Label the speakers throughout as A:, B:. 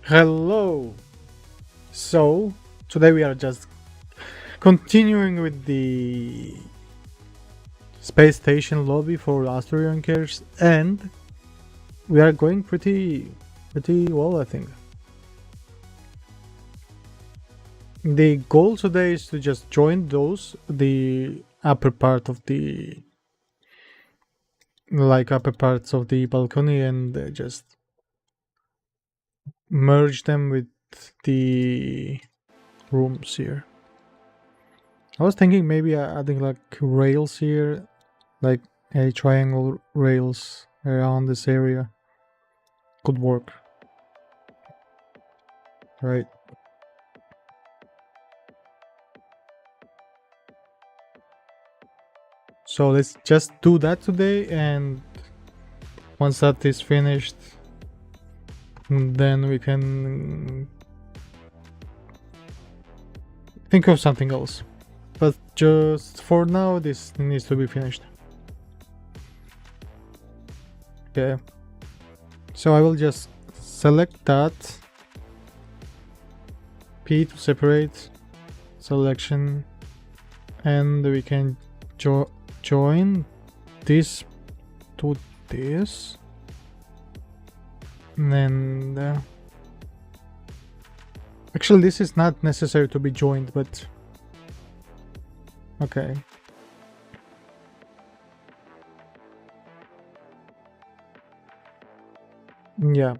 A: Hello! So, today we are just continuing with the space station lobby for Astroyonkers, and we are going pretty well, I think. The goal today is to just join the upper part of the upper parts of the balcony, and just merge them with the rooms here. I was thinking maybe adding like rails here, like a triangle rails around this area could work, right? So let's just do that today, and once that is finished, then we can think of something else. But just for now, this needs to be finished. Okay. So I will just select that. P to separate selection, and we can join this to this, and then actually this is not necessary to be joined, but okay. Yeah.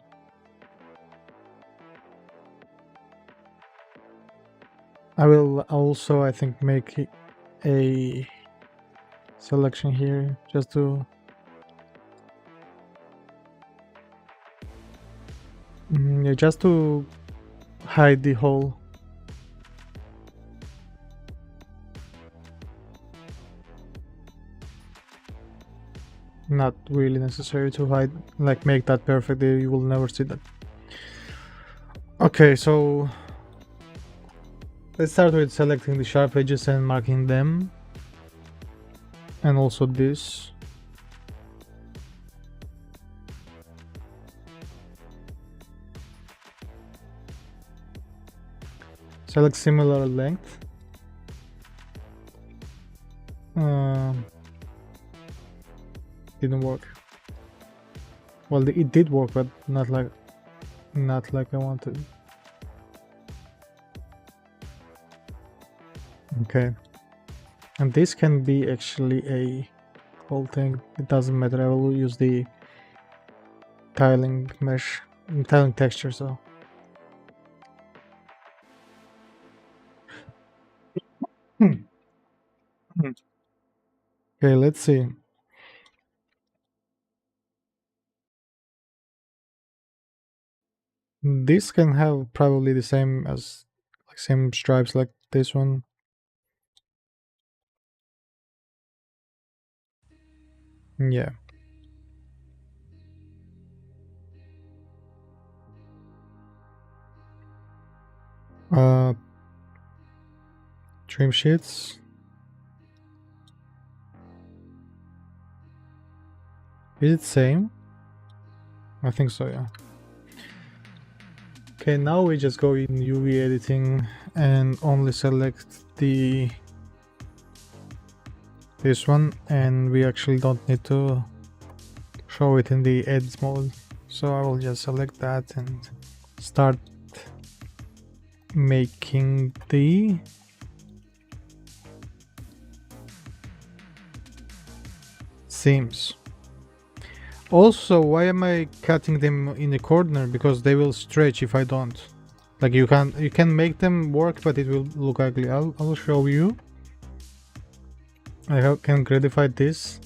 A: I will also, I think, make a selection here just to Yeah, just to hide the hole. Not really necessary to hide, like make that perfect. You will never see that. Okay, so let's start with selecting the sharp edges and marking them. And also this. Select similar length. Didn't work. Well, it did work, but not like I wanted. Okay. And this can be actually a whole thing. It doesn't matter. I will use the tiling mesh, tiling texture. So okay, let's see. This can have probably the same as like same stripes like this one. Yeah. Uh, trim sheets. Is it same? I think so. Yeah. Okay, now we just go in UV editing and only select this one, and we actually don't need to show it in the edit mode. So I will just select that and start making the seams. Also, why am I cutting them in the corner? Because they will stretch if I don't. Like you can make them work, but it will look ugly. I'll show you. Can gradify this,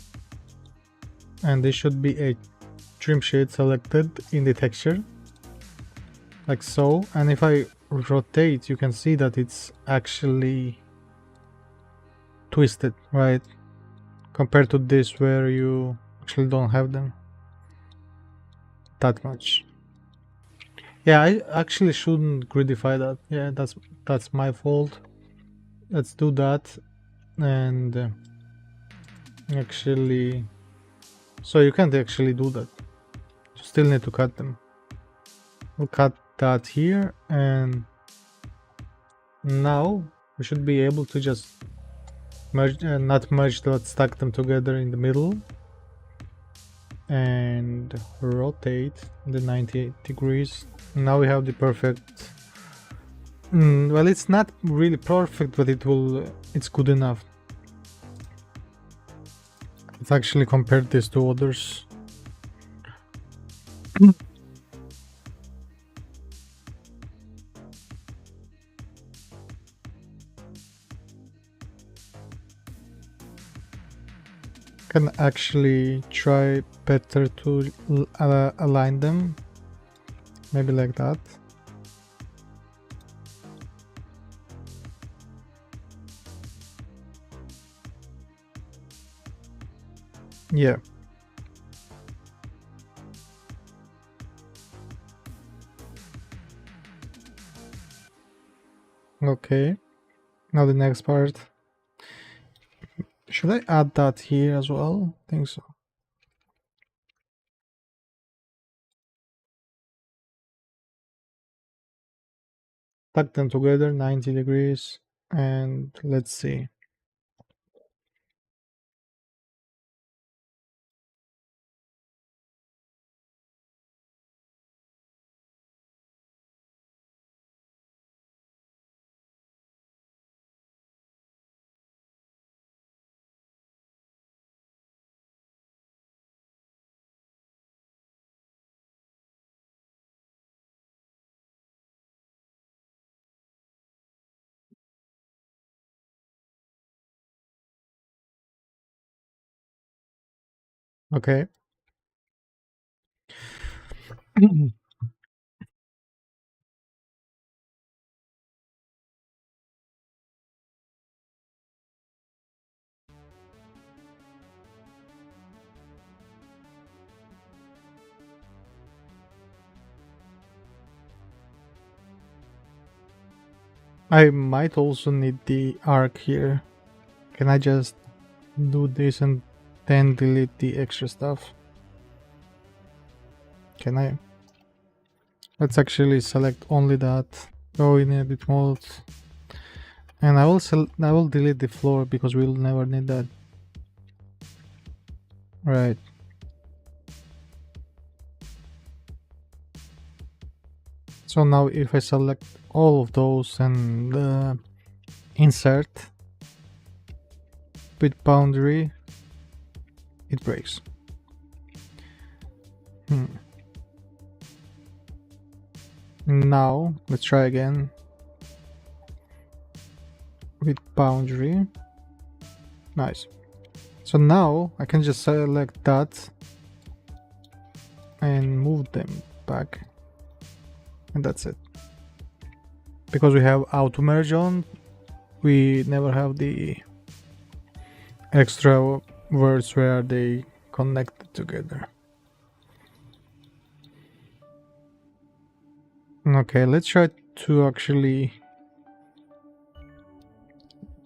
A: and this should be a trim shade selected in the texture, like so. And if I rotate, you can see that it's actually twisted, right? Compared to this where you actually don't have them that much. Yeah, I actually shouldn't gridify that. Yeah, that's my fault. Let's do that. And actually, so you can't actually do that. You still need to cut them. We'll cut that here, and now we should be able to just merge, not merge, but stack them together in the middle and rotate the 90 degrees. Now we have the perfect. Well, it's not really perfect, but it's good enough. Let's actually compare this to others. Can actually try better to align them, maybe like that. Yeah. Okay, now the next part. Should I add that here as well? I think so. Tuck them together 90 degrees, and let's see. Okay. I might also need the arc here. Can I just do this and then delete the extra stuff? Can I? Let's actually select only that. Go in edit mode. And I will delete the floor because we'll never need that. Right. So now if I select all of those and insert with boundary, it breaks. Now let's try again with boundary. Nice. So now I can just select that and move them back, and that's it. Because we have auto merge on, we never have the extra words where they connected together. Okay, let's try to actually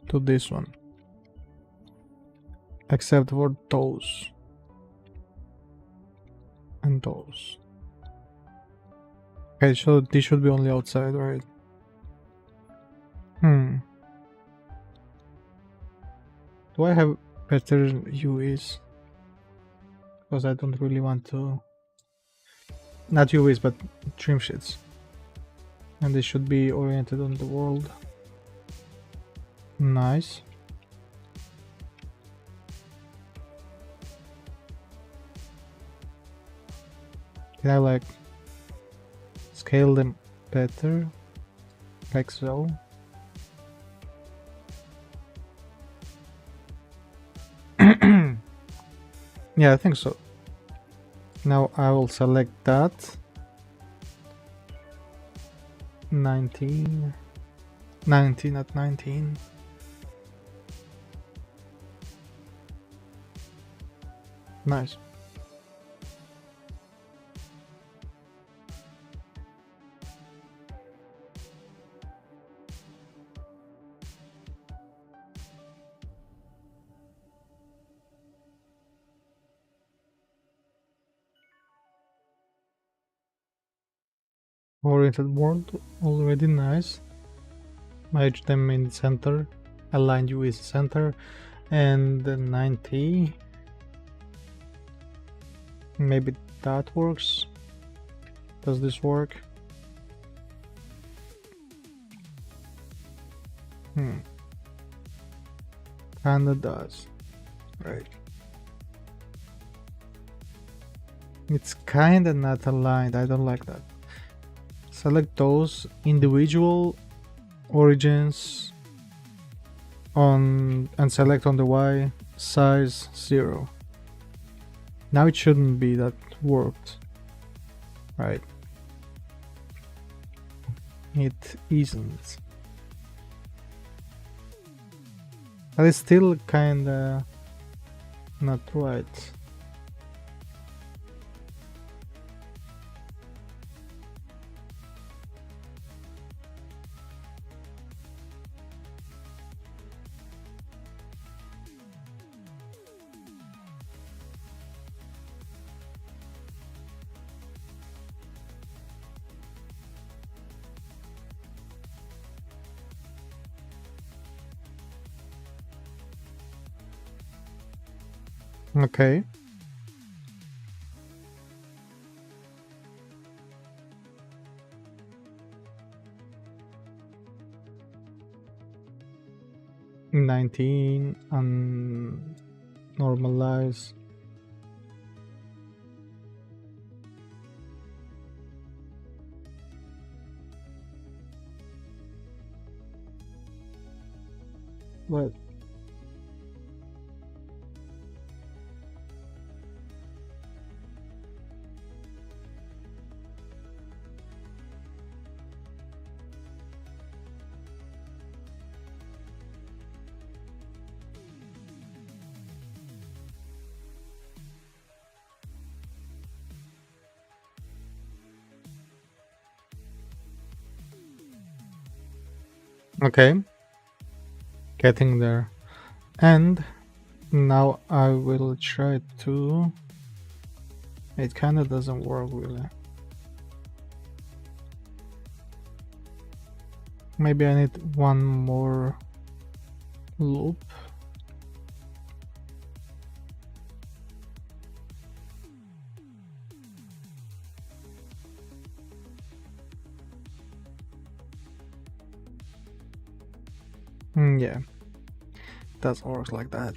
A: do this one, except for those and those. Okay, so this should be only outside, right? Do I have better UVs? Because I don't really want to. Not UVs, but trim sheets. And they should be oriented on the world. Nice. Can I like scale them better? Like so. Yeah, I think so. Now I will select that. 19 at 19. Nice. Oriented world already nice. Merge them in the center. Align you with the center. And the 90. Maybe that works. Does this work? Kinda does. Right. It's kinda not aligned. I don't like that. Select those individual origins on and select on the Y size 0. Now it shouldn't be that worked, right? It isn't. But it's still kinda not right. Okay. $19 and normalize. What? Okay, getting there. And now I will try to. It kind of doesn't work really. Maybe I need one more loop. Yeah, does work like that.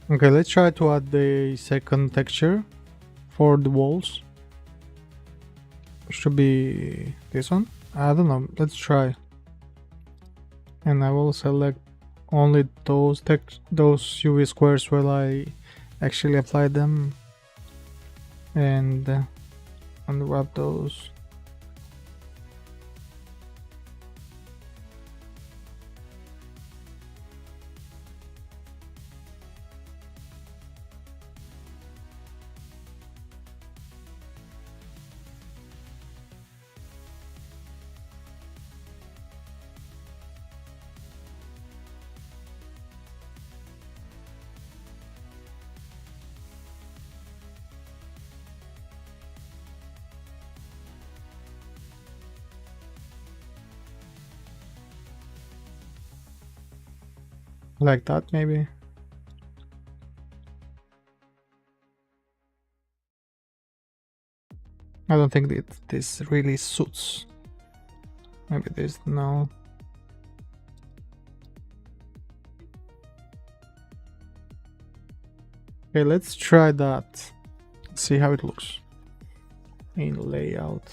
A: Okay, let's try to add the second texture for the walls. Should be this one. I don't know. Let's try. And I will select only those UV squares where I actually apply them, and unwrap those. Like that, maybe. I don't think that this really suits. Maybe this, no. Okay, let's try that. See how it looks in layout.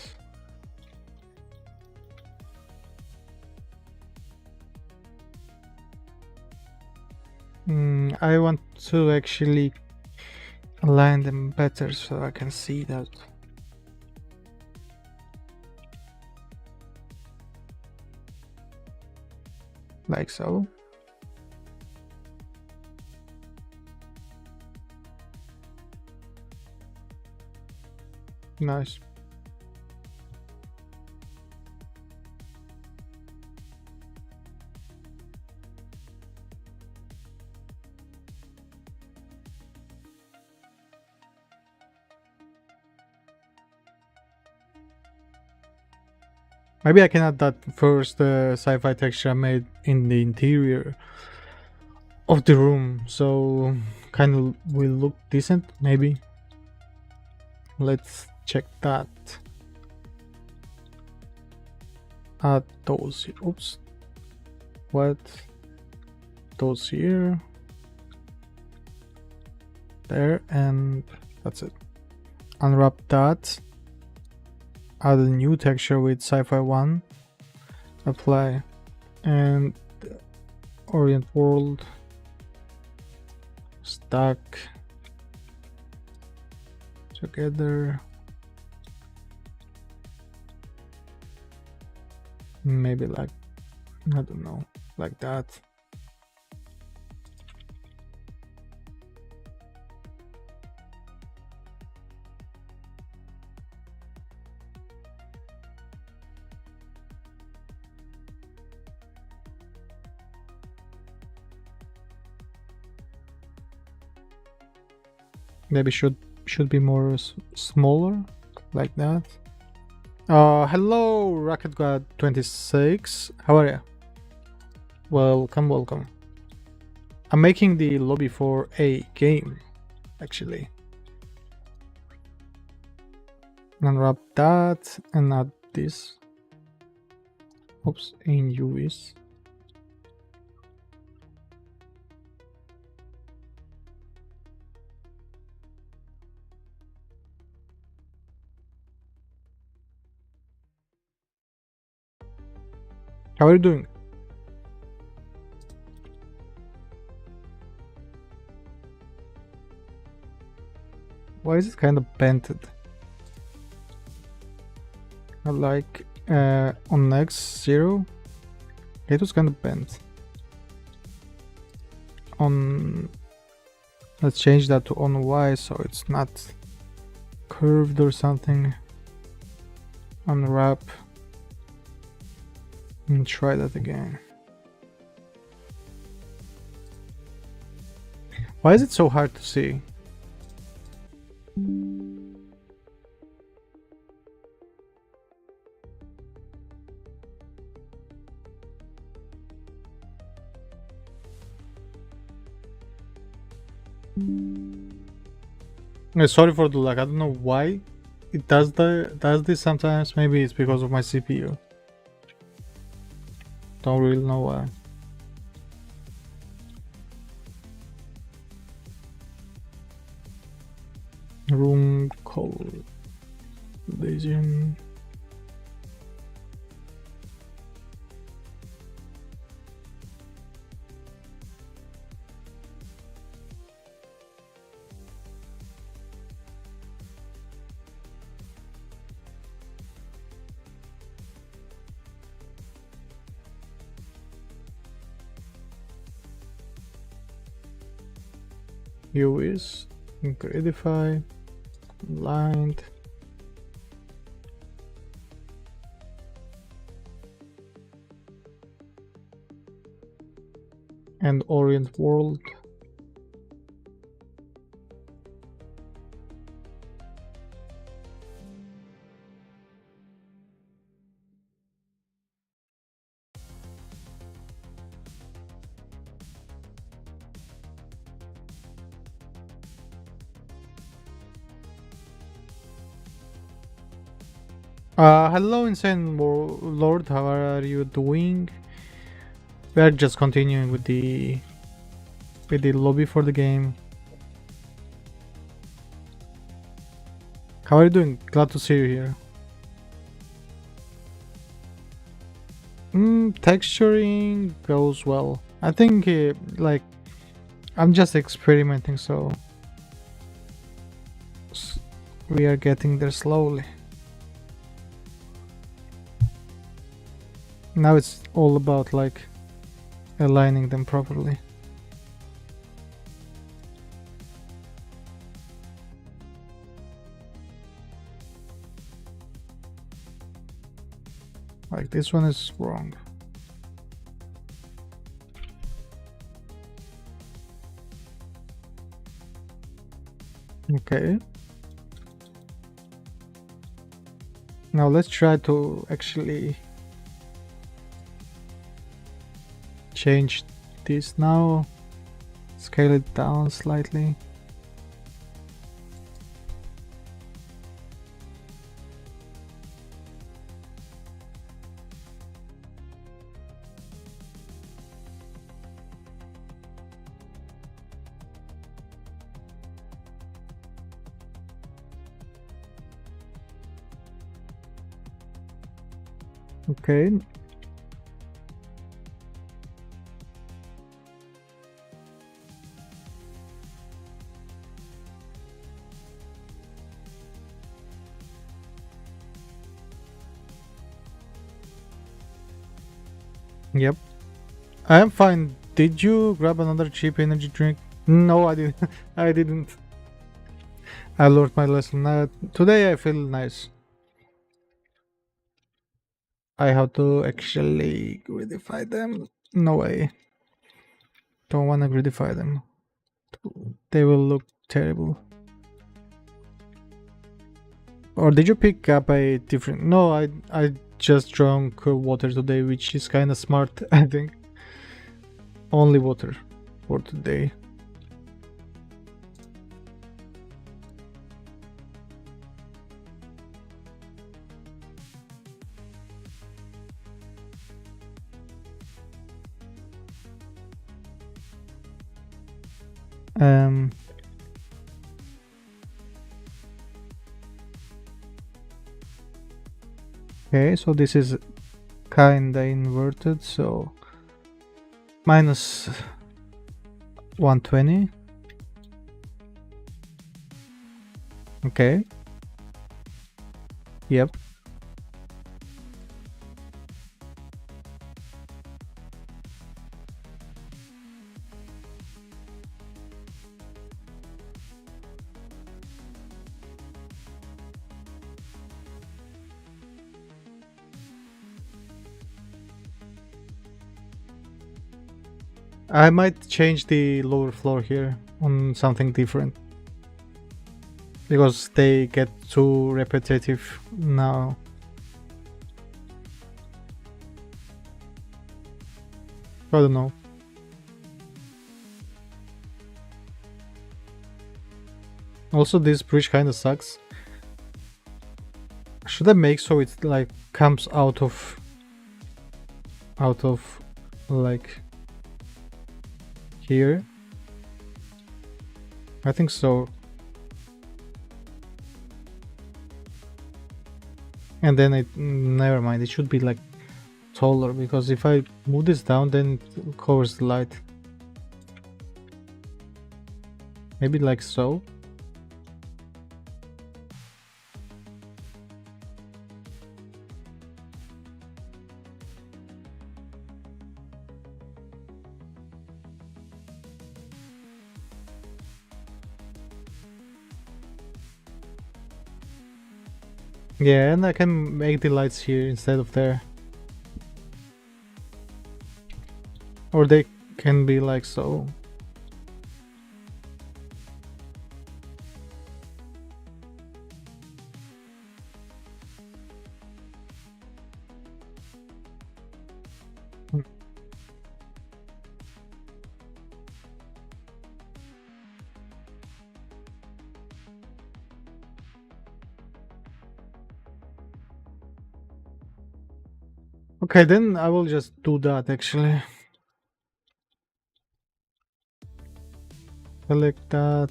A: I want to actually align them better so I can see that. Like so. Nice. Maybe I can add that first sci-fi texture I made in the interior of the room, so kind of will look decent, maybe. Let's check that. Add those here. Oops. What? Those here. There, and that's it. Unwrap that. Add a new texture with sci-fi 1. Apply. And orient world. Stack. together. Maybe like, I don't know, like that. Maybe should be more smaller, like that. Hello, Rocket God 26. How are you? Welcome, welcome. I'm making the lobby for a game, actually. Unwrap that and add this. Oops, in UVs. How are you doing? Why is it kind of bented? I like on X0, it was kind of bent. On, let's change that to on Y so it's not curved or something. Unwrap and try that again. Why is it so hard to see? Sorry for the lag. I don't know why it does this sometimes. Maybe it's because of my CPU. Don't really know why. Room collision. U is Gridify, blind. And orient world. Hello, Insane Lord, how are you doing? We are just continuing with the lobby for the game. How are you doing? Glad to see you here. Texturing goes well. I think like I'm just experimenting, so we are getting there slowly. Now it's all about like aligning them properly. Like this one is wrong. Okay. Now let's try to actually change this now. Scale it down slightly. Okay. Yep. I am fine. Did you grab another cheap energy drink? No, I didn't. I didn't. I learned my lesson. Today I feel nice. I have to actually gridify them. No way. Don't wanna gridify them. They will look terrible. Or did you pick up a different? No, I just drank water today, which is kind of smart. I think only water for today. Um. Okay, so this is kinda inverted. So minus 120. Okay. Yep. I might change the lower floor here on something different because they get too repetitive now. I don't know. Also, this bridge kind of sucks. Should I make so it like comes out of like here? I think so. And then it never mind. It should be like taller because if I move this down, then it covers the light. Maybe like so. Yeah, and I can make the lights here instead of there. Or they can be like so. Okay, then I will just do that actually. Select that.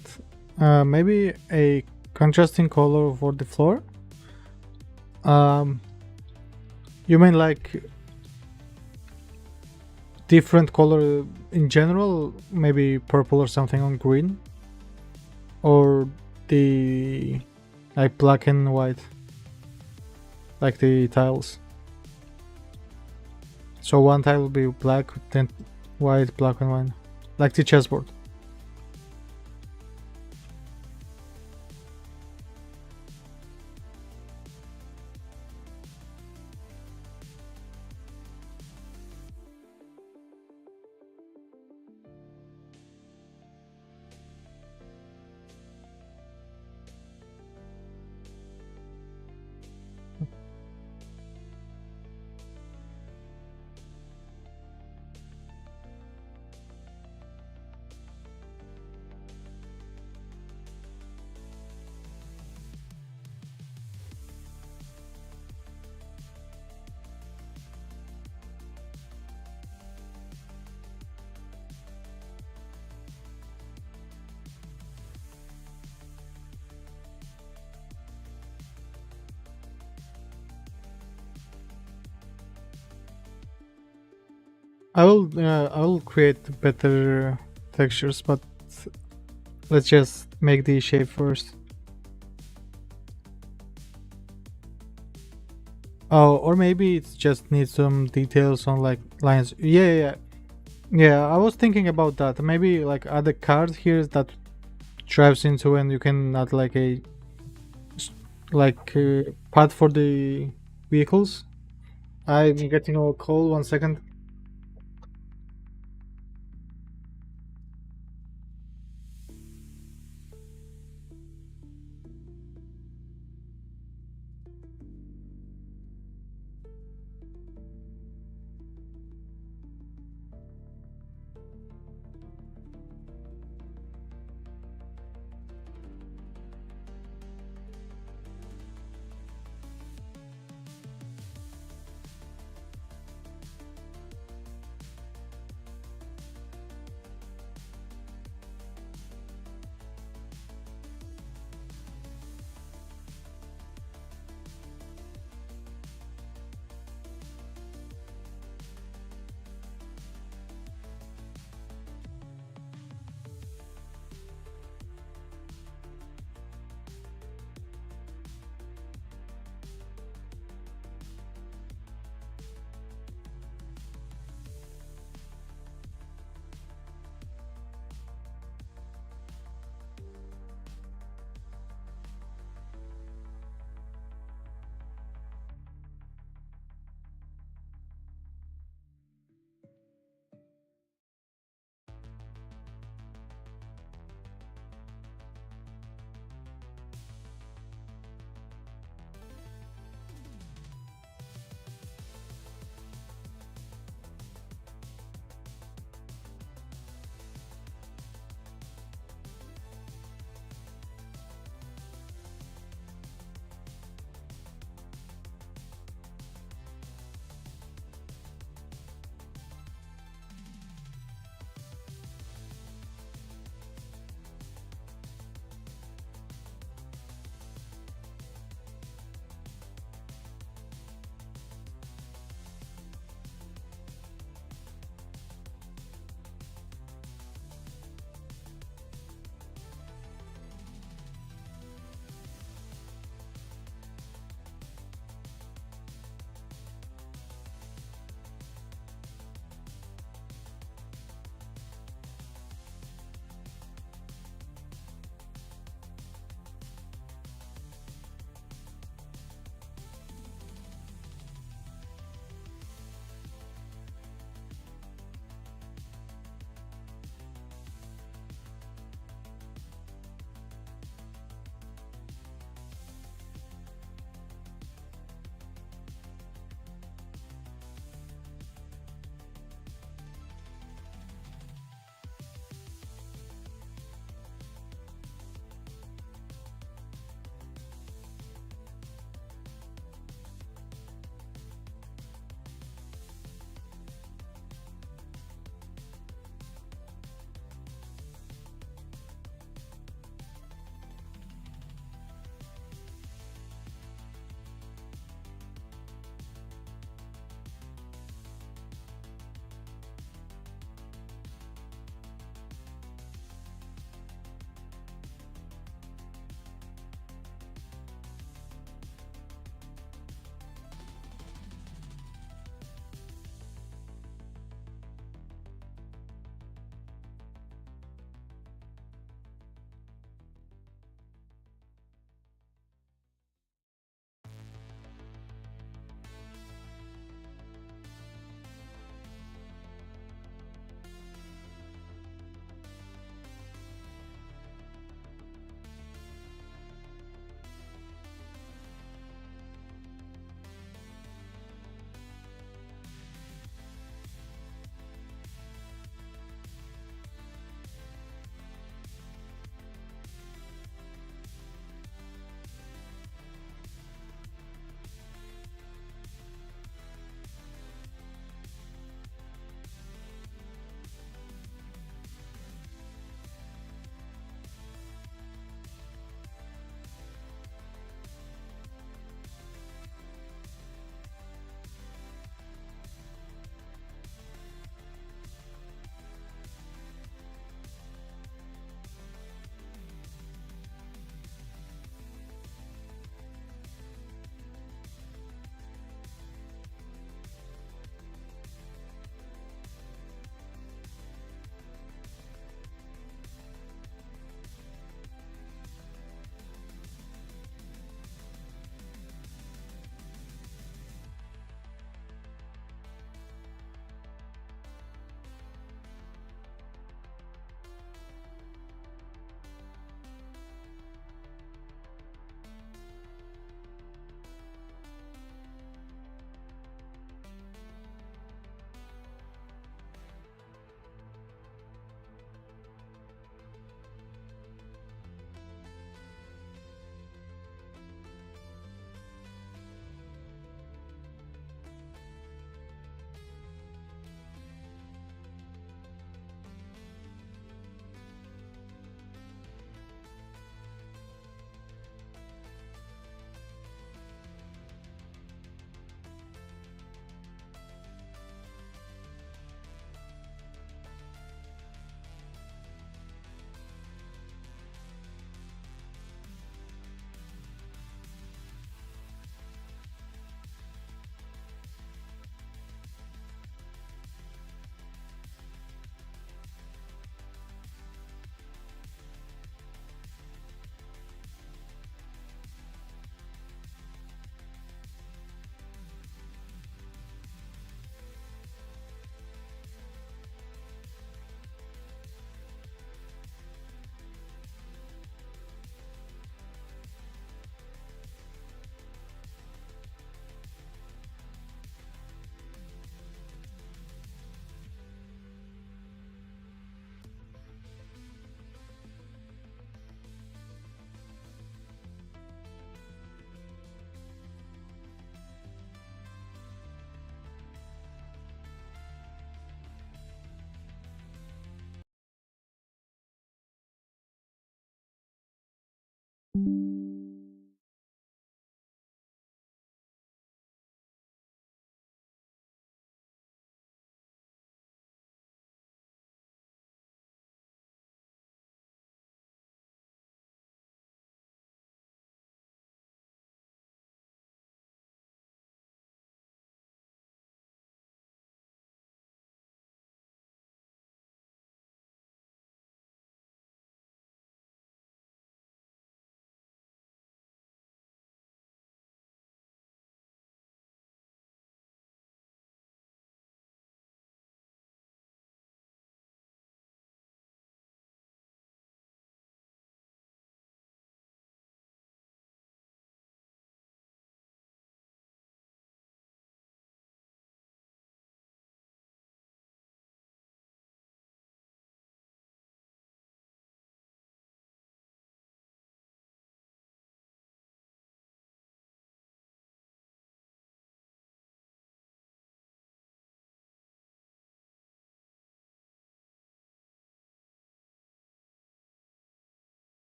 A: Maybe a contrasting color for the floor. You mean like different color in general? Maybe purple or something on green? Or the like black and white? Like the tiles. So one tile will be black, then white, black and white. Like the chessboard. I will create better textures, but let's just make the shape first. Oh, or maybe it just needs some details on like lines. Yeah. I was thinking about that. Maybe like add a card here that drives into, and you can add like a pad for the vehicles. I'm getting a call. 1 second.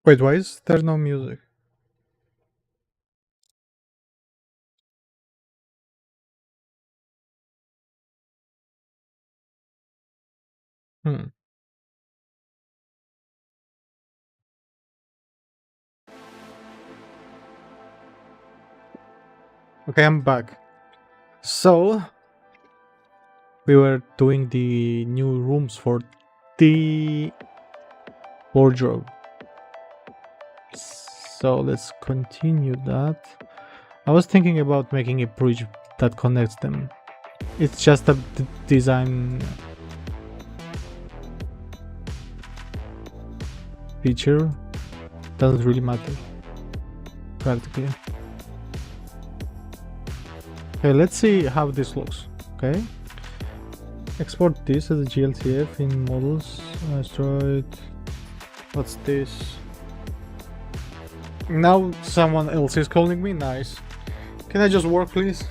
A: Wait, why is there no music? Hmm. Okay, I'm back. So, we were doing the new rooms for the wardrobe. So, let's continue that. I was thinking about making a bridge that connects them. It's just a design feature. Doesn't really matter, practically. Okay, let's see how this looks. Okay. Export this as a GLTF in models. Asteroid. What's this? Now someone else is calling me. Nice. Can I just work, please?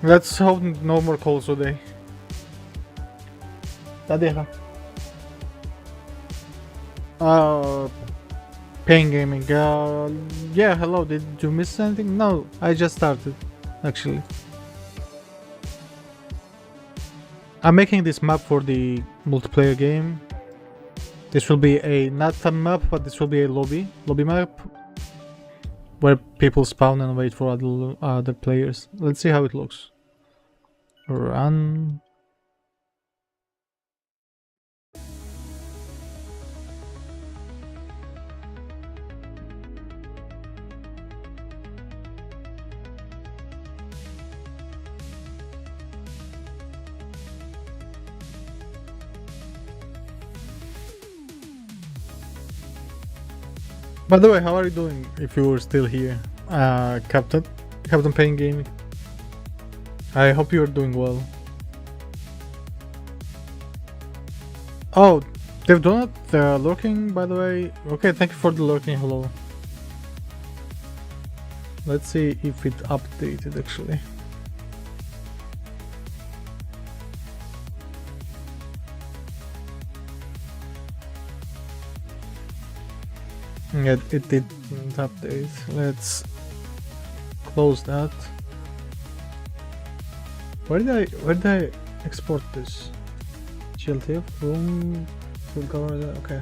A: Let's hope no more calls today. Tadera. Pain Gaming. Yeah, hello. Did you miss anything? No, I just started, actually. I'm making this map for the multiplayer game. This will be a not a map, but this will be a lobby map where people spawn and wait for other players. Let's see how it looks. Run. By the way, how are you doing? If you were still here, Captain Pain Gaming. I hope you are doing well. Oh, they've done it. Lurking, by the way. Okay, thank you for the lurking. Hello. Let's see if it updated actually. Yeah, it didn't update. Let's close that. Where did I export this? GLTF room to cover that. Okay.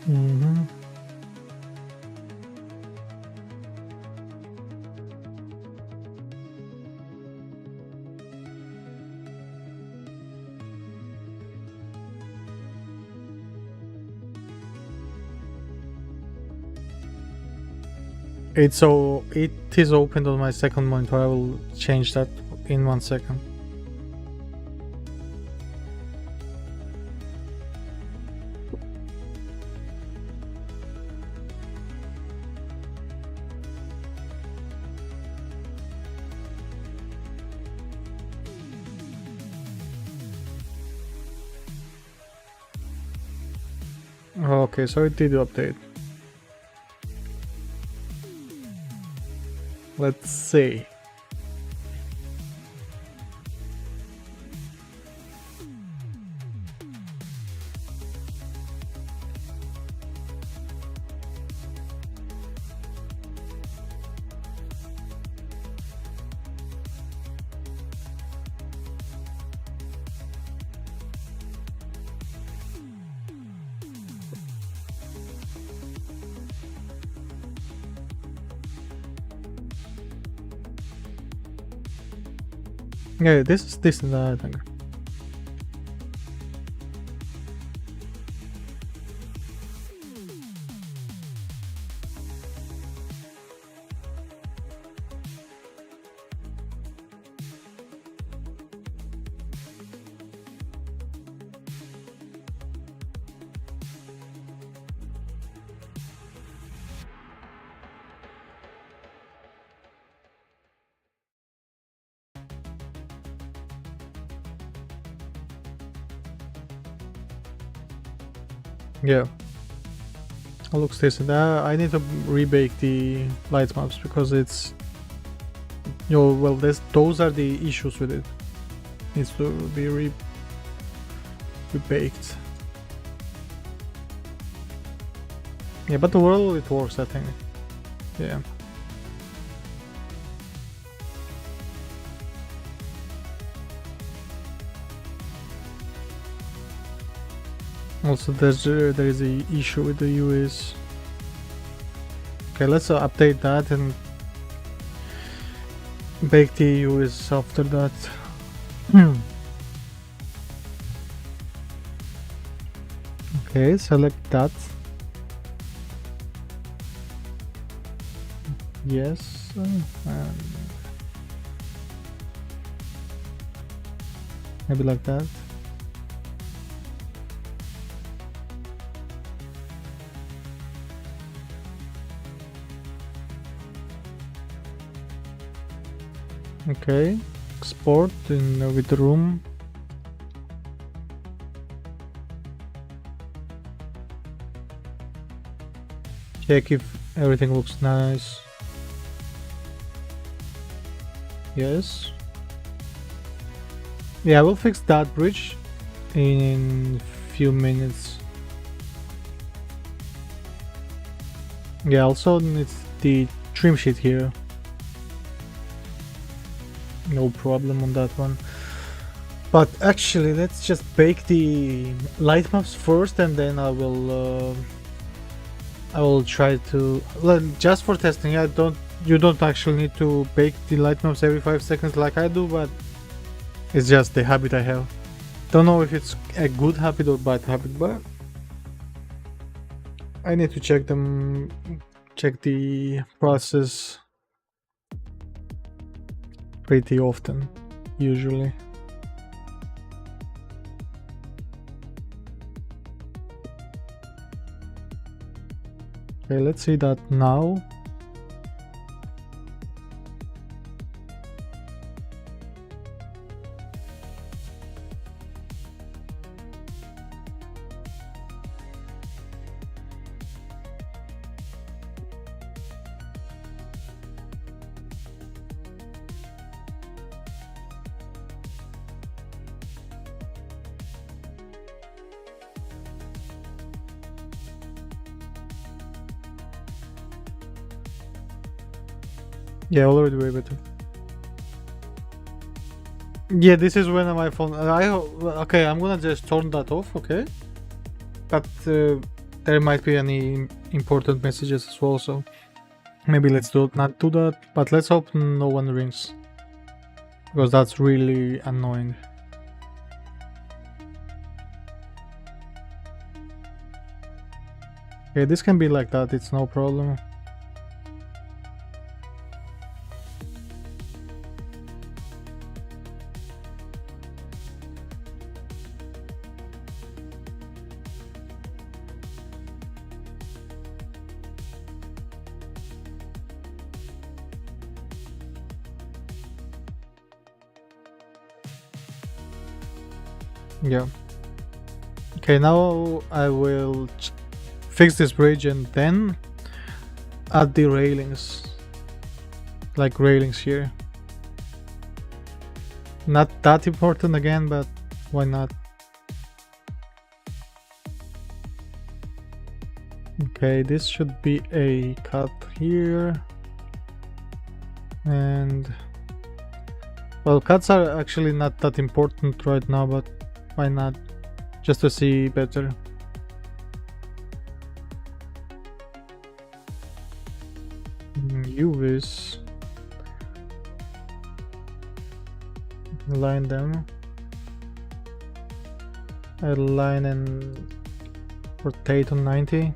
A: Mm-hmm. It is opened on my second monitor. I will change that in 1 second. Okay, so it did update. Let's see. Yeah, this is decent, I think. Yeah. It looks decent. I need to rebake the light maps because it's... well, those are the issues with it. Needs to be rebaked. Yeah, but overall it works, I think. Yeah. Also, there is a issue with the UIs. Okay, let's update that and bake the UIs after that. Okay, select that. Yes. Maybe like that. Okay, export in with the room. Check if everything looks nice. Yes. Yeah, we'll fix that bridge in few minutes. Yeah, also needs the trim sheet here. No problem on that one. But actually, let's just bake the light maps first, and then I will try to just for testing. You don't actually need to bake the light maps every 5 seconds like I do, but it's just the habit I have. Don't know if it's a good habit or bad habit, but I need to check the process pretty often, usually. Okay, let's see that now. Yeah, already way better. Yeah, this is when my phone. Okay, I'm gonna just turn that off. Okay, but there might be any important messages as well. So maybe let's not do that. But let's hope no one rings, because that's really annoying. Okay, this can be like that. It's no problem. Yeah. Okay, now I will fix this bridge and then add the railings. Like railings here. Not that important again, but why not? Okay, this should be a cut here. And well, cuts are actually not that important right now, but why not? Just to see better. UVs. Align them. Align and rotate on 90.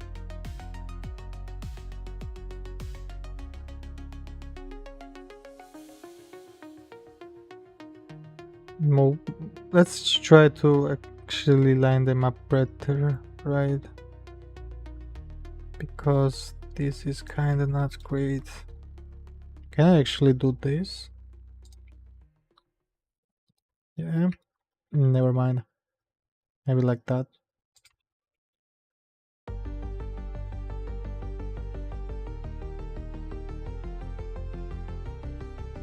A: Let's try to actually line them up better, right? Because this is kinda not great. Can I actually do this? Yeah, never mind. Maybe like that.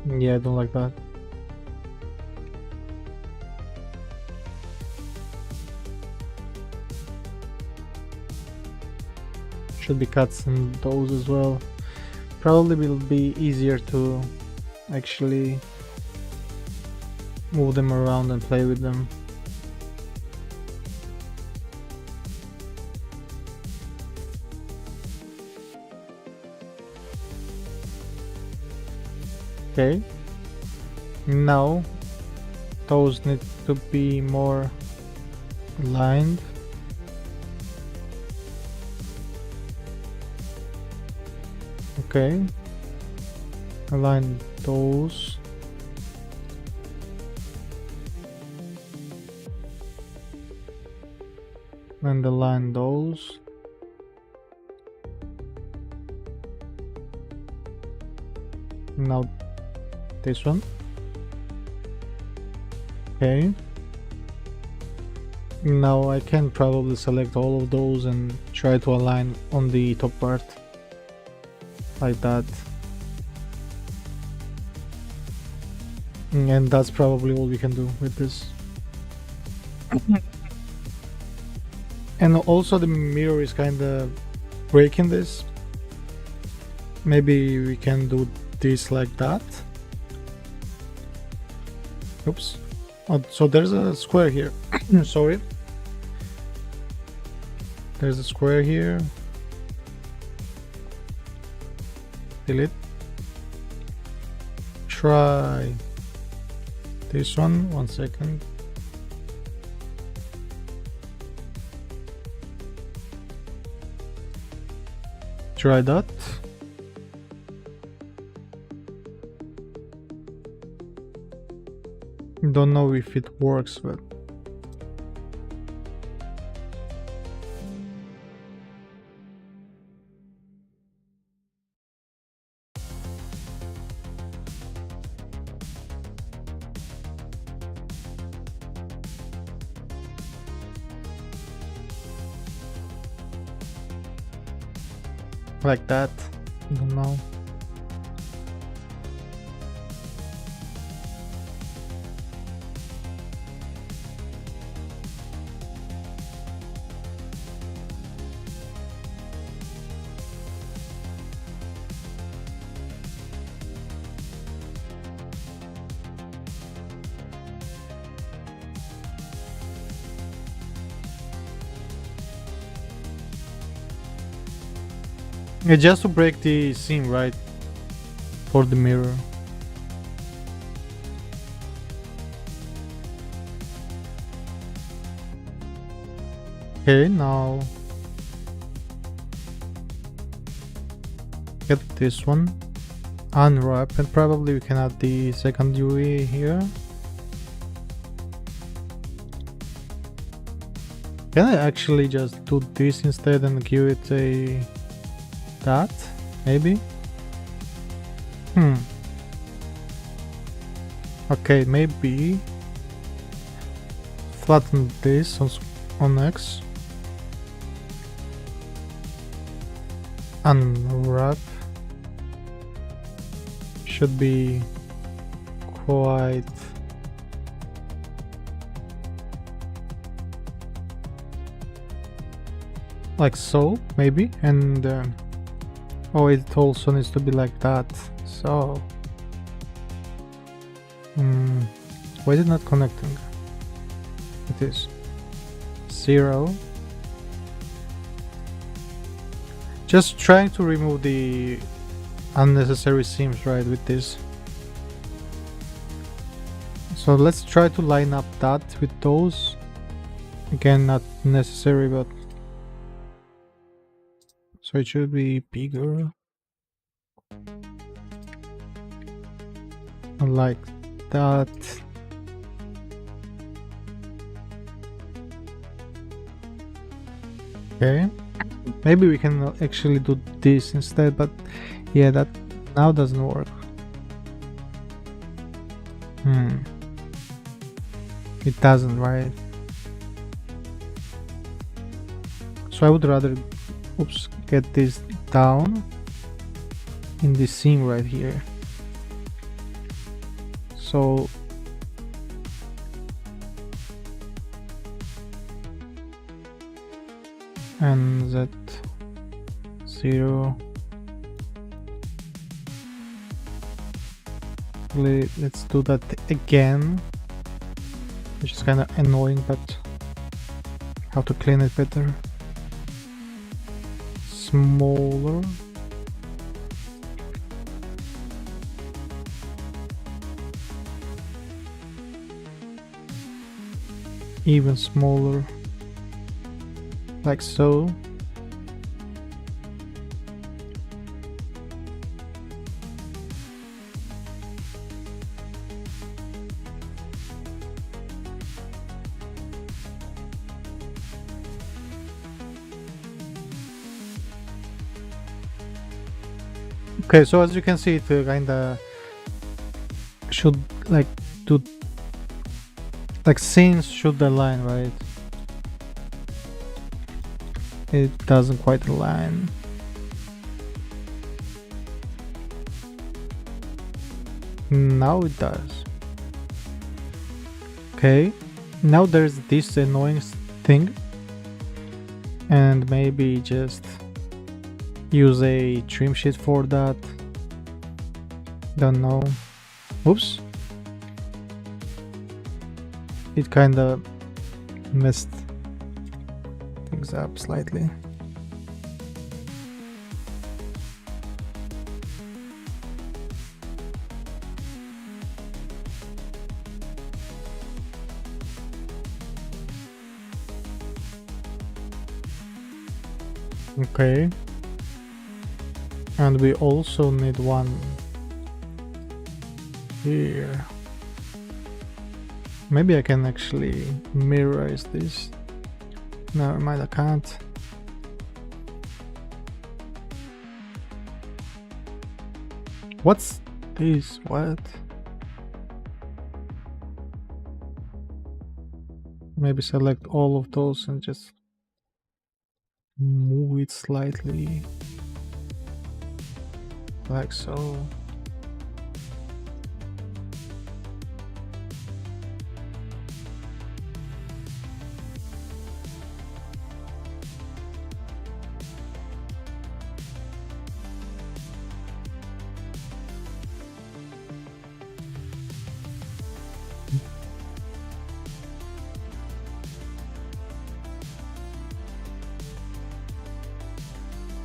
A: Yeah, I don't like that. Should be cuts in those as well. Probably will be easier to actually move them around and play with them. Okay. Now those need to be more aligned. Okay. Align those. And align those. Now this one. Okay. Now I can probably select all of those and try to align on the top part. Like that. And that's probably all we can do with this. And also the mirror is kinda breaking this. Maybe we can do this like that. Oops. Oh, so there's a square here. Sorry. There's a square here. Delete. Try this one. 1 second. Try that. Don't know if it works, but like that. Don't know. Yeah, just to break the seam, right? For the mirror. Okay, now get this one, unwrap, and probably we can add the second UV here. Can I actually just do this instead and give it a that? Maybe? Okay, maybe flatten this on X. Unwrap. Should be quite like so, maybe, and oh, it also needs to be like that. So why is it not connecting? It is 0. Just trying to remove the unnecessary seams, right, with this. So let's try to line up that with those. Again, not necessary, but so it should be bigger. Like that. Okay. Maybe we can actually do this instead, but yeah, that now doesn't work. It doesn't, right? So I would rather, oops, get this down in this seam right here. So and Z 0. Let's do that again, which is kind of annoying, but how to clean it better. Smaller. Even smaller, like so. Okay, so as you can see, it kinda should like do Like scenes should align, right? It doesn't quite align. Now it does. Okay, now there's this annoying thing, and maybe just use a trim sheet for that. Don't know. Oops. It kinda messed things up slightly. Okay. And we also need one here. Maybe I can actually mirrorize this. Never mind, I can't. What's this? What? Maybe select all of those and just move it slightly. Like so.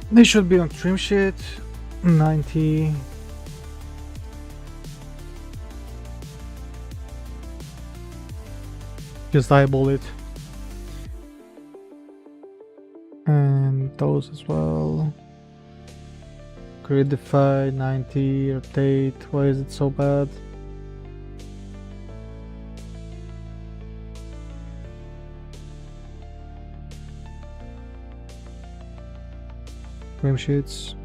A: They should be on trim sheet 90. Just eyeball it. And those as well. Gridify 90, rotate. Why is it so bad? Frame sheets.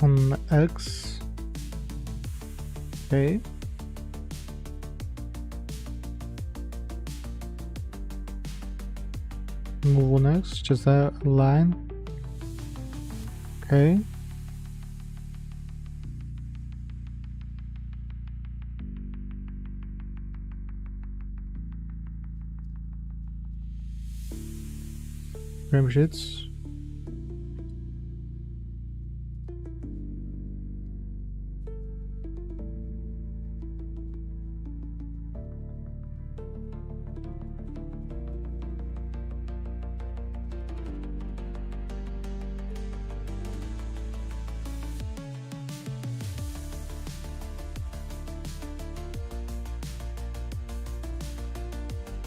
A: On X. Okay. Move on X, just a line. Okay. Frame sheets.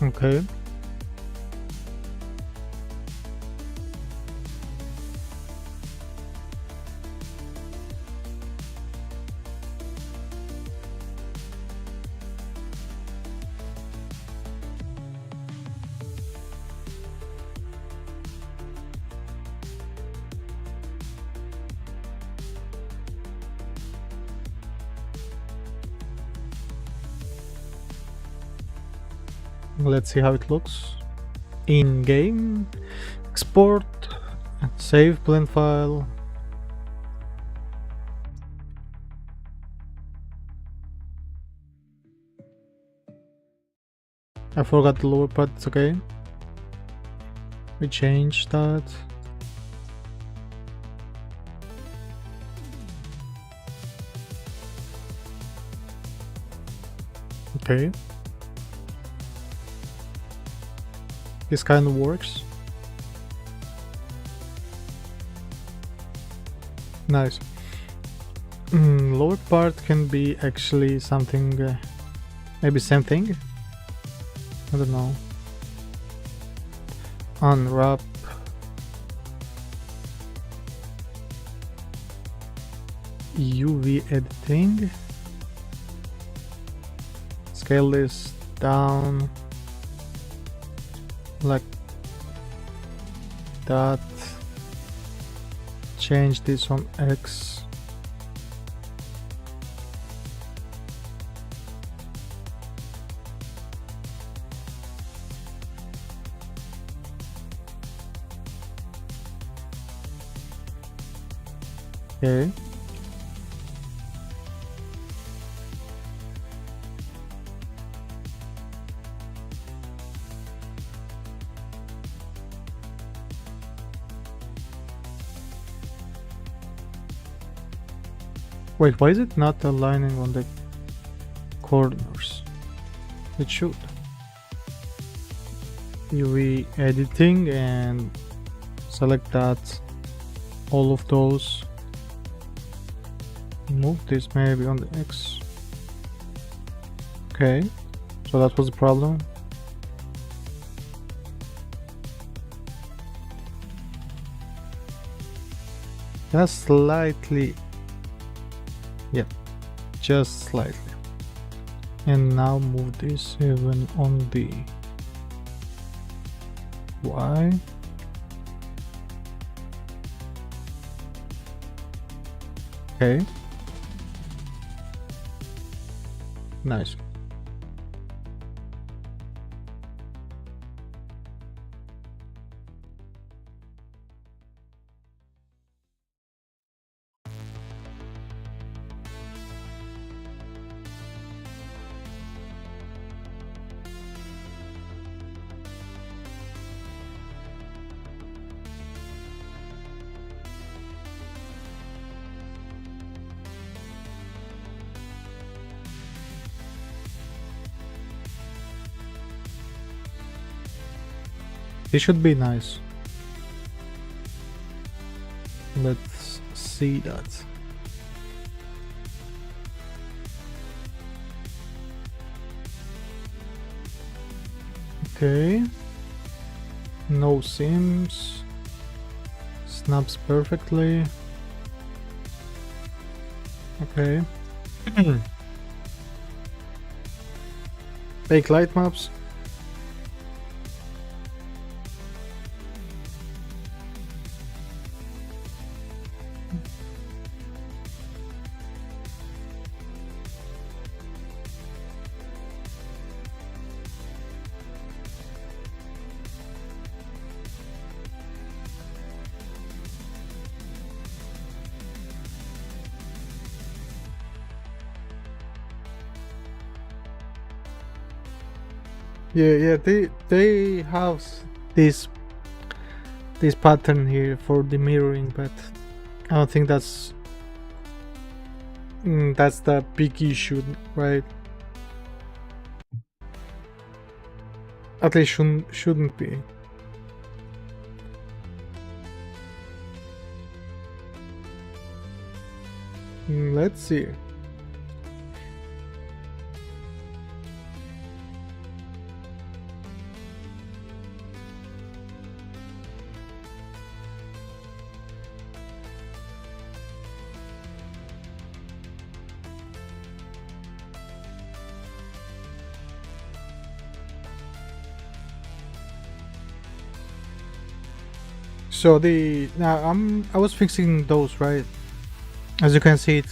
A: Okay. Let's see how it looks in game. Export, save blend file. I forgot the lower part, it's okay. We changed that. Okay. This kind of works. Nice. Lower part can be actually something, maybe same thing. I don't know. Unwrap. UV editing. Scale this down like that. Change this on X. Okay. Wait, why is it not aligning on the corners? It should. UV editing and select that, all of those. Move this maybe on the X. Okay, so that was the problem. Just slightly. Yep, just slightly. And now move this even on the Y. Okay. Nice. This should be nice. Let's see that. Okay. No seams. Snaps perfectly. Okay. Make light maps. Yeah, they have this pattern here for the mirroring, but I don't think that's the big issue, right? At least shouldn't be. Let's see. So I was fixing those, right? As you can see,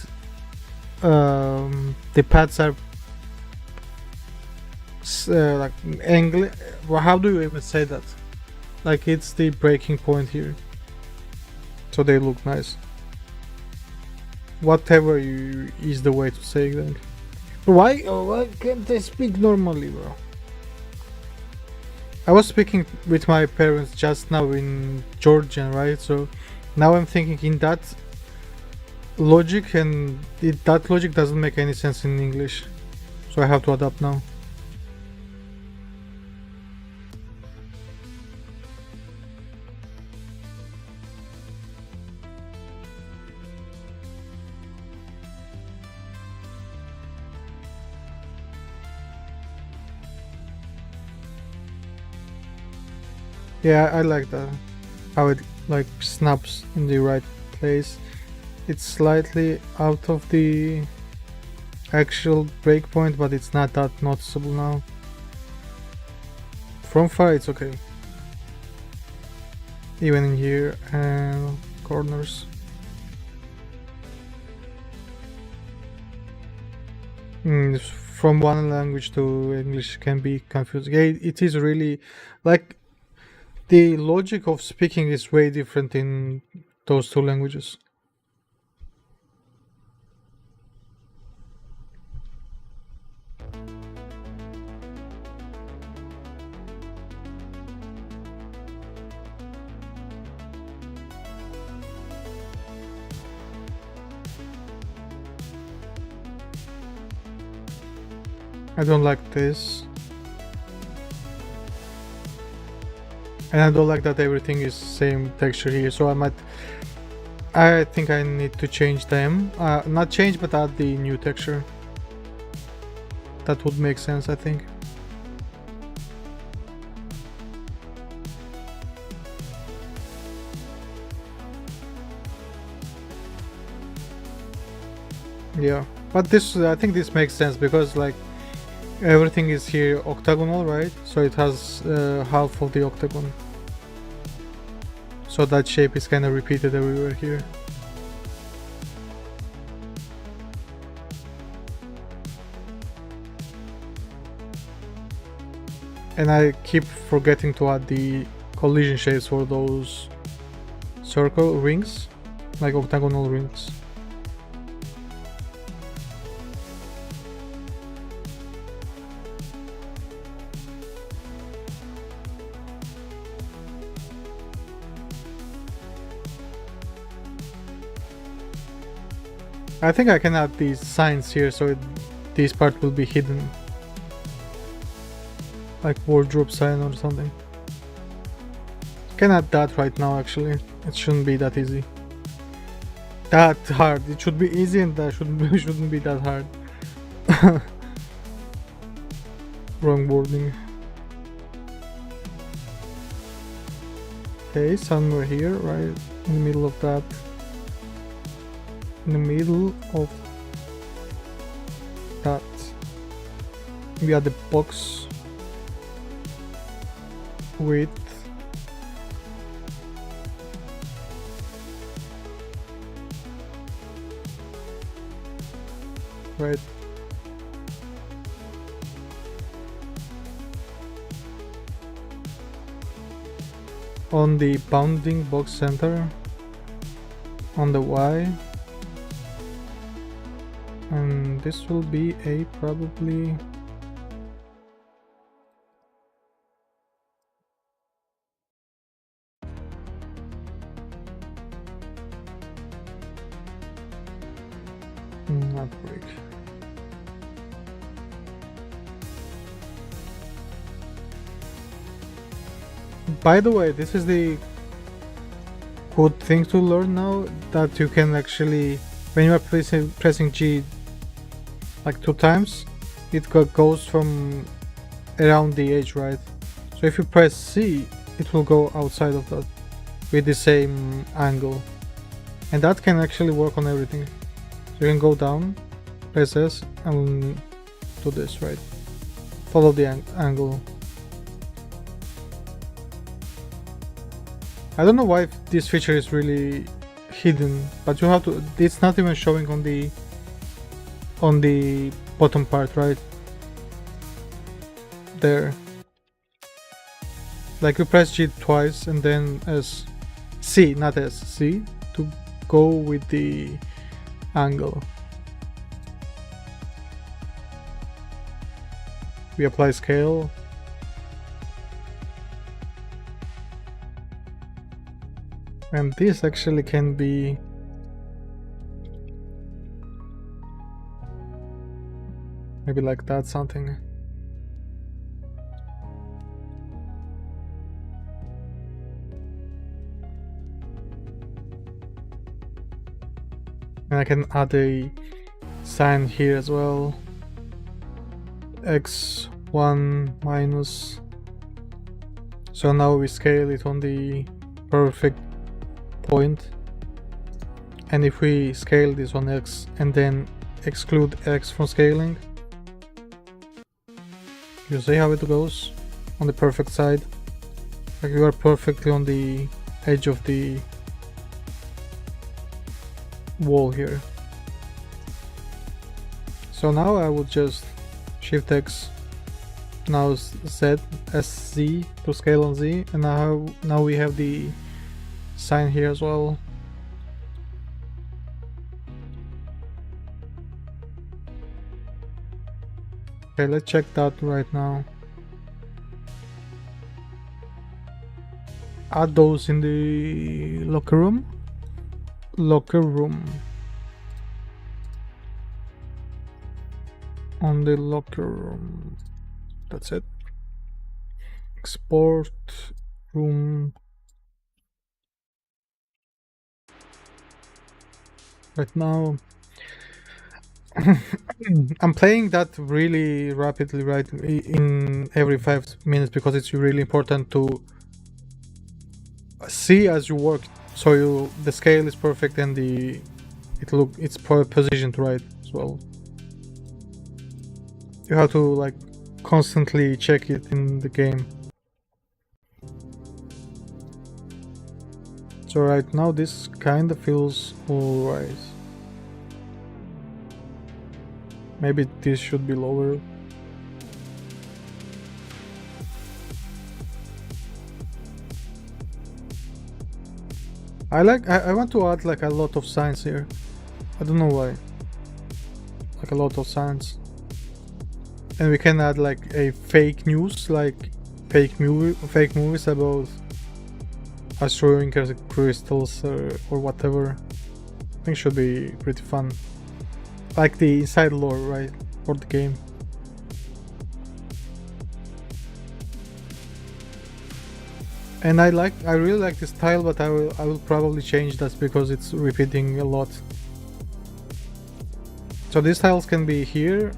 A: the pads are like angle. Well, how do you even say that? Like it's the breaking point here, so they look nice. Whatever is the way to say that. Why can't they speak normally, bro? I was speaking with my parents just now in Georgian, right? So now I'm thinking in that logic, and that logic doesn't make any sense in English. So I have to adapt now. Yeah, I like that. How it like snaps in the right place. It's slightly out of the actual breakpoint, but it's not that noticeable now. From far it's okay. Even in here and corners. From one language to English can be confusing. Yeah, it is really like the logic of speaking is way different in those two languages. I don't like this. And I don't like that everything is same texture here, so I think I need to change them. Not change, but add the new texture. That would make sense, I think. Yeah, but this, I think this makes sense because like everything is here octagonal, right? So it has half of the octagon. So that shape is kind of repeated everywhere here. And I keep forgetting to add the collision shapes for those circle rings, like octagonal rings. I think I can add these signs here so this part will be hidden. Like wardrobe sign or something. Can add that right now actually. It shouldn't be that easy. That hard. It should be easy and that shouldn't be that hard. Wrong wording. Okay, somewhere here, right in the middle of that. In the middle of that. We have the box with right. On the bounding box center on the Y, and this will be a probably not break. By the way, this is the good thing to learn now, that you can actually, when you are pressing G like 2 times, it goes from around the edge, right? So if you press C, it will go outside of that with the same angle, and that can actually work on everything. So you can go down, press S, and do this, right? Follow the angle. I don't know why this feature is really hidden, but you have to, it's not even showing on the bottom part, right there. Like you press G twice and then S, C, not S, C, to go with the angle. We apply scale. And this actually can be maybe like that, something. And I can add a sign here as well. X1 minus So now we scale it on the perfect point, and if we scale this on X and then exclude X from scaling, you see how it goes on the perfect side. Like you are perfectly on the edge of the wall here. So now I would just Shift X, now Z, SZ to scale on Z, and now we have the sign here as well. Okay, let's check that right now. Add those in the locker room. Locker room. On the locker room. That's it. Export room. Right now. I'm playing that really rapidly, right, in every 5 minutes, because it's really important to see as you work, so the scale is perfect and it's positioned right as well. You have to like constantly check it in the game. So right now this kind of feels alright. Maybe this should be lower. I want to add like a lot of signs here. I don't know why. Like a lot of signs. And we can add like a fake news, like fake movies about Astroinkers, crystals, or whatever. I think should be pretty fun. Like the inside lore, right, for the game. And I really like this tile, but I will probably change that because it's repeating a lot. So these tiles can be here,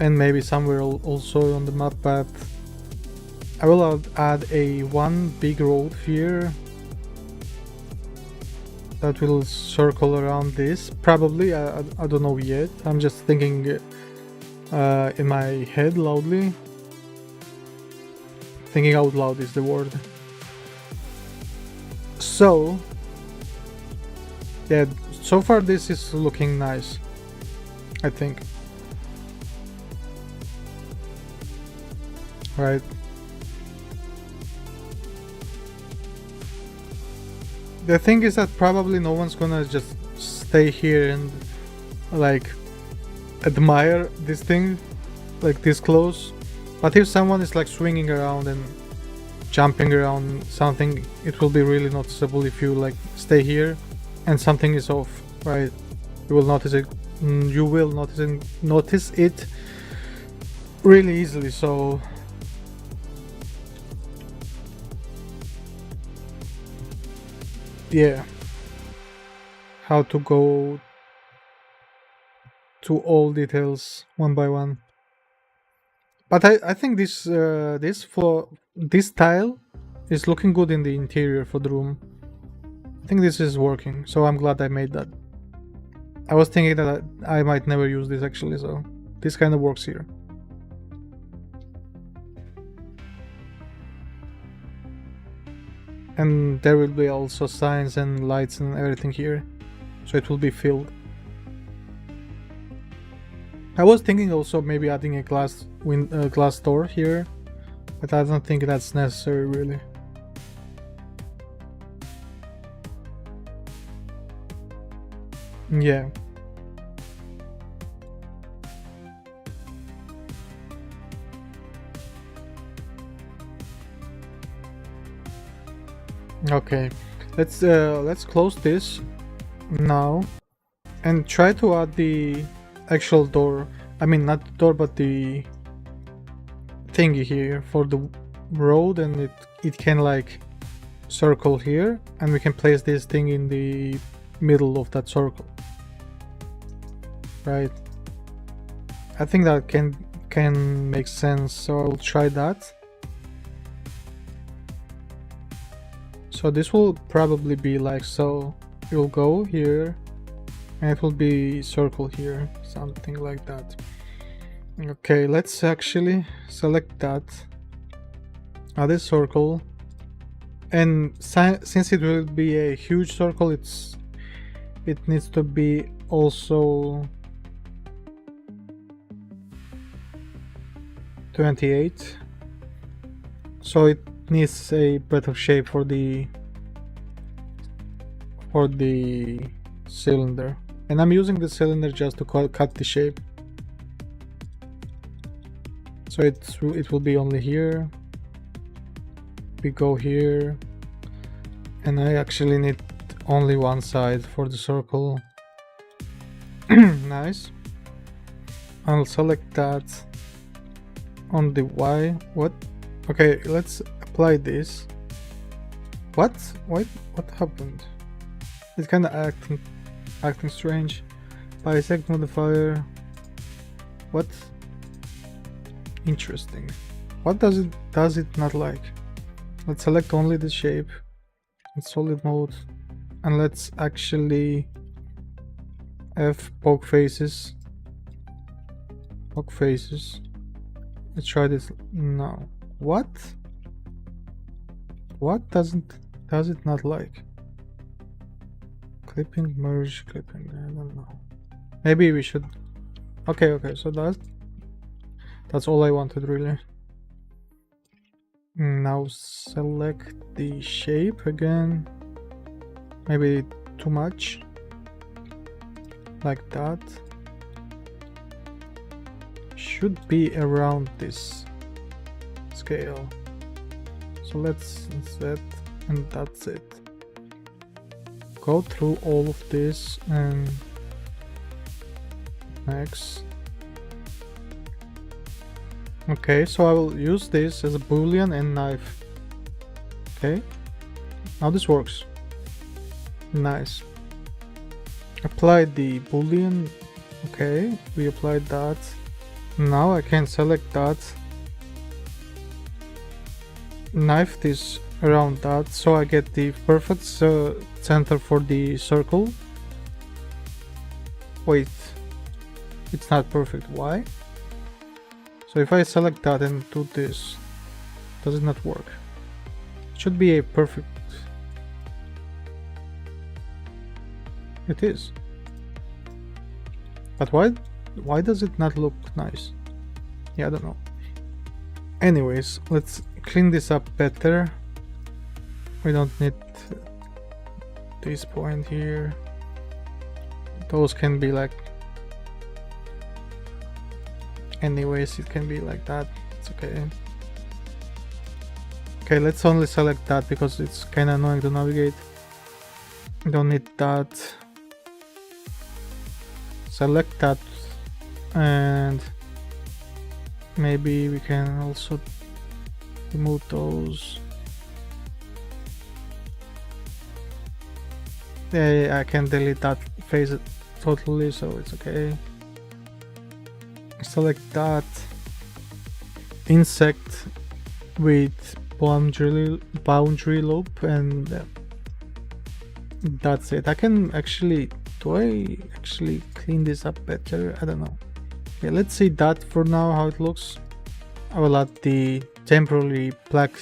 A: and maybe somewhere also on the map, but I will add one big road here that will circle around this. Probably, I don't know yet. I'm just thinking in my head loudly. Thinking out loud is the word. So, yeah, so far this is looking nice, I think. Right. The thing is that probably no one's gonna just stay here and like admire this thing like this close. But if someone is like swinging around and jumping around something, it will be really noticeable if you like stay here and something is off, right? You will notice it. You will notice it really easily. So yeah, how to go to all details one by one. But I think this tile is looking good in the interior for the room. I think this is working, so I'm glad I made that. I was thinking that I might never use this actually, so this kind of works here. And there will be also signs and lights and everything here, so it will be filled. I was thinking also maybe adding a glass door here, but I don't think that's necessary really. Yeah. Okay, let's close this now and try to add the actual door. I mean, not the door, but the thingy here for the road, and it can like circle here, and we can place this thing in the middle of that circle, right? I think that can make sense, so I'll try that. So this will probably be like so. It will go here and it will be circle here, something like that. Okay, let's actually select that, add a circle, and since it will be a huge circle, it needs to be also 28, so it needs a better shape for the cylinder, and I'm using the cylinder just to cut the shape, so it will be only here. We go here, and I actually need only one side for the circle. Nice. I'll select that on the Y. What? Okay, let's apply this. What happened? It's kind of acting strange. Bisect modifier. What? Interesting. What does it not like? Let's select only the shape in solid mode, and let's actually poke faces. Poke faces. Let's try this now. What does it not like? Clipping, merge, clipping. I don't know. Maybe we should. Okay. So that's all I wanted really. Now select the shape again. Maybe too much. Like that. Should be around this scale. So let's set, and that's it. Go through all of this and next. Okay, so I will use this as a boolean and knife. Okay, now this works. Nice. Apply the boolean. Okay, we applied that. Now I can select that, knife this around that, so I get the perfect center for the circle. Wait, it's not perfect. Why? So if I select that and do this, does it not work? It should be a perfect. It is. But why does it not look nice? Yeah, I don't know. Anyways, let's clean this up better. We don't need this point here. Those can be like, anyways, it can be like that. It's okay. Okay, let's only select that because it's kind of annoying to navigate. We don't need that. Select that, and maybe we can also remove those. Yeah, I can delete that face totally, so it's okay. Select that. Insect with boundary loop, and that's it. I can actually. Do I actually clean this up better? I don't know. Okay, let's see that for now, how it looks. I will add the temporary black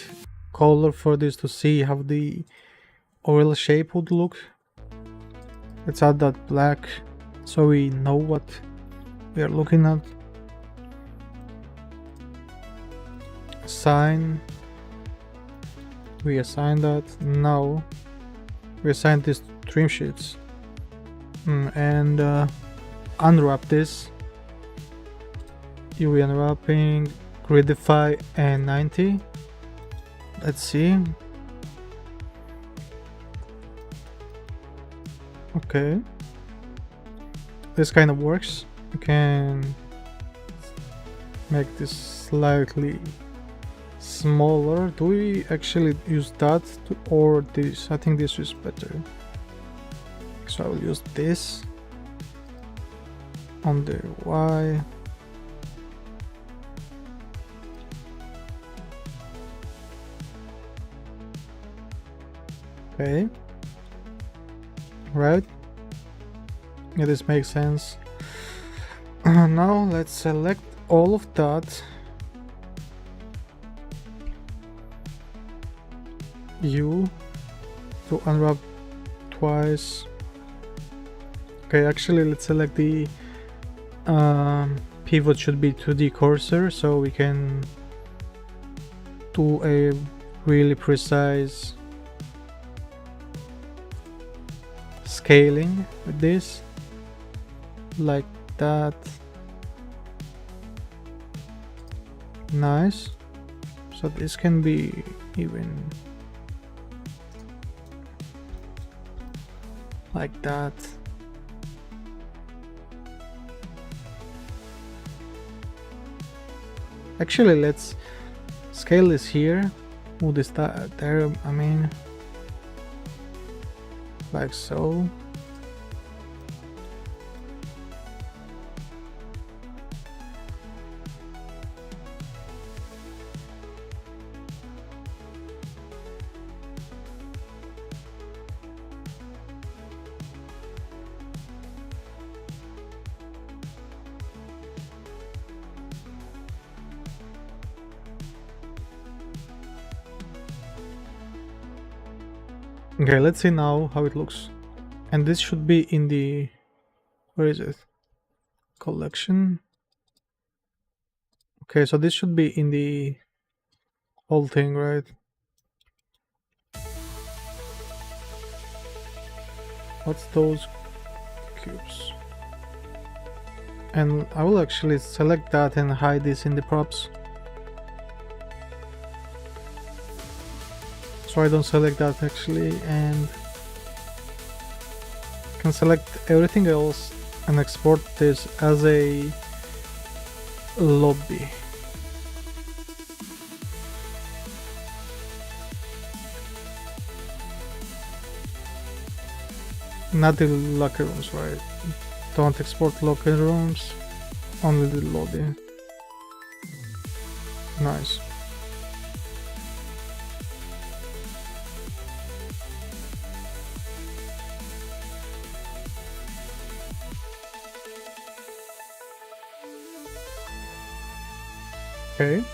A: color for this to see how the oil shape would look. Let's add that black so we know what we are looking at. Assign. We assign that. Now we assign these trim sheets. And unwrap this. UV unwrapping, gridify, and 90. Let's see. Okay, this kind of works. You can make this slightly smaller. Do we actually use that or this? I think this is better. So I will use this on the Y. Okay. Right. Yeah, this makes sense. Now let's select all of that. U to unwrap twice. Okay, actually let's select the pivot should be to the cursor so we can do a really precise scaling with this, like that. Nice. So this can be even like that. Actually, let's scale this here. Move this there, I mean, like so. Okay, let's see now how it looks. And this should be in the, where is it? Collection. Okay, so this should be in the whole thing, right? What's those cubes? And I will actually select that and hide this in the props. So I don't select that actually, and can select everything else and export this as a lobby. Not the locker rooms, right? Don't export locker rooms, only the lobby. Nice. Okay.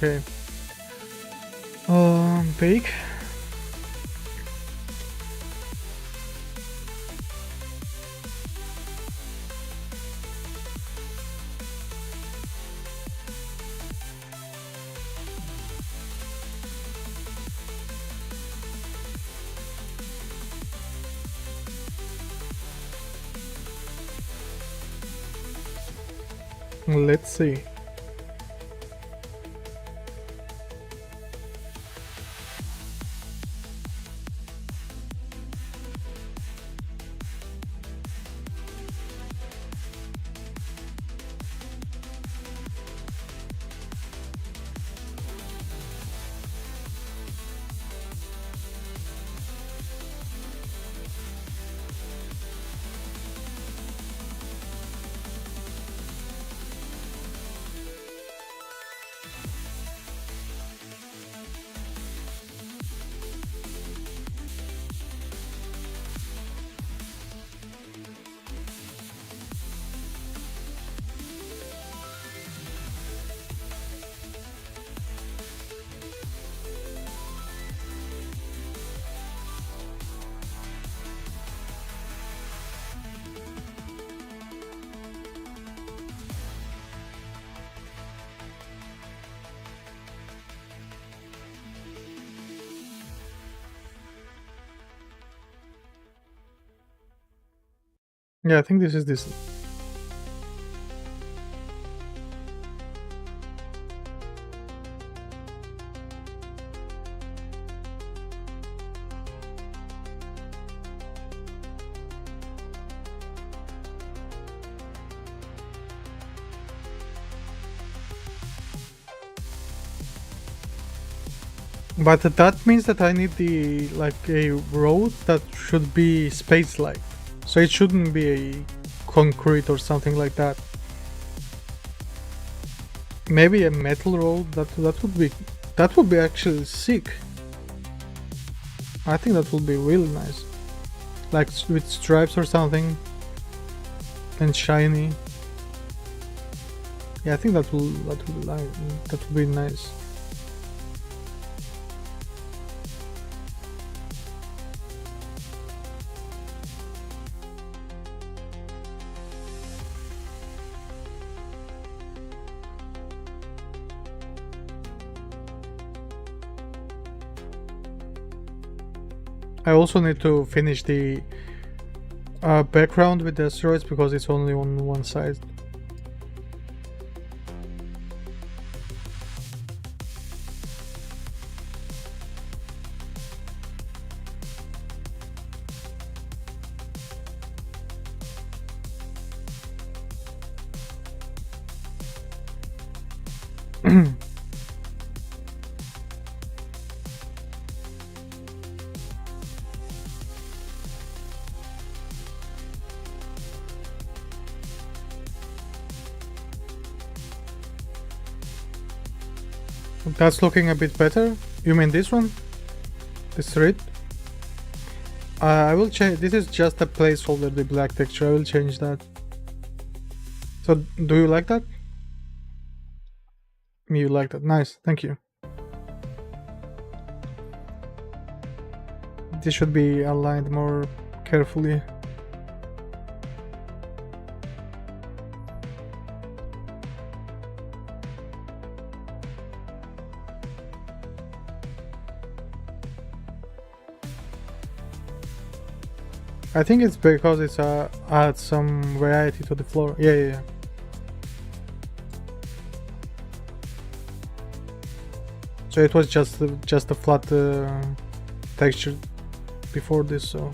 A: Okay. Bake. Let's see. Yeah, I think this is this. But that means that I need the like a road that should be space-like. So it shouldn't be a concrete or something like that. Maybe a metal road that would be actually sick. I think that would be really nice. Like with stripes or something. And shiny. Yeah, I think that would be nice. I also need to finish the background with the asteroids because it's only on one side. That's looking a bit better. You mean this one? This red? I will change. This is just a placeholder, the black texture. I will change that. So, do you like that? You like that. Nice. Thank you. This should be aligned more carefully. I think it's because it's adds some variety to the floor. Yeah. So it was just a flat texture before this, so.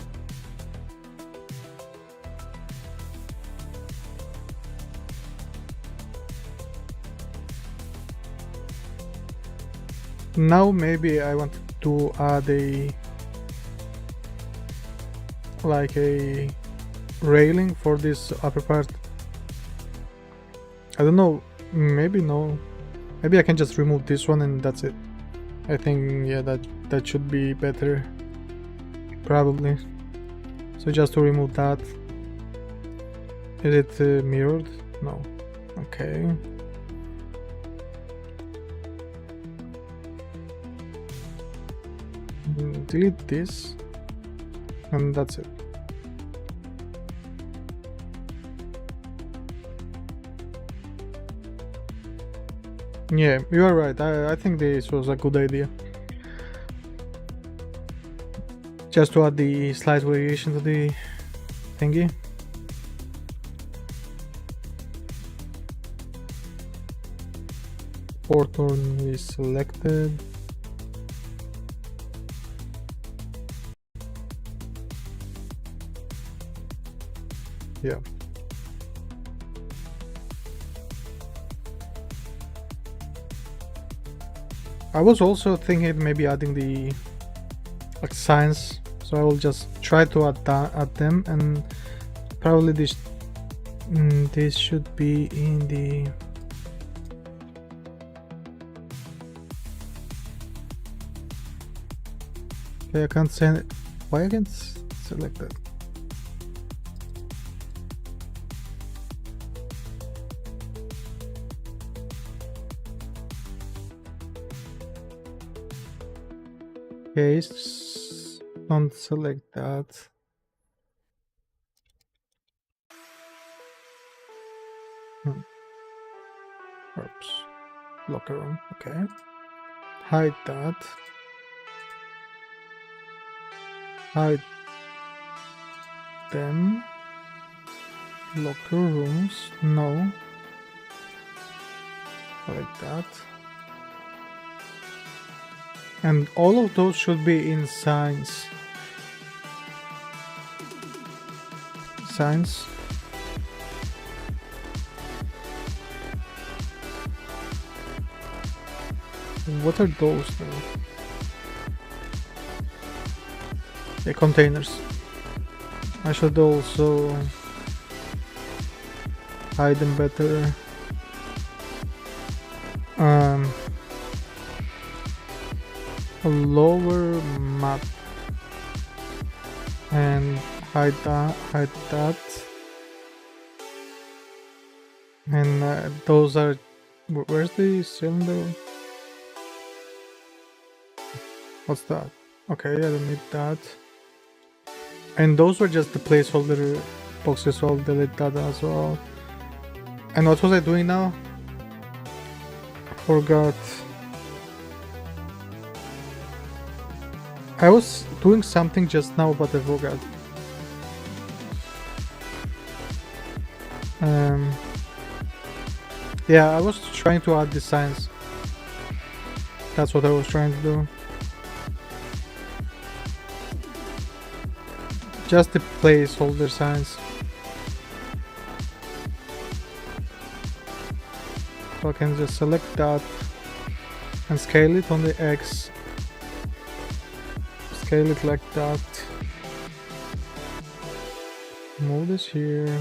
A: Now maybe I want to add like a railing for this upper part. I don't know, maybe no. Maybe I can just remove this one and that's it. I think, yeah, that should be better. Probably. So just to remove that. Is it mirrored? No. Okay. Delete this. And that's it. Yeah, you are right. I think this was a good idea. Just to add the slight variation to the thingy. Porthorn is selected. Yeah. I was also thinking maybe adding the like signs, so I will just try to add them, and probably this should be in the okay, I can't send it. Why I can't select that? Okay, don't select that. Oops. Locker room, okay. Hide that. Hide them. Locker rooms, no. Like that. And all of those should be in signs. Signs. What are those though? the containers. I should also hide them better. A lower map and hide that. And those are, where's the cylinder? What's that? Okay, I don't need that. And those were just the placeholder boxes, so I'll delete that as well. And what was I doing now? Forgot. I was doing something just now, but I forgot. Yeah, I was trying to add designs. That's what I was trying to do. Just the placeholder signs. So I can just select that and scale it on the X. Scale it like that. Move this here.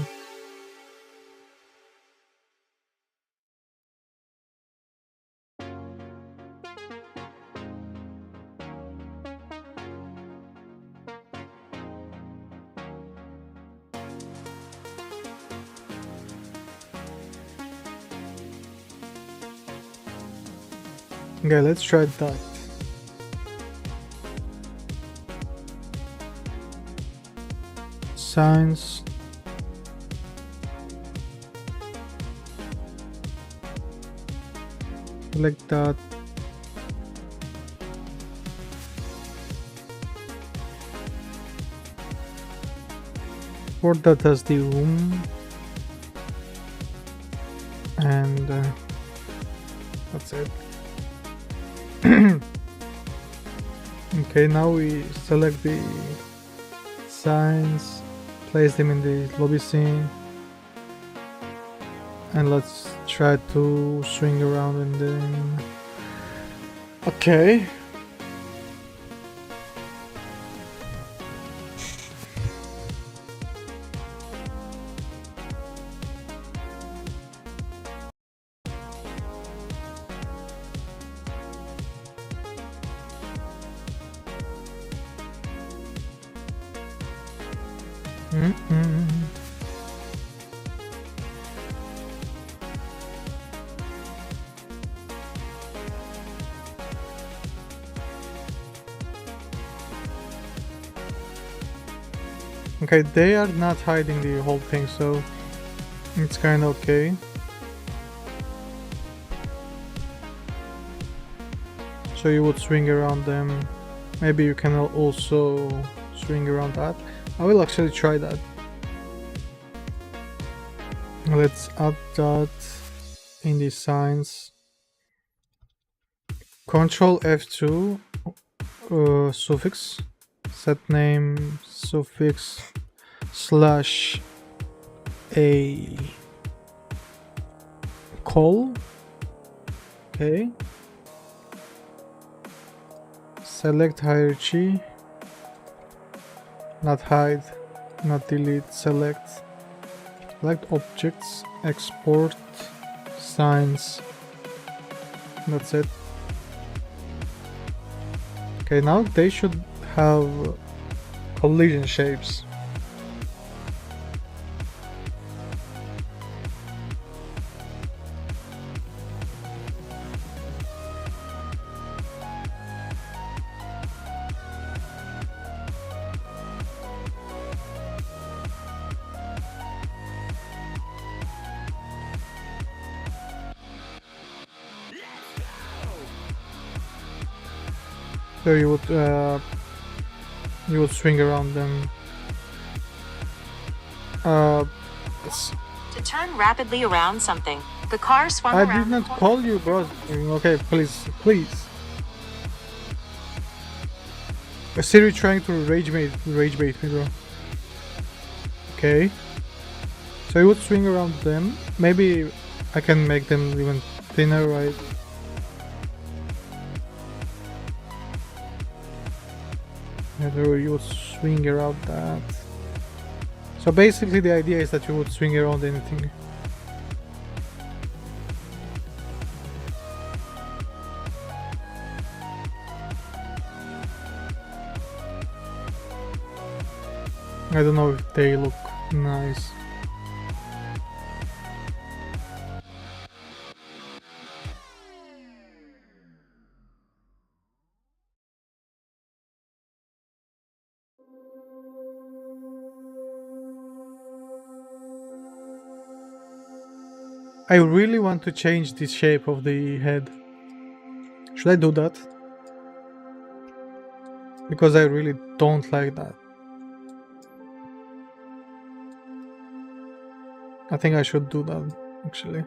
A: Okay, let's try that. Signs. Like that. For that as the room. And that's it. Okay, now we select the signs, place them in the lobby scene, and let's try to swing around and then... Okay. Okay, they are not hiding the whole thing, so it's kind of okay. So you would swing around them. Maybe you can also swing around that. I will actually try that. Let's add that in the signs. Control F2 suffix, set name suffix slash a call. Okay. Select hierarchy. Not hide, not delete, select. Select objects, export, signs. That's it. Okay, now they should have collision shapes. So you would swing around them.
B: To turn rapidly around something, the car swung around.
A: I did not call you, bro. Okay, please. Siri trying to rage bait me, bro. Okay. So you would swing around them. Maybe I can make them even thinner, right? Whether you would swing around that. So basically the idea is that you would swing around anything. I don't know if they look nice. I really want to change the shape of the head. Should I do that? Because I really don't like that. I think I should do that, actually.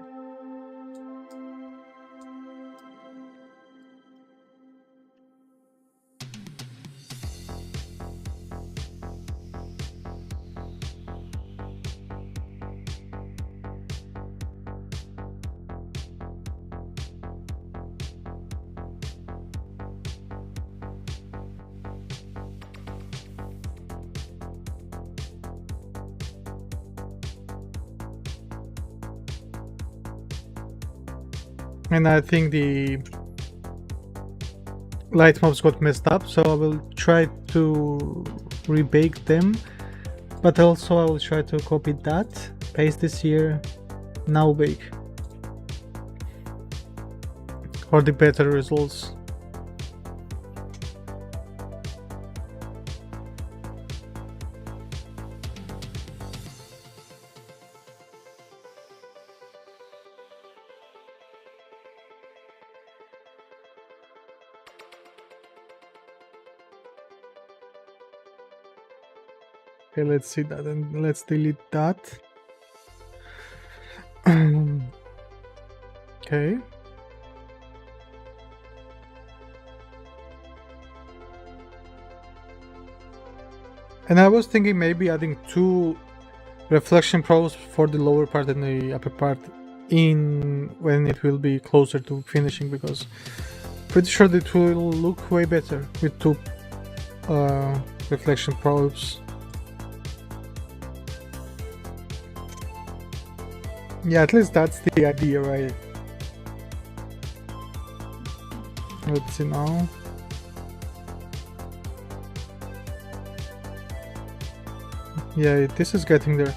A: And I think the light mobs got messed up, so I will try to rebake them, but also I will try to copy that, paste this here, now bake for the better results. Okay, let's see that and let's delete that. Okay. And I was thinking maybe adding 2 reflection probes for the lower part and the upper part in when it will be closer to finishing, because pretty sure it will look way better with 2 reflection probes. Yeah, at least that's the idea, right? Let's see now. Yeah, this is getting there.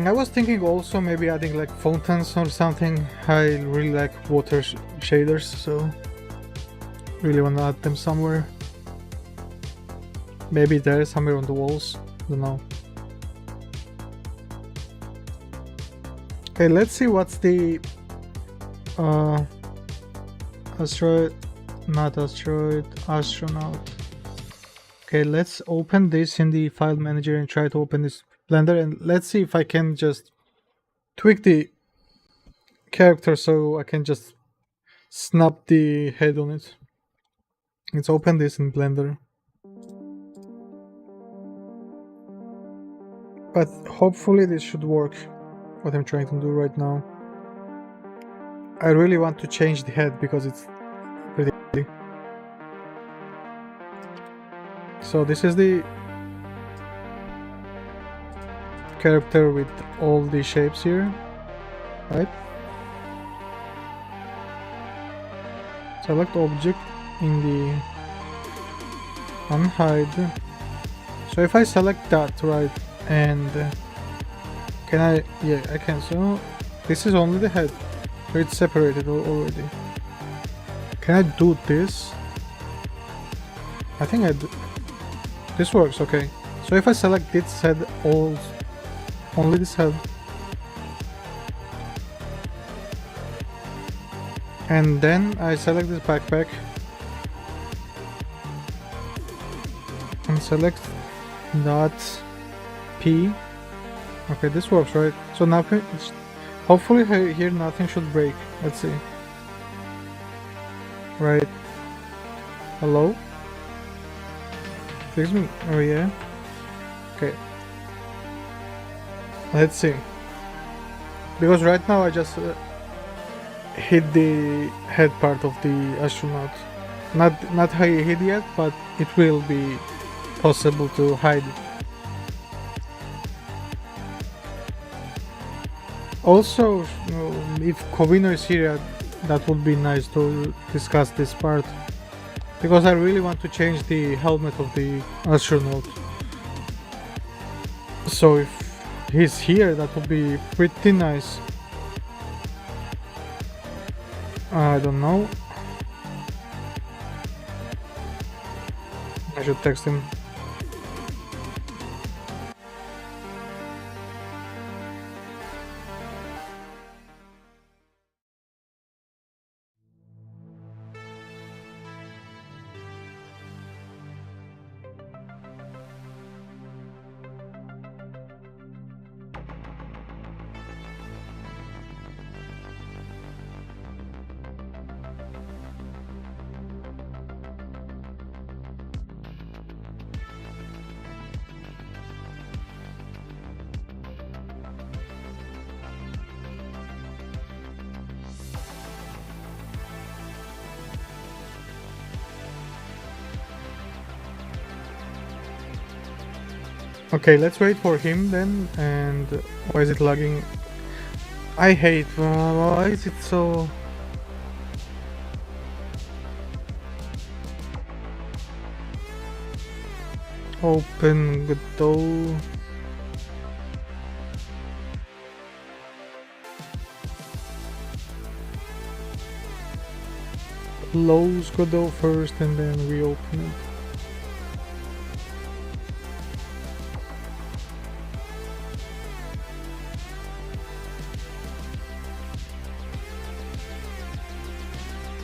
A: I was thinking also maybe adding like fountains or something. I really like water shaders, so really want to add them somewhere. Maybe there, somewhere on the walls. Don't know. Okay, let's see what's the asteroid, not asteroid, astronaut. Okay, let's open this in the file manager and try to open this Blender, and let's see if I can just tweak the character so I can just snap the head on it. Let's open this in Blender. But hopefully this should work, what I'm trying to do right now. I really want to change the head because it's pretty ugly. So this is the character with all the shapes here, right? Select object in the unhide. So if I select that, right, and can I, yeah, I can. So this is only the head, so it's separated already. Can I do this? I think I do. This works, okay. So if I select this head, only this head, and then I select this backpack and select dot P. Okay, this works, right? So now hopefully here nothing should break. Let's see. Right. Hello? Excuse me. Oh yeah. Okay. Let's see. Because right now I just hit the head part of the astronaut. Not hid yet, but it will be possible to hide. Also, if Covino is here, that would be nice to discuss this part, because I really want to change the helmet of the astronaut. So if he's here, that would be pretty nice. I don't know. I should text him. Okay, let's wait for him then. And why is it lagging? I hate. Why is it so? Open Godot. Close Godot first and then reopen it.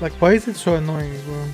A: Like, why is it so annoying, bro?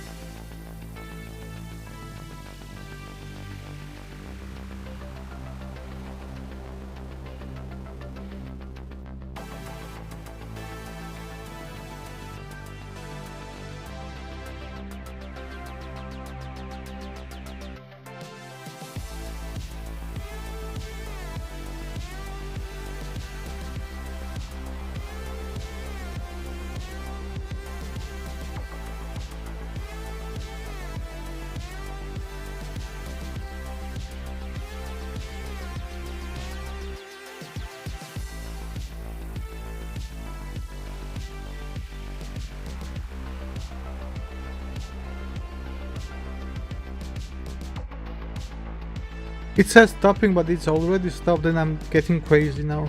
A: It says stopping, but it's already stopped and I'm getting crazy now.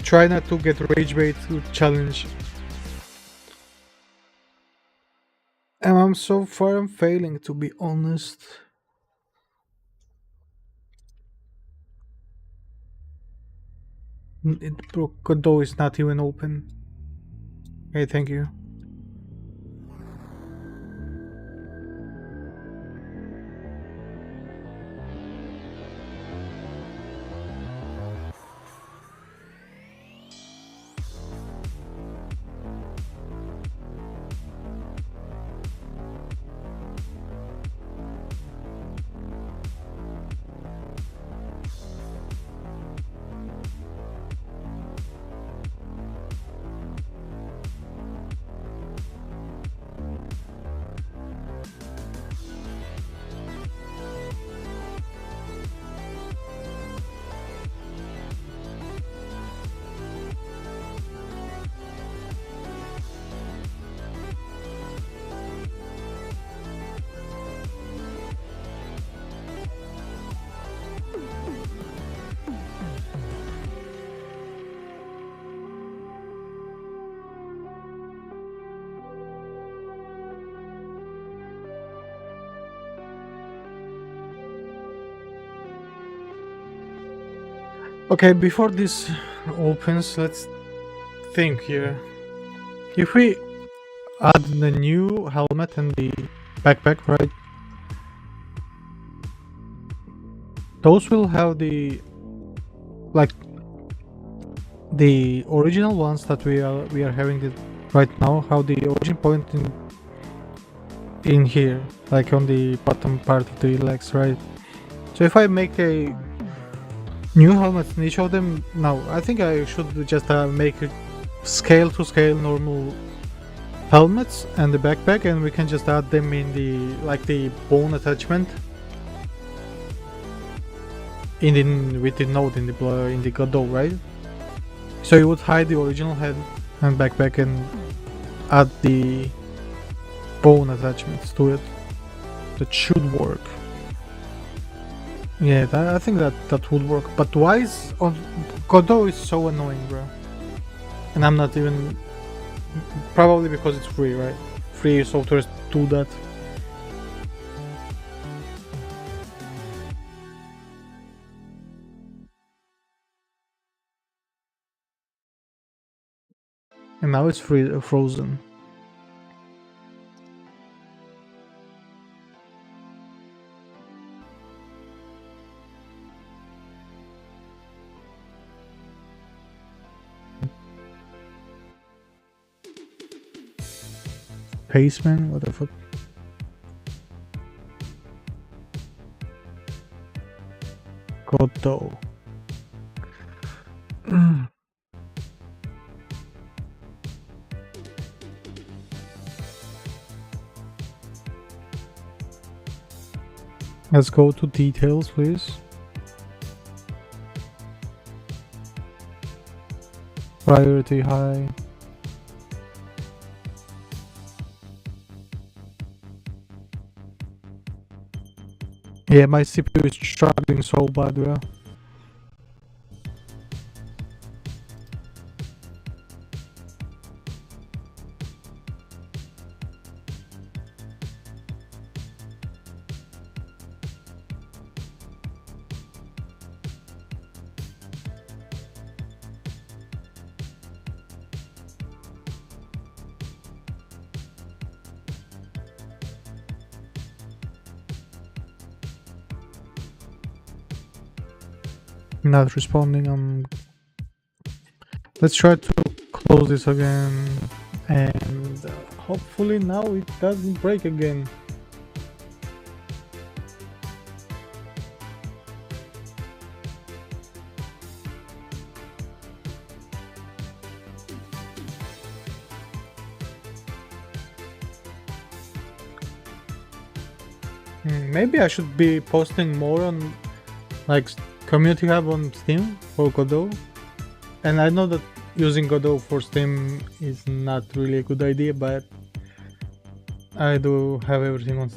A: Try not to get rage bait with challenge. And I'm so far I'm failing, to be honest. Godot is not even open. Okay, thank you. Okay, before this opens, let's think here. If we add the new helmet and the backpack, right? Those will have the the original ones that we are having right now. How the origin point in here, like on the bottom part of the legs, right? So if I make a new helmets in each of them, now I think I should just make a scale to scale normal helmets and the backpack, and we can just add them in the like the bone attachment in the with the node in the Godot, right? So you would hide the original head and backpack and add the bone attachments to it. That should work. Yeah, I think that would work. But why is Godot is so annoying, bro? And I'm not even. Probably because it's free, right? Free softwares do that. And now it's free, frozen. Paceman, what the fuck? Godot. Let's go to details, please. Priority high. Yeah, my CPU is struggling so bad, bro. Not responding. Let's try to close this again, and hopefully now it doesn't break again. Maybe I should be posting more on like community hub on Steam for Godot. And I know that using Godot for Steam is not really a good idea, but I do have everything on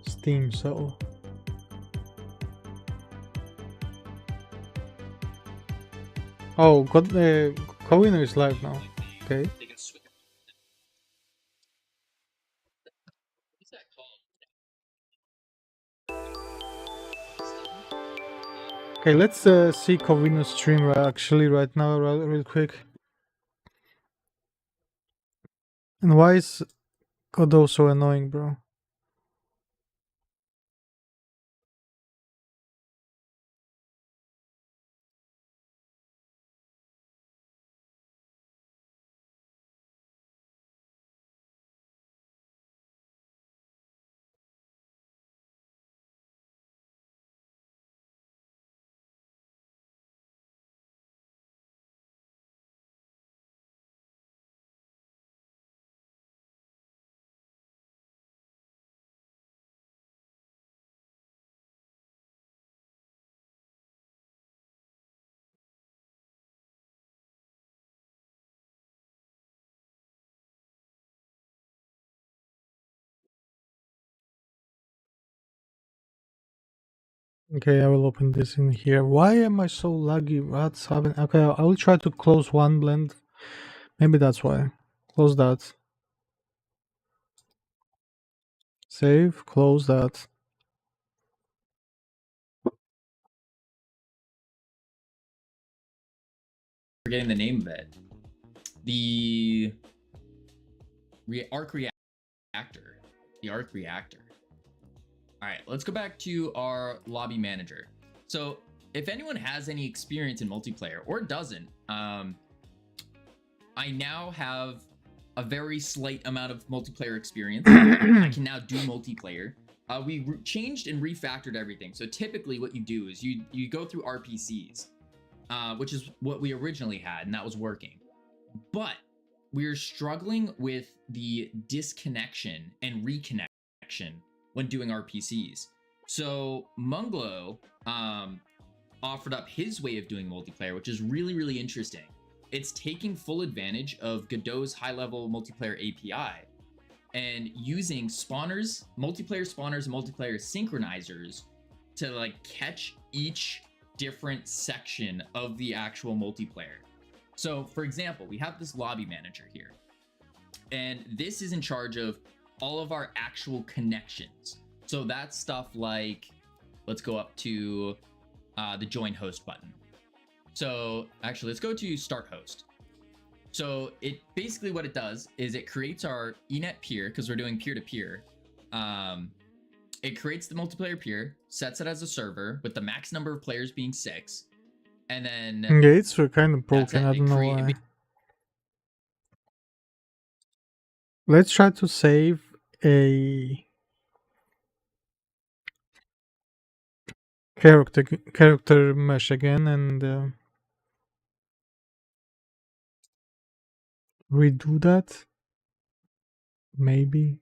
A: Steam, so. Oh, Kowino is live now. Okay. Okay, let's see Kowino's stream actually right now, real quick. And why is Godot so annoying, bro? Okay, I will open this in here. Why am I so laggy? What's happening? Okay, I will try to close one blend. Maybe that's why. Close that. Save, close that.
C: Forgetting the name of it. The arc reactor. The arc reactor. All right, let's go back to our lobby manager. So if anyone has any experience in multiplayer or doesn't, I now have a very slight amount of multiplayer experience. I can now do multiplayer. We changed and refactored everything. So typically what you do is you go through RPCs, which is what we originally had, and that was working. But we're struggling with the disconnection and reconnection when doing RPCs. So Munglo offered up his way of doing multiplayer, which is really, really interesting. It's taking full advantage of Godot's high-level multiplayer API and using spawners, multiplayer spawners, and multiplayer synchronizers to like catch each different section of the actual multiplayer. So for example, we have this lobby manager here, and this is in charge of all of our actual connections. So that's stuff like, let's go up to the join host button. So actually, let's go to start host. So it basically what it does is it creates our eNet peer, because we're doing peer-to-peer. It creates the multiplayer peer, sets it as a server with the max number of players being 6, and then
A: Yeah, it's kind of broken. I don't know why. Let's try to save a character mesh again and redo that. Maybe.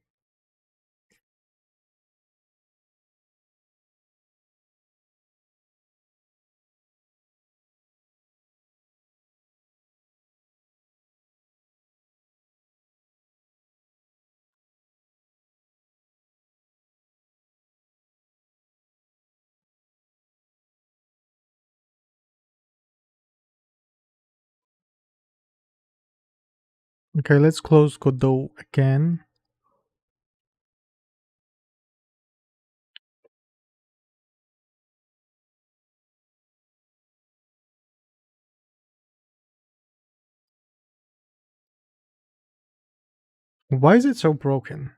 A: Okay, let's close Godot again. Why is it so broken?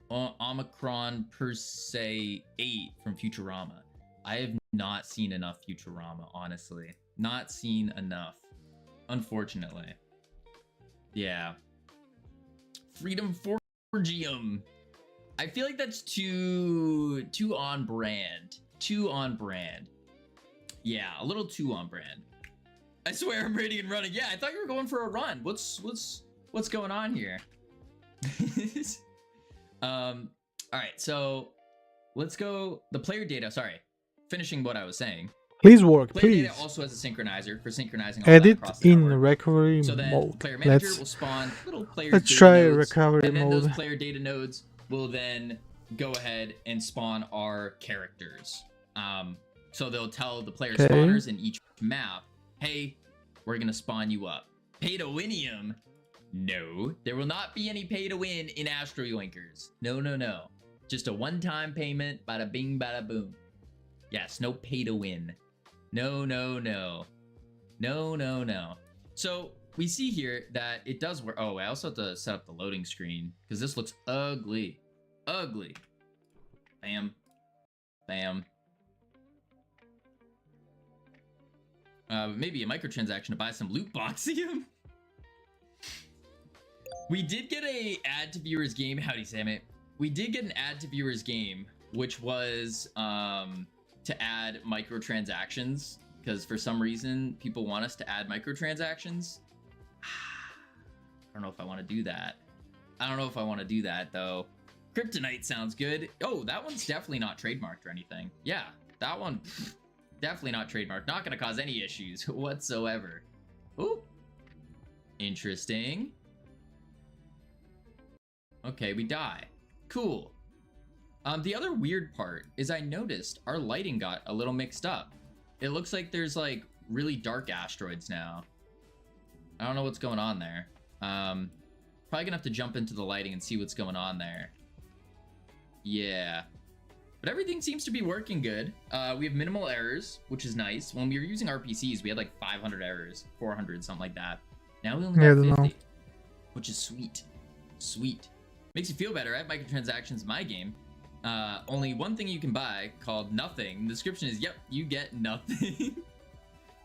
C: Omicron per se 8 from Futurama. I have not seen enough Futurama, honestly. Not seen enough, unfortunately. Yeah. Freedom Forgium. I feel like that's too on brand. Too on brand. Yeah, a little too on brand. I swear I'm ready and running. Yeah, I thought you were going for a run. What's going on here? All right, so let's go. The player data. Sorry, finishing what I was saying.
A: Please work,
C: Player
A: please.
C: data also has a synchronizer for synchronizing all
A: Edit
C: that across the
A: in
C: network.
A: recovery
C: So then
A: mode.
C: player manager will spawn little player
A: Let's
C: data
A: try
C: nodes,
A: recovery
C: and then
A: mode.
C: those player data nodes will then go ahead and spawn our characters. So they'll tell the player
A: Okay.
C: spawners in each map, hey, we're gonna spawn you up. Pay to winium? No, there will not be any pay to win in Astro Yoinkers. No, no, no. Just a one-time payment, bada bing, bada boom. Yes, no pay to win. No, no, no. No, no, no. So we see here that it does work. Oh, I also have to set up the loading screen because this looks ugly. Ugly. Bam. Bam. Maybe a microtransaction to buy some loot boxium. We did get a add to viewers game. Howdy, Sammy. We did get an add to viewers game, which was to add microtransactions, because for some reason people want us to add microtransactions. I don't know if I want to do that. I don't know if I want to do that though. Kryptonite sounds good. Oh, that one's definitely not trademarked or anything. Yeah, that one definitely not trademarked. Not gonna cause any issues whatsoever. Ooh, interesting. Okay, we die. Cool. The other weird part is I noticed our lighting got a little mixed up. It looks like there's like really dark asteroids now. I don't know what's going on there. Probably gonna have to jump into the lighting and see what's going on there. Yeah. But everything seems to be working good. We have minimal errors, which is nice. When we were using RPCs, we had like 500 errors, 400, something like that. Now we only
A: Yeah, I
C: have
A: don't
C: 50,
A: know.
C: which is sweet. Sweet. Makes you feel better. I have microtransactions in my game. Only one thing you can buy called nothing. The description is, yep, you get nothing.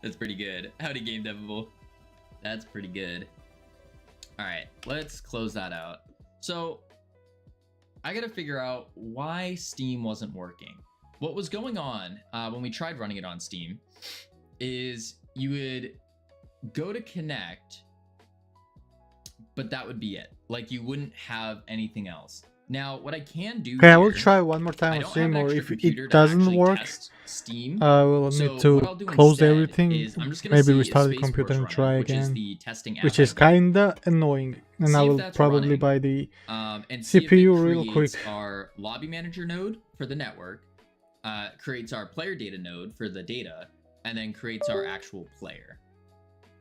C: That's pretty good. Howdy, Game Devable. That's pretty good. All right, let's close that out. So I gotta figure out why Steam wasn't working. What was going on when we tried running it on Steam is you would go to connect but that would be it. Like you wouldn't have anything else. Now, what I can do
A: Okay, I will
C: here-
A: try one more
C: I
A: time on
C: don't have
A: stream,
C: an
A: or
C: extra
A: if
C: computer
A: it
C: to
A: doesn't
C: actually
A: work,
C: test Steam.
A: I will
C: So
A: need
C: what
A: to
C: I'll do
A: close
C: instead
A: everything,
C: is I'm just gonna
A: maybe
C: see if
A: restart the
C: Space
A: computer
C: Force
A: and
C: running,
A: try
C: which is
A: again,
C: the testing app
A: which
C: I
A: is
C: built.
A: kinda annoying. And
C: See
A: I
C: if
A: will
C: that's
A: probably
C: running.
A: buy the
C: And see if
A: CPU
C: it
A: real
C: creates
A: quick.
C: our lobby manager node for the network, creates our player data node for the data, and then creates our actual player.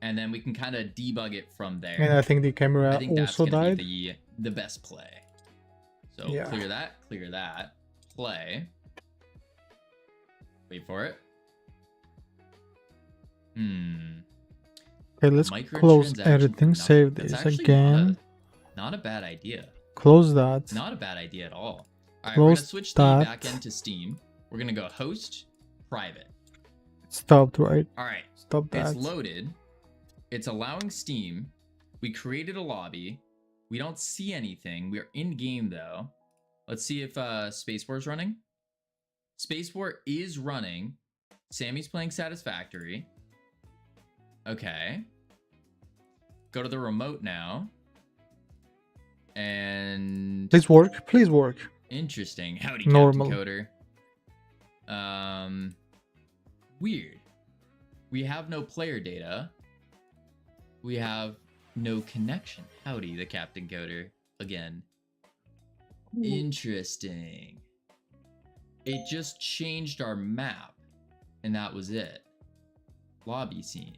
C: And then we can kind of debug it from there.
A: And I think the camera
C: I think that's
A: also
C: gonna
A: died.
C: be the best play. So
A: Yeah.
C: clear that, play. Wait for it.
A: Okay, let's close
C: Microtransactions
A: everything,
C: for
A: save
C: nothing. That's
A: this
C: actually
A: again,
C: not a bad idea.
A: close that,
C: Not a bad idea at all. All right, we're gonna
A: close
C: switch the
A: that.
C: backend to Steam. We're gonna go host, private.
A: stopped, right?
C: All right,
A: Stop
C: it's
A: that.
C: loaded. It's allowing Steam. We created a lobby. We don't see anything. We're in game though. Let's see if Space War is running. Space War is running. Sammy's playing Satisfactory. Okay. Go to the remote now. And
A: Please work, please work.
C: interesting. Howdy,
A: Normal.
C: Captain Coder. Weird. We have no player data. We have no connection. Howdy, the Captain Coder again. Interesting. It just changed our map, and that was it. Lobby scene.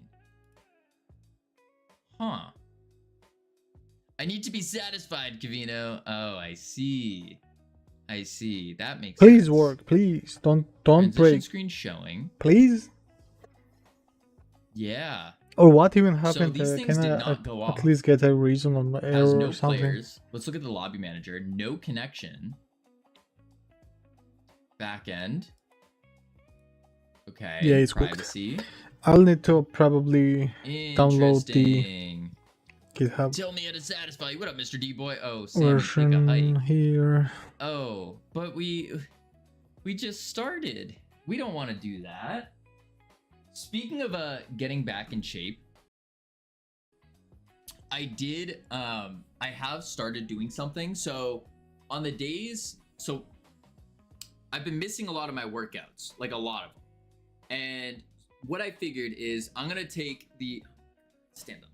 C: Huh. I need to be satisfied, Kavino. Oh, I see. I see. That makes
A: Please
C: sense.
A: work, please. Don't
C: Transition
A: break,
C: screen showing.
A: please.
C: Yeah.
A: Or what even happened?
C: these things
A: Can
C: did
A: I
C: not go off.
A: at least get a reason on my
C: Has
A: error
C: no
A: or something?
C: players. Let's look at the lobby manager. No connection. Back end. Okay.
A: Yeah, it's good.
C: privacy.
A: I'll need to probably download the
C: Interesting.
A: GitHub
C: Tell me how to satisfy you. What up, Mr. D-Boy? Oh, Sammy, take a
A: version
C: hike.
A: here.
C: Oh, but we just started. We don't want to do that. Speaking of getting back in shape, I have started doing something. So on the days, so I've been missing a lot of my workouts, like a lot of them. And what I figured is I'm gonna take stand up.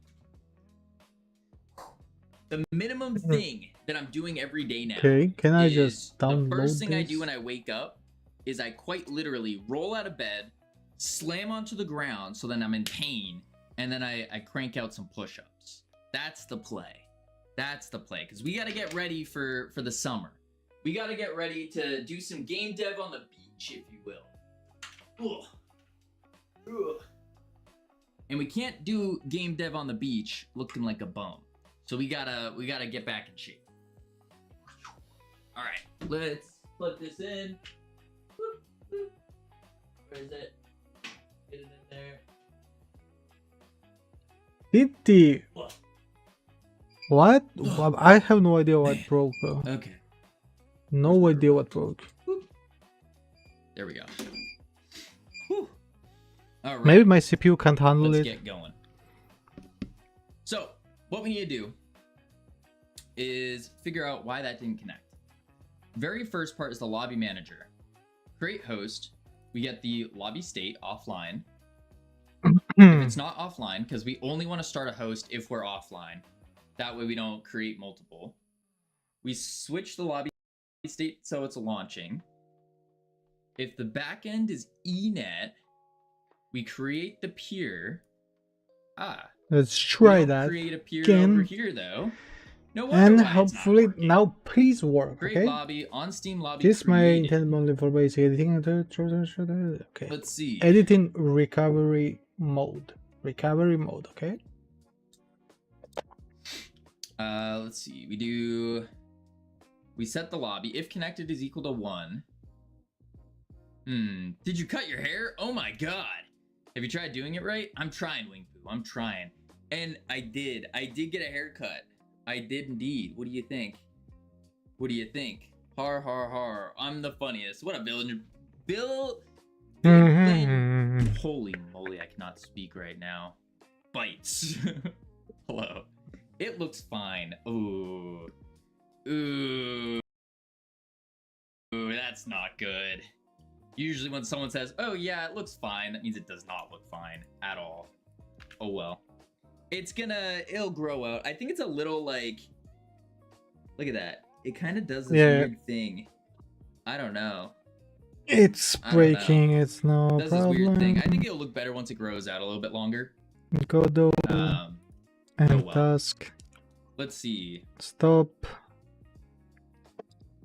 C: The minimum thing that I'm doing every day now.
A: Okay, can I
C: is
A: just download
C: the first thing I
A: this?
C: do when I wake up is I quite literally roll out of bed, slam onto the ground so then I'm in pain, and then I crank out some push-ups. That's the play. That's the play, because we got to get ready for the summer. We got to get ready to do some game dev on the beach, if you will. Ugh. Ugh. And we can't do game dev on the beach looking like a bum. So we gotta get back in shape. All right, let's plug this in. Whoop, whoop. Where is it? Get it in there.
A: Did the
C: What?
A: what? Well, I have no idea what broke.
C: Okay,
A: No idea what broke.
C: there we go. Whew. All right.
A: Maybe my CPU can't handle
C: Let's
A: it.
C: get going. So, what we need to do is figure out why that didn't connect. Very first part is the lobby manager. Create host. We get the lobby state offline. If it's not offline, because we only want to start a host if we're offline. That way we don't create multiple. We switch the lobby state so it's launching. If the backend is eNet, we create the peer.
A: Let's
C: We
A: try
C: don't
A: that
C: create a peer
A: again.
C: over here though. No wonder
A: And
C: why it's not
A: hopefully
C: working.
A: now please work.
C: Create
A: Okay.
C: lobby on Steam lobby.
A: This my
C: created.
A: intended only for basic editing. Okay.
C: Let's see.
A: Editing recovery mode. Recovery mode. Okay.
C: Let's see. We set the lobby. If connected is equal to 1. Did you cut your hair? Oh my god. Have you tried doing it right? I'm trying, Wingpoo. I'm trying. And I did. I did get a haircut. I did indeed. What do you think? What do you think? Har har har. I'm the funniest. What a villain. Bill. Holy moly, I cannot speak right now. Bites. Hello. It looks fine. Ooh. Ooh. Ooh, that's not good. Usually when someone says, oh yeah, it looks fine, that means it does not look fine at all. Oh well. It'll grow out. I think it's a little like, look at that. It kind of does this weird thing. I don't know.
A: It's breaking, it's no
C: It does this weird thing. I
A: problem.
C: think it'll look better once it grows out a little bit longer.
A: Godot and
C: well.
A: task.
C: Let's see.
A: Stop.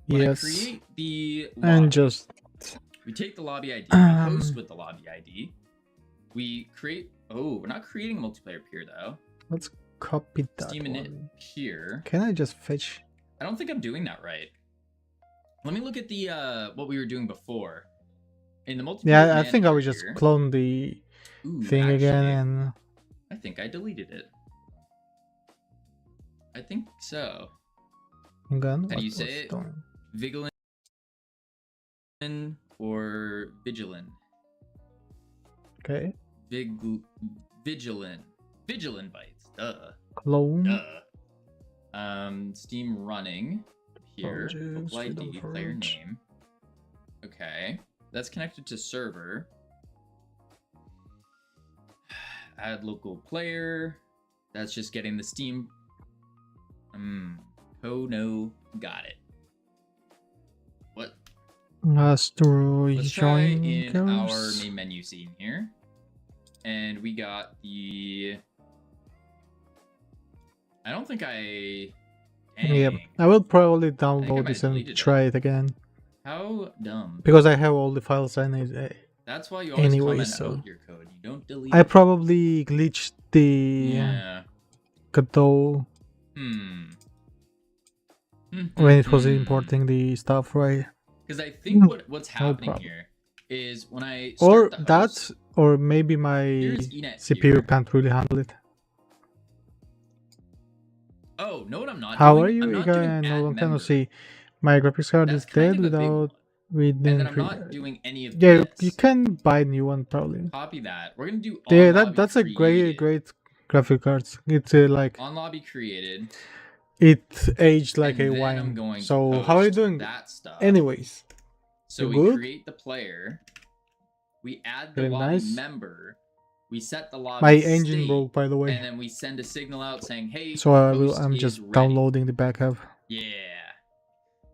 C: When
A: Yes.
C: I create the lobby,
A: And just
C: we take the lobby ID, we host with the lobby ID. We create, oh, we're not creating a multiplayer peer though.
A: let's copy that
C: Steam init
A: one.
C: peer.
A: Can I just fetch?
C: I don't think I'm doing that right. Let me look at the what we were doing before. In the multiplayer
A: Yeah, I think I would just
C: manager-
A: clone the
C: Ooh,
A: thing again
C: actually,
A: and
C: I think I deleted it. I think so.
A: again.
C: How do you say it? Vigilant or vigilant?
A: Okay.
C: Vigilant bites. Duh.
A: Clone.
C: Duh. Steam running here.
A: Projects,
C: Local ID,
A: freedom
C: player
A: forge.
C: name. Okay. That's connected to server. Add local player. That's just getting the Steam. Oh no. Got it. What?
A: Asteroid
C: Let's try
A: join
C: in our
A: goes.
C: main menu scene here. And we got the... I don't think I...
A: Yeah,
C: Dang.
A: I will probably
C: I
A: download
C: might
A: this
C: have
A: and
C: deleted
A: try it again
C: How dumb.
A: because I have all the files I need.
C: That's why you always
A: Anyway,
C: comment
A: so-
C: out your code. You don't delete
A: I
C: it.
A: probably glitched the
C: Yeah.
A: Godot when it was importing the stuff, right?
C: Because I think
A: No,
C: what's happening
A: problem.
C: here is when I
A: Or
C: start the
A: that,
C: host,
A: or maybe my
C: here's Enet
A: CPU
C: here.
A: can't really handle it.
C: Oh, no, what I'm not
A: How
C: doing?
A: are you?
C: I'm
A: You
C: not doing
A: can
C: add
A: no one
C: member.
A: cannot see. My graphics card
C: That's
A: is dead
C: kind of a big
A: without
C: one.
A: we
C: And then
A: didn't.
C: I'm not doing any of
A: Yeah,
C: this.
A: you can buy a new one probably.
C: Copy that. We're gonna do
A: Yeah,
C: on lobby
A: that's a
C: created.
A: great graphic card. It's like
C: On lobby created.
A: it aged like
C: and
A: a
C: then I'm
A: wine.
C: going to
A: So how are you
C: post
A: doing?
C: that stuff.
A: Anyways,
C: So
A: you
C: we
A: good?
C: create the player. We add the
A: Very
C: lobby
A: nice.
C: member. We set the lobby
A: my engine
C: state,
A: broke by the way,
C: and then we send a signal out saying, "Hey,
A: so
C: host
A: I'm
C: is
A: just
C: ready."
A: downloading the backup.
C: Yeah,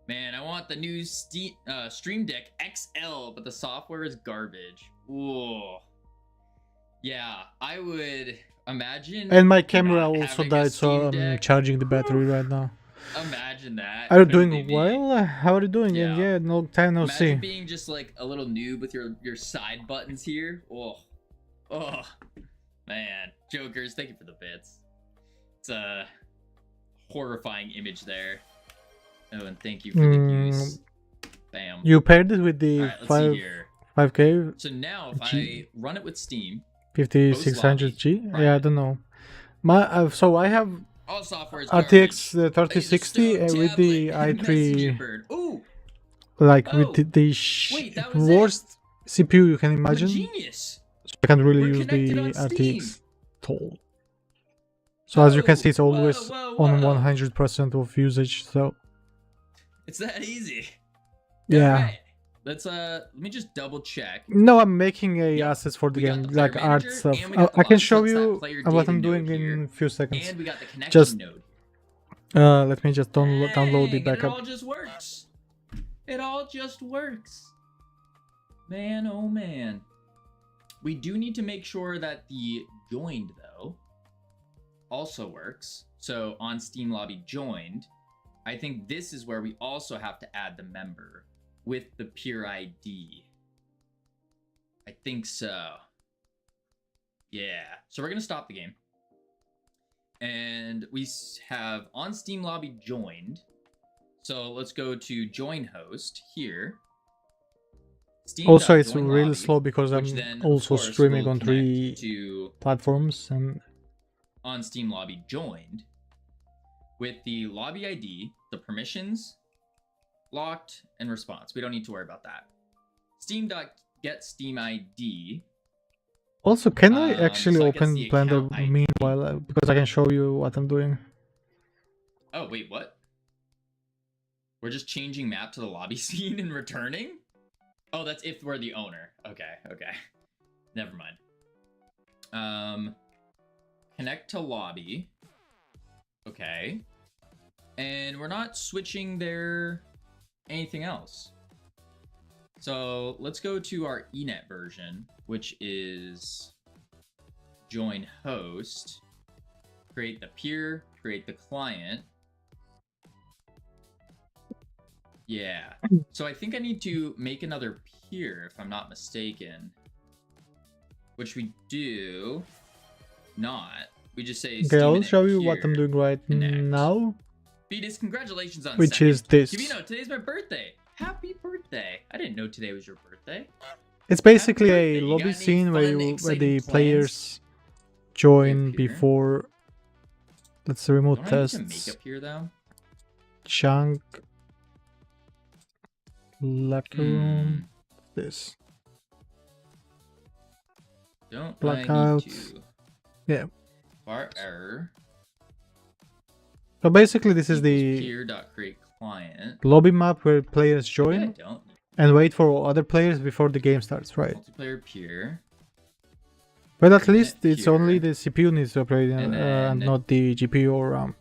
C: man, I want the new Stream Deck XL, but the software is garbage. Ooh, yeah, I would imagine.
A: And my camera
C: not
A: also
C: having a
A: died, so
C: Steam
A: I'm
C: Deck.
A: charging the battery right now.
C: Imagine that.
A: Are you
C: Couldn't
A: doing
C: be me.
A: well? How are you doing?
C: Yeah.
A: Yeah, no time no
C: Imagine
A: see.
C: being just like a little noob with your side buttons here. Oh, man, Jokers, thank you for the bits. It's a horrifying image there. Oh, and thank you for the use. Bam.
A: You paired it with the
C: All right, let's see here.
A: 5K
C: So now if
A: G.
C: I run it with Steam,
A: 5600G. Yeah, I
C: private.
A: don't know. My so I have
C: all software is
A: RTX
C: garbage.
A: 3060
C: I use a
A: with the
C: stone tablet and
A: i3,
C: Messenger bird. Ooh,
A: like
C: Oh,
A: with the
C: wait, that was it.
A: worst CPU you can
C: I'm a
A: imagine.
C: genius.
A: So I can't really
C: We're
A: use
C: connected
A: the
C: on
A: RTX
C: Steam.
A: tool. So as you can see, it's
C: Whoa,
A: always
C: whoa,
A: on
C: whoa.
A: 100% of usage. So
C: It's that easy.
A: yeah.
C: Alright, let's let me just double check.
A: No, I'm making a
C: Yep,
A: assets for the
C: we got
A: game,
C: the player
A: like art
C: manager,
A: stuff.
C: and we got the
A: I can
C: log,
A: show
C: so it's that
A: you
C: player
A: what
C: data
A: I'm doing
C: node here,
A: in a few seconds.
C: And we got the connection
A: Just
C: node.
A: let me just download the
C: Dang,
A: backup.
C: It all just works. It all just works. Man, oh man. We do need to make sure that the joined though also works. So on Steam Lobby joined, I think this is where we also have to add the member with the peer ID. I think so. Yeah. So we're going to stop the game. And we have on Steam Lobby joined. So let's go to join host here.
A: Also, it's
C: Steam.join
A: really
C: lobby,
A: slow because I'm
C: which then, of
A: also
C: course,
A: streaming
C: will
A: on
C: connect
A: 3
C: to
A: platforms, and
C: on Steam Lobby joined with the lobby ID, the permissions, locked, and response. We don't need to worry about that. Steam.get Steam ID.
A: also can I actually
C: so I guess
A: open
C: the
A: Blender
C: account ID.
A: meanwhile because I can show you what I'm doing.
C: Oh, wait, what? We're just changing map to the lobby scene and returning? Oh, that's if we're the owner. Okay, okay. Never mind. Connect to lobby. Okay. And we're not switching there anything else. So let's go to our eNet version, which is join host, create the peer, create the client. Yeah. So I think I need to make another peer if I'm not mistaken. Which we do not. We just say
A: Okay, I'll
C: SteamNet
A: show you what I'm
C: peer
A: doing right
C: connect.
A: now,
C: Beatus, congratulations on
A: which
C: second.
A: is this.
C: Givino, today's my birthday. Happy birthday. I didn't know today was your birthday.
A: It's basically
C: birthday.
A: a
C: You
A: lobby
C: got any
A: scene where
C: fun,
A: where
C: exciting
A: the
C: plans?
A: players join
C: Live here?
A: before. Let's remove
C: Don't I need to
A: tests.
C: make up here though?
A: Chunk. Locker room.
C: Hmm.
A: This.
C: Don't I
A: Blackout.
C: need to?
A: Yeah.
C: Bar error.
A: So basically, this is the
C: Peer.create client.
A: lobby map where players
C: Maybe I
A: join
C: don't.
A: and wait for other players before the game starts, right?
C: Multiplayer peer.
A: But at
C: Internet
A: least it's only
C: peer.
A: the CPU needs to operate
C: And
A: and
C: then-
A: not the GPU or RAM.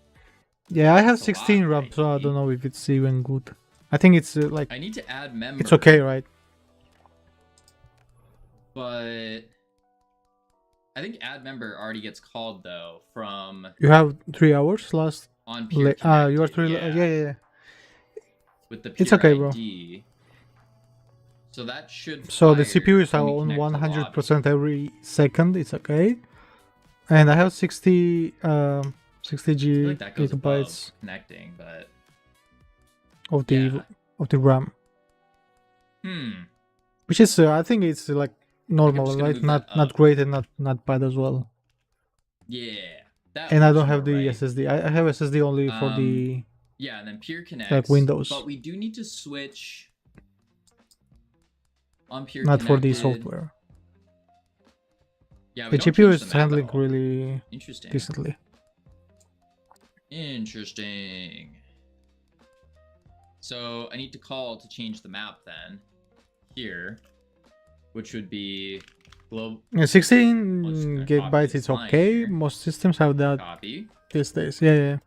A: Yeah, I have
C: That's a lot,
A: 16 RAM,
C: right?
A: so I don't know if it's even good. I think it's like
C: I need to add member.
A: it's okay, right?
C: But I think add member already gets called though from
A: You have 3 hours last.
C: on peer.
A: You are
C: connected,
A: 3. Yeah.
C: With the
A: It's
C: peer
A: okay, bro.
C: ID. So that should.
A: So the
C: fire
A: CPU is
C: when we
A: on
C: connect to
A: 100% every second. It's okay. And I have 60
C: I feel like that goes above
A: gigabytes
C: connecting, but
A: of the
C: yeah.
A: RAM, which is I think it's like normal,
C: just gonna
A: right?
C: move
A: Not
C: that
A: not
C: up.
A: great and not bad as well.
C: Yeah. That
A: And I
C: works
A: don't have
C: more,
A: the
C: right?
A: SSD. I have SSD only for the
C: Yeah, and then peer connects.
A: like Windows.
C: But we do need to switch on peer
A: not for the
C: connected.
A: software.
C: Yeah, we
A: The
C: don't
A: GPU
C: change
A: is
C: the map at
A: handling
C: all.
A: really
C: Interesting.
A: decently.
C: Interesting. So I need to call to change the map then. Here. Which would be globe
A: Yeah,
C: Let's
A: 16
C: copy
A: gigabytes
C: this
A: is
C: line
A: okay.
C: here.
A: Most systems have that
C: copy,
A: these days. Yeah.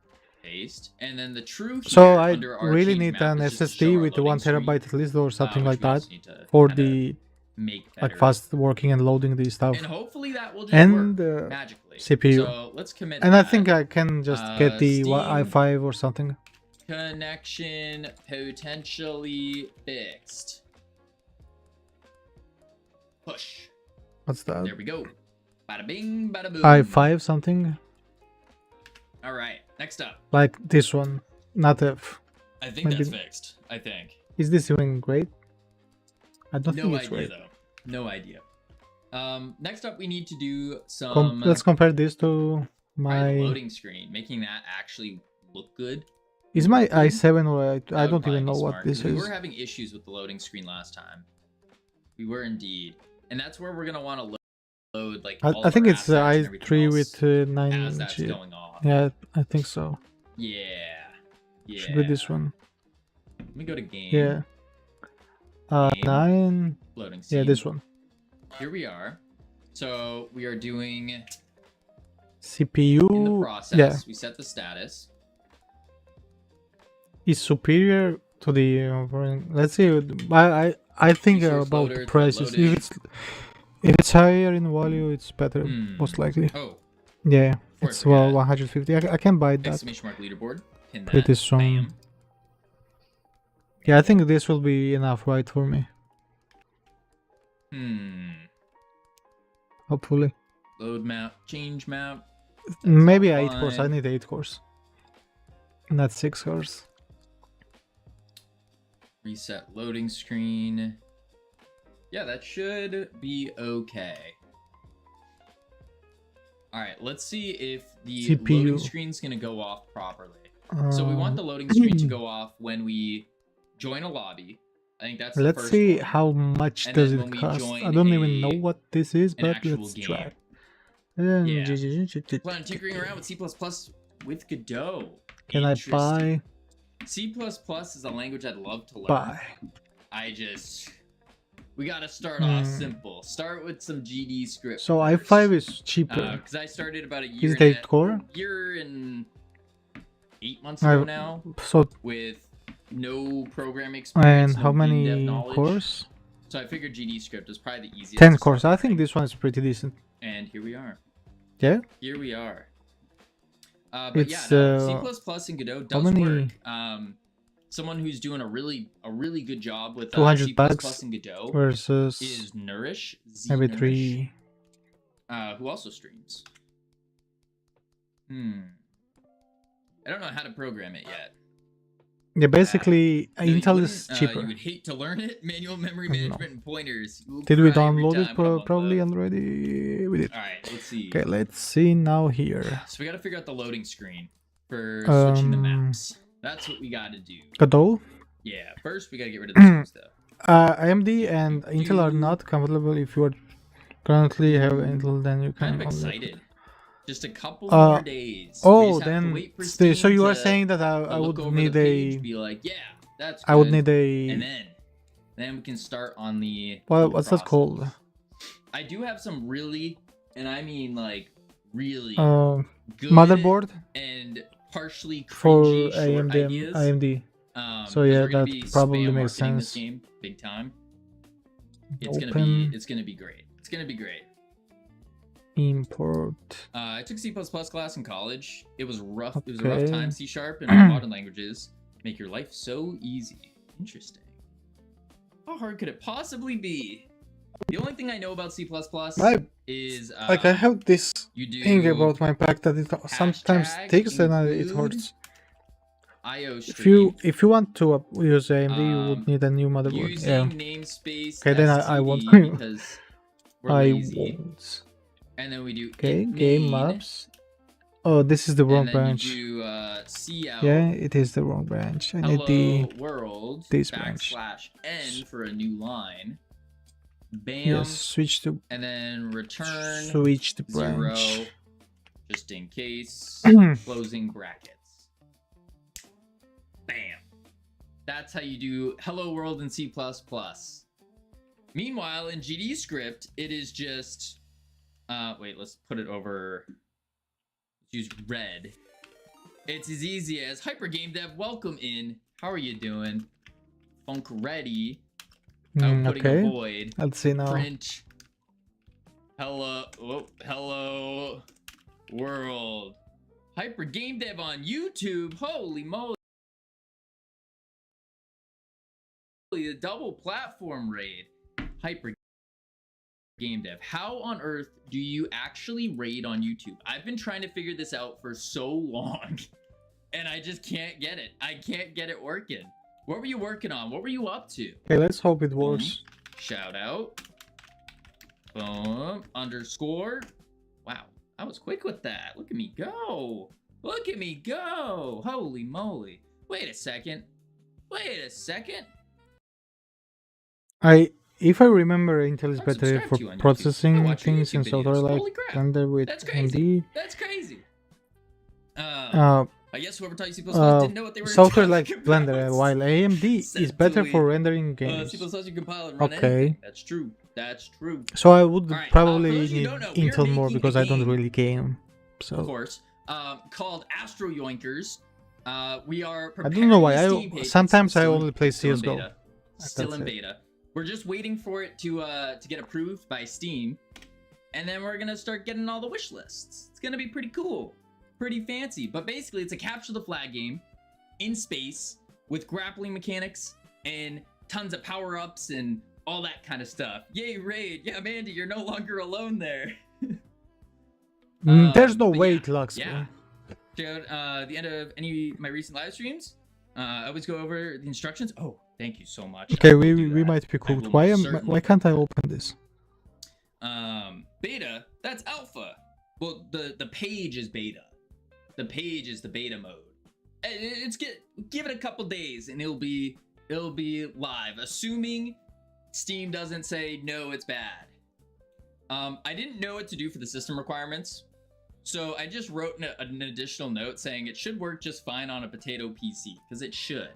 C: paste, and then the true here
A: So I
C: under our
A: really
C: change
A: need
C: map
A: an
C: is just to show
A: SSD
C: our
A: with
C: loading
A: 1
C: screen,
A: terabyte at least or something
C: which
A: like
C: we
A: that
C: also need to
A: for
C: kinda
A: the
C: make
A: like
C: better.
A: fast working and loading the stuff.
C: And hopefully that will just
A: And
C: work magically.
A: CPU.
C: So let's commit
A: And I
C: that.
A: think I can just get the
C: Steam.
A: i5 or something.
C: Connection potentially fixed. Push.
A: What's that?
C: There we go. Bada bing, bada boom.
A: i5 something
C: All right. Next up.
A: like this one, not F.
C: I think
A: Maybe-
C: that's fixed. I think.
A: Is this even great? I don't think
C: No
A: it's
C: idea
A: great.
C: though. No idea. Next up we need to do some
A: Let's compare this to
C: alright, the
A: my.
C: loading screen, making that actually look good.
A: Is my i7 or I
C: That would
A: don't
C: probably
A: even
C: be
A: know what
C: smart,
A: this
C: 'cause we
A: is.
C: were having issues with the loading screen last time. We were indeed, and that's where we're gonna want to load like. all
A: I
C: of
A: think
C: our
A: it's
C: assets and everything
A: i3
C: else
A: with 9
C: as that's
A: G.
C: going off.
A: Yeah, I think so.
C: Yeah. Yeah.
A: Should be this one.
C: Let me go to game.
A: Yeah.
C: Game.
A: 9.
C: Loading scene.
A: Yeah, this one.
C: Here we are. So we are doing in the
A: CPU.
C: process.
A: Yeah,
C: We set the status.
A: is superior to the. Let's see. I think
C: Resource
A: about
C: loader,
A: prices.
C: loading.
A: If it's higher in value, it's better. Most likely.
C: Oh,
A: Yeah,
C: before I
A: it's well
C: forget,
A: 150. I can buy that.
C: exclamation mark leaderboard. Pin that.
A: Pretty strong.
C: Bam.
A: Yeah, I think this will be enough, right, for me. Hopefully.
C: Load map. Change map. That's
A: Maybe
C: all
A: 8 cores. I
C: fine.
A: need 8 cores. Not 6 cores.
C: Reset loading screen. Yeah, that should be okay. All right, let's see if the
A: CPU.
C: loading screen's gonna go off properly. So we want the loading screen to go off when we join a lobby. I think that's the
A: Let's
C: first
A: see
C: one.
A: how much
C: And
A: does
C: then
A: it
C: when we
A: cost.
C: join
A: I don't even know
C: a-
A: what this is,
C: an
A: but
C: actual
A: let's
C: game.
A: try.
C: Yeah. Plan on tinkering around with C++ with Godot.
A: Can I buy?
C: C++ is a language I'd love to learn.
A: Buy.
C: We gotta start off simple. Start with some GD script.
A: So
C: first.
A: i5 is cheaper.
C: Because I started about a year.
A: Is it 8 core?
C: Year and 8 months ago now.
A: So
C: With no programming experience.
A: and how
C: no
A: many
C: dev knowledge.
A: cores?
C: So I figured GD script is probably the easiest.
A: 10
C: to
A: cores.
C: start
A: I think
C: learning.
A: this one is pretty decent.
C: And here we are.
A: Yeah.
C: Here we are. But
A: It's,
C: yeah, no, C++ and Godot
A: how
C: does
A: many-
C: work. Someone who's doing a really good job with
A: 200
C: C++
A: bucks
C: and Godot
A: versus
C: is Nourish.
A: maybe
C: Nourish,
A: 3.
C: who also streams. I don't know how to program it yet.
A: Yeah, basically
C: No, you
A: Intel is
C: wouldn't,
A: cheaper.
C: You would hate to learn it. Manual memory
A: No.
C: management and pointers. You will
A: Did we
C: cry every
A: download
C: time.
A: it
C: Blah, blah,
A: probably
C: blah.
A: already? We did.
C: All right, let's see.
A: Okay, let's see now here.
C: So we got to figure out the loading screen for switching the maps. That's what we got to do.
A: Godot.
C: Yeah, first we got to get rid of this stuff.
A: AMD and Intel are not compatible. If you are currently have Intel, then you can.
C: Kind of
A: only-
C: excited. Just a couple more days. We
A: Oh,
C: just have to
A: then
C: wait for
A: so
C: Steam
A: you are
C: to-
A: saying that
C: to
A: I
C: look
A: would
C: over
A: need
C: the page,
A: a.
C: be like, yeah, that's.
A: I would
C: good.
A: need a.
C: And then we can start on the.
A: What's that
C: process.
A: called?
C: I do have some really, and I mean like really good
A: Motherboard
C: and partially
A: for
C: cringy short
A: AMD.
C: ideas.
A: AMD.
C: because
A: So yeah,
C: we're gonna
A: that
C: be
A: probably
C: spam
A: makes
C: marketing this
A: sense.
C: game big time.
A: Open.
C: It's gonna be great. It's gonna be great.
A: Import.
C: I took C++ class in college. It was rough. It was a rough
A: Okay.
C: time. C# and modern languages make your life so easy. Interesting. How hard could it possibly be? The only thing I know about C++ is
A: I have this
C: you do
A: thing about my pack that it sometimes
C: hashtag
A: takes and it
C: include
A: hurts.
C: IO
A: If you want to use AMD, you would need a new motherboard.
C: using
A: Yeah.
C: namespace
A: Okay, then I
C: STD
A: won't.
C: because we're
A: I
C: lazy.
A: won't.
C: And then we do
A: Okay,
C: it
A: game
C: main,
A: maps. Oh, this is the wrong
C: and then
A: branch.
C: you do cout.
A: Yeah, it is the wrong branch. I need
C: Hello
A: the
C: world
A: this branch.
C: /n for a new line. Bam.
A: yes. Switch to
C: And then return
A: switch the
C: 0
A: branch.
C: just in case. Closing brackets. Bam. That's how you do hello world in C++. Meanwhile, in GD script, it is just wait, let's put it over. Let's use red. It's as easy as Hyper Game Dev, welcome in. How are you doing? Funk ready. Outputting a
A: Okay.
C: void.
A: Let's see now.
C: Print. Hello. Oh, hello. World. Hyper Game Dev on YouTube. Holy moly. The double platform raid. Hyper Game Dev. How on earth do you actually raid on YouTube? I've been trying to figure this out for so long. And I just can't get it. I can't get it working. What were you working on? What were you up to?
A: Okay, let's hope it works.
C: Shout out. Boom. Underscore. Wow. I was quick with that. Look at me go. Look at me go. Holy moly. Wait a second. Wait a second.
A: If I remember, Intel is
C: I'm
A: better
C: subscribed
A: for
C: to you on YouTube. I
A: processing
C: watch your
A: things in
C: YouTube
A: software
C: videos.
A: like
C: Holy crap.
A: Blender with
C: That's
A: AMD.
C: crazy. That's crazy. I guess whoever taught you C++ didn't know what they were
A: software
C: talking
A: like
C: about.
A: Blender, while AMD is
C: Said
A: better
C: to
A: for
C: me,
A: rendering games.
C: C++ you compile and run
A: Okay.
C: anything. That's true. That's true.
A: So I would
C: Alright,
A: probably
C: for those of you
A: need
C: who don't know, we are
A: Intel more
C: making a
A: because I don't
C: game.
A: really game.
C: Of
A: So
C: course, called Astro Yoinkers. We are
A: I
C: preparing
A: don't know why.
C: the Steam page.
A: Sometimes I
C: Still-
A: only play
C: still in
A: CS:GO.
C: beta. Still
A: That's
C: in
A: it.
C: beta. We're just waiting for it to get approved by Steam, and then we're gonna start getting all the wish lists. It's gonna be pretty cool, pretty fancy. But basically, it's a capture the flag game in space with grappling mechanics and tons of power ups and all that kind of stuff. Yay, raid! Yeah, Mandy, you're no longer alone there.
A: There's no
C: but
A: way
C: yeah,
A: it looks.
C: Yeah. Check out the end of any of my recent live streams. I always go over the instructions. Oh, thank you so much.
A: Okay,
C: I will
A: we
C: do that.
A: might be
C: I
A: cooked.
C: will
A: Why
C: most
A: am
C: certainly
A: why
C: do
A: can't I open this?
C: Beta, that's alpha. Well, the page is beta. The page is the beta mode. Give it a couple days and it'll be live, assuming Steam doesn't say no, it's bad. I didn't know what to do for the system requirements. So I just wrote an additional note saying it should work just fine on a potato PC, because it should.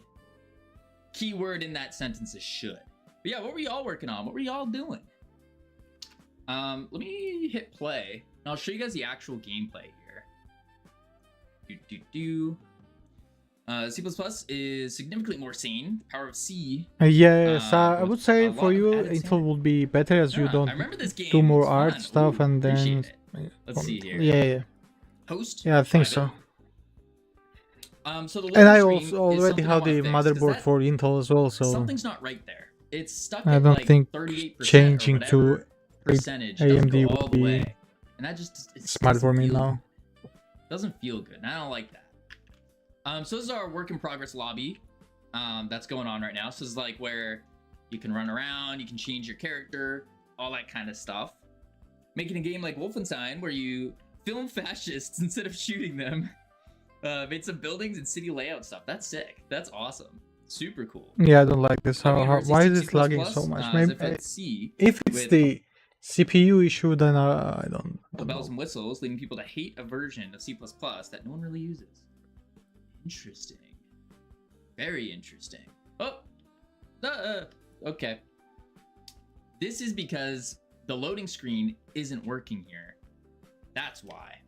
C: Keyword in that sentence is should. But yeah, what were y'all working on? What were y'all doing? Let me hit play, and I'll show you guys the actual gameplay here. C++ is significantly more sane. The power of C.
A: Yes, I
C: with
A: would say
C: a
A: for
C: lot of
A: you,
C: added
A: Intel
C: sanity.
A: would be better as you
C: Yeah,
A: don't
C: I remember this game.
A: do more
C: It's
A: art
C: fun.
A: stuff
C: Ooh,
A: and then.
C: appreciate it. Let's see here.
A: Yeah.
C: Host.
A: Yeah, I think
C: private.
A: so.
C: So the
A: And I
C: loading
A: also
C: screen is
A: already
C: something I
A: have
C: wanna
A: the
C: fix, 'cause
A: motherboard
C: that-
A: for Intel as well, so
C: something's not right there. It's stuck
A: I
C: at
A: don't
C: like
A: think
C: 38%
A: changing
C: or whatever
A: to
C: percentage doesn't
A: AMD
C: go
A: would
C: all the
A: be
C: way, and that just
A: smart for me now.
C: Doesn't feel good. And I don't like that. So this is our work in progress lobby. That's going on right now. So this is like where you can run around, you can change your character, all that kind of stuff. Making a game like Wolfenstein where you film fascists instead of shooting them. Made some buildings and city layout stuff. That's sick. That's awesome. Super cool.
A: Yeah, I don't like this.
C: I mean,
A: Why is
C: resisting
A: it lagging
C: C++,
A: so much?
C: as
A: Maybe
C: if it's C,
A: if it's
C: with
A: the CPU issue, then I don't
C: the bells
A: know.
C: and whistles, leading people to hate a version of C++ that no one really uses. Interesting. Very interesting. Oh, okay. This is because the loading screen isn't working here. That's why.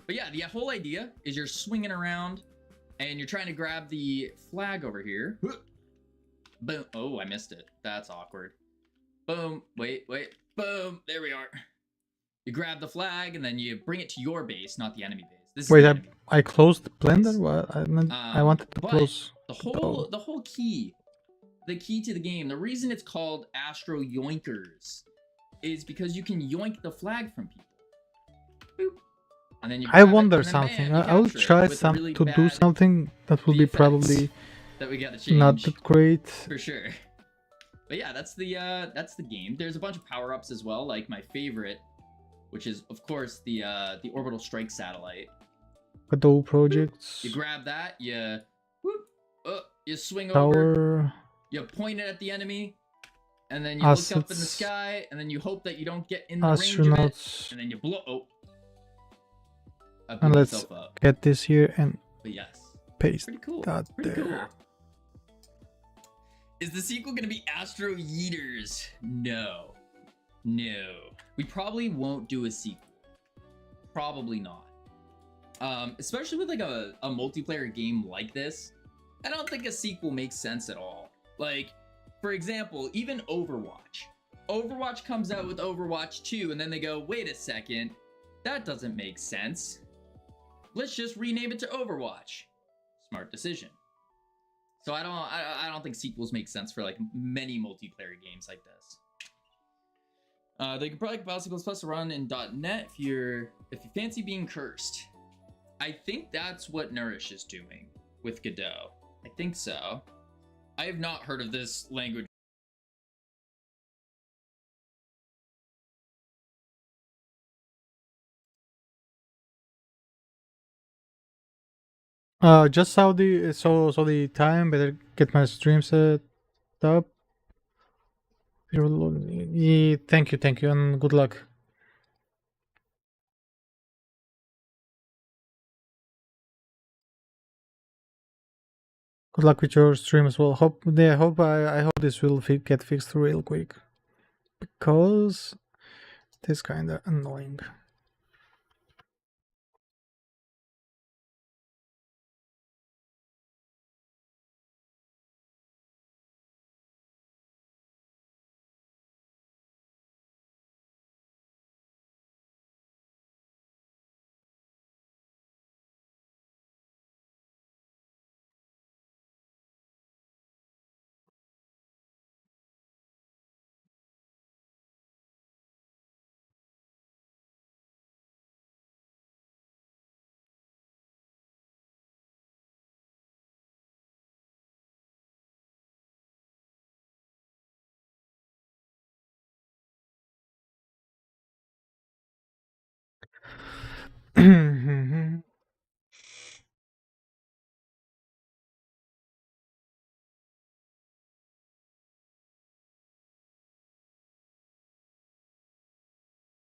C: But yeah, the whole idea is you're swinging around and you're trying to grab the flag over here. Boom. Oh, I missed it. That's awkward. Boom. Wait. Boom. There we are. You grab the flag and then you bring it to your base, not the enemy base. This
A: Wait,
C: is the enemy.
A: I closed Blender. What? I wanted to
C: But
A: close.
C: the whole key, the key to the game, the reason it's called Astro Yoinkers is because you can yoink the flag from people. Boop. And then you
A: I
C: grab it,
A: wonder
C: and then
A: something.
C: bam, you
A: I will
C: capture it
A: try
C: with really
A: to do
C: bad
A: something that will be
C: VFX
A: probably
C: that we gotta change.
A: not that great.
C: For sure. But yeah, that's the game. There's a bunch of power-ups as well, like my favorite, which is of course the orbital strike satellite.
A: Godot projects.
C: You grab that, you you swing over,
A: Tower.
C: you point it at the enemy, and then you look up in the
A: Assets.
C: sky, and then you hope that you don't get in the range of it,
A: Astronauts.
C: and then you blow. Oh, I blew
A: And let's
C: myself up.
A: get this here and
C: But yes,
A: paste
C: pretty cool.
A: that
C: Pretty
A: there.
C: cool. Is the sequel gonna be Astro Yeeters? No. We probably won't do a sequel. Probably not. Especially with like a multiplayer game like this, I don't think a sequel makes sense at all. Like, for example, even Overwatch. Overwatch comes out with Overwatch 2, and then they go, wait a second, that doesn't make sense. Let's just rename it to Overwatch. Smart decision. So I don't think sequels make sense for like many multiplayer games like this. They could probably compile C++ to run in .NET if you fancy being cursed. I think that's what Nourish is doing with Godot. I think so. I have not heard of this language.
A: Just saw the time. Better get my stream set up. Yeah, thank you, and good luck. Good luck with your stream as well. I hope this will get fixed real quick, because it is kind of annoying.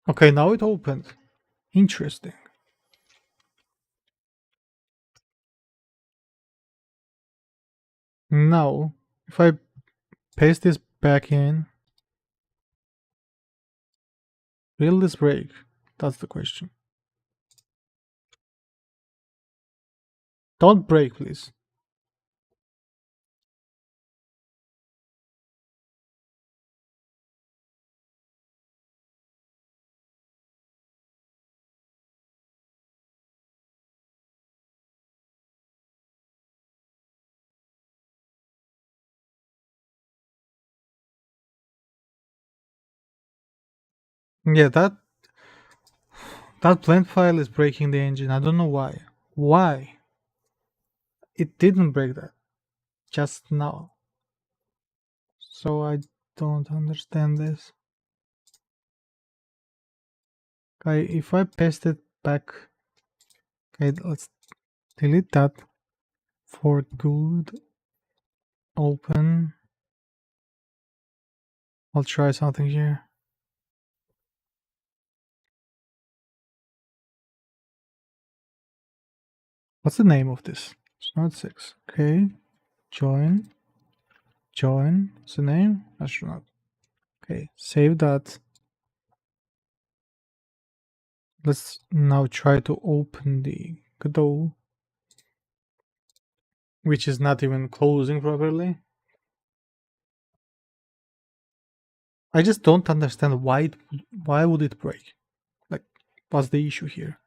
A: Okay, now it opened. Interesting. Now, if I paste this back in, will this break? That's the question. Don't break, please. Yeah, that blend file is breaking the engine. I don't know why. Why? It didn't break that just now. So I don't understand this. Okay, if I paste it back, okay, let's delete that for good. Open. I'll try something here. What's the name of this? It's not 6. Okay. Join. Join. What's the name? Astronaut. Okay. Save that. Let's now try to open the Godot, which is not even closing properly. I just don't understand why would it break? Like, what's the issue here?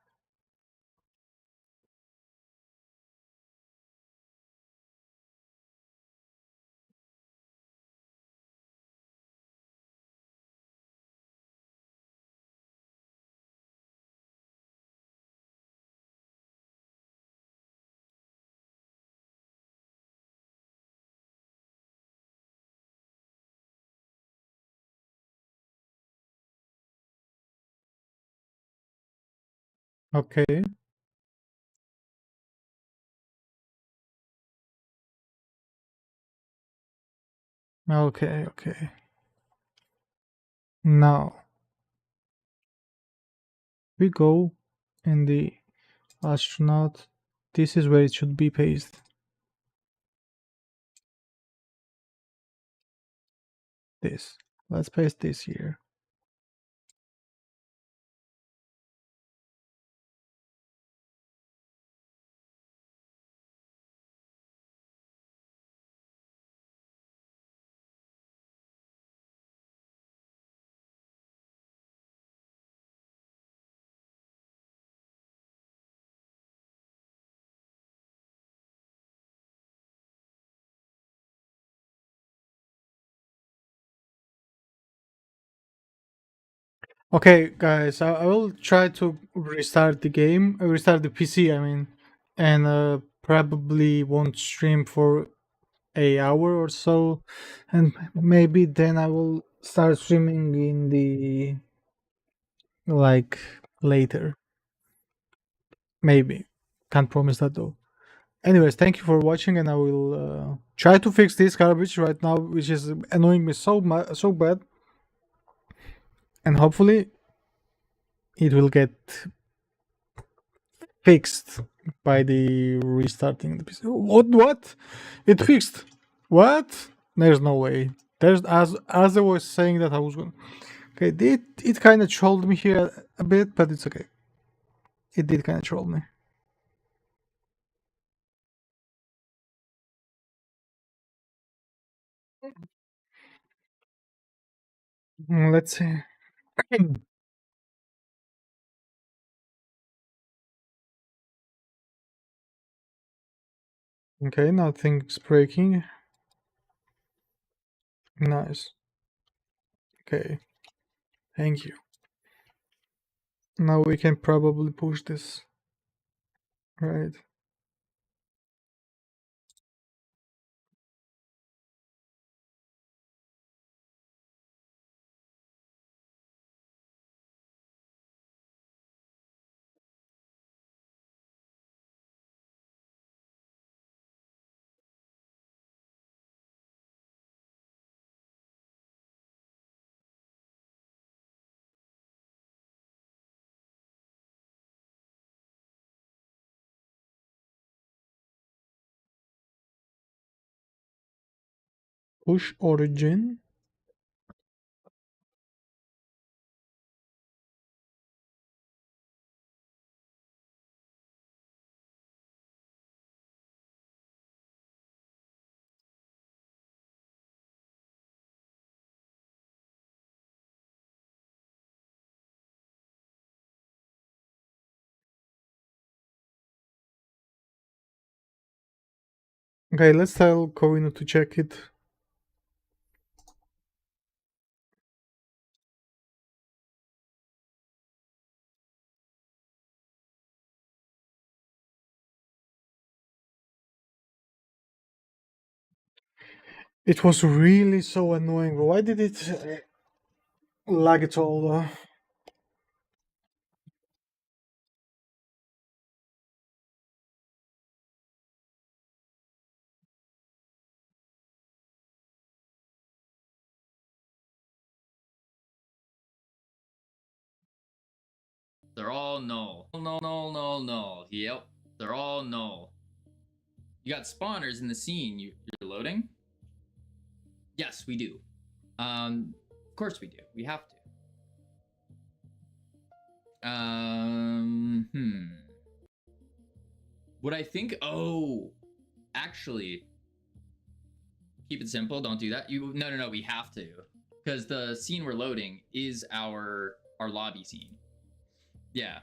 A: Okay. Okay. Okay. Now we go in the astronaut. This is where it should be pasted. This. Let's paste this here. Okay, guys, I will try to restart the game, restart the PC, I mean, and probably won't stream for a hour or so, and maybe then I will start streaming in the like later. Maybe, can't promise that though. Anyways, thank you for watching, and I will try to fix this garbage right now, which is annoying me so bad, and hopefully it will get fixed by the restarting the PC. What? It fixed? What? There's no way. There's as I was saying that I was going. Okay, it kind of trolled me here a bit, but it's okay. It did kind of troll me. Let's see. Okay, nothing's breaking. Nice. Okay, thank you. Now we can probably push this. Right. Push origin. Okay, let's tell Kovino to check it. It was really so annoying. Why did it lag at all?
C: They're all null. Null. Yep, they're all null. You got spawners in the scene. You're loading? Yes, we do. Of course we do. We have to. Would I think? Oh, actually, keep it simple. Don't do that. No. We have to, because the scene we're loading is our lobby scene. Yeah.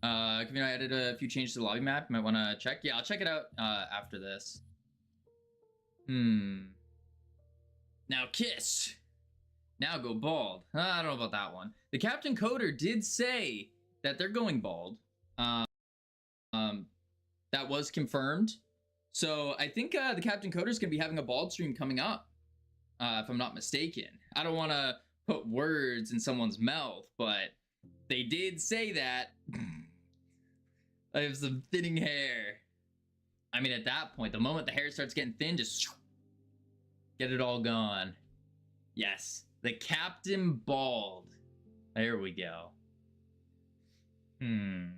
C: I added a few changes to the lobby map. You might want to check. Yeah, I'll check it out after this. Now kiss. Now go bald. I don't know about that one. The Captain Coder did say that they're going bald. That was confirmed. So I think the Captain Coder is going to be having a bald stream coming up, if I'm not mistaken. I don't want to put words in someone's mouth, but they did say that. I have some thinning hair. I mean, at that point, the moment the hair starts getting thin, just get it all gone. Yes, the Captain Bald. There we go. It's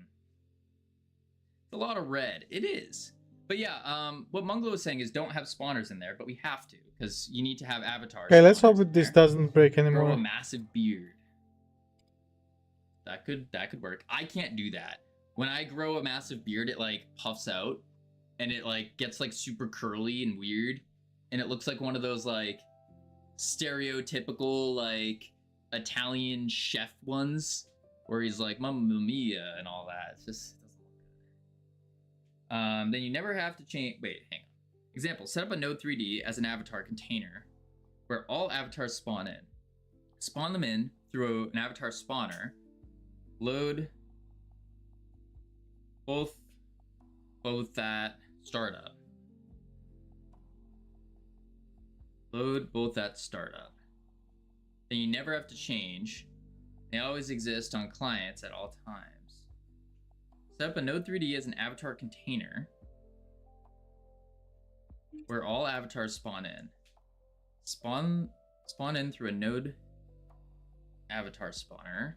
C: a lot of red. It is. But yeah, what Munglo was saying is don't have spawners in there, but we have to, because you need to have avatars.
A: Okay, let's hope that this doesn't break anymore.
C: Grow a massive beard. That could work. I can't do that. When I grow a massive beard, it like puffs out and it like gets like super curly and weird, and it looks like one of those like stereotypical like Italian chef ones where he's like Mamma Mia and all that. It's just, it doesn't look good. Then you never have to change. Wait, hang on. Example: set up a Node 3D as an avatar container where all avatars spawn in. Spawn them in through an avatar spawner. Load both at startup. Load both at startup. Then you never have to change. They always exist on clients at all times. Set up a Node 3D as an avatar container where all avatars spawn in. Spawn in through a Node avatar spawner.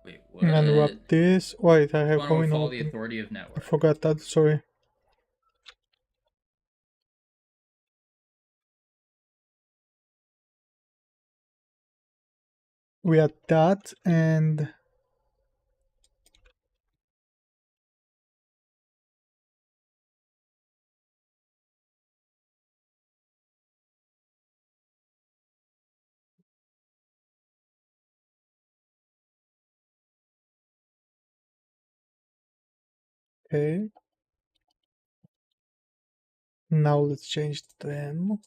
C: Wait, what?
A: And wrap this. Wait, I have
C: Follow
A: Kovino
C: the
A: open.
C: authority of network.
A: I forgot that, sorry. We had that, and okay. Now let's change them.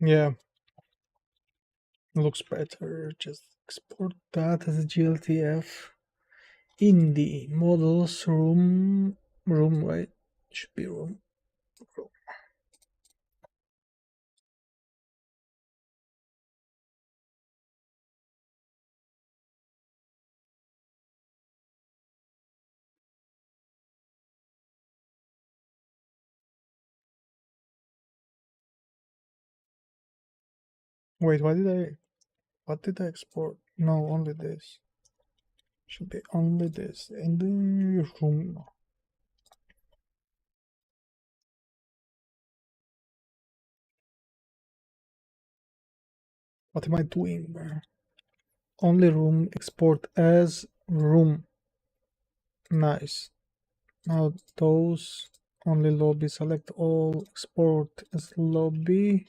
A: Yeah, looks better. Just export that as a GLTF in the models room, right? Should be room. Wait, what did I export? No, only this. Should be only this in the room. What am I doing, man? Only room, export as room. Nice. Now those only lobby, select all, export as lobby.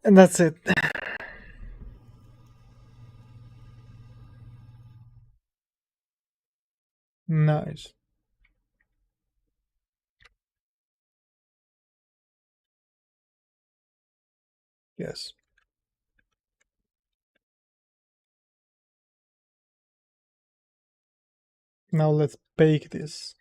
A: And that's it. Nice. Yes. Now let's bake this.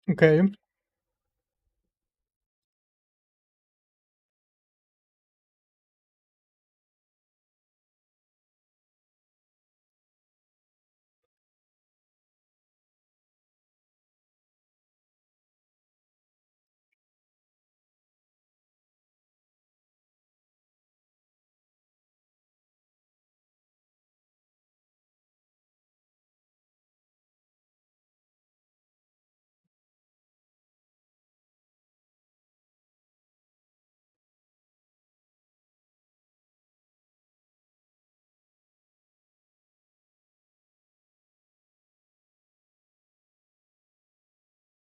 A: Okay.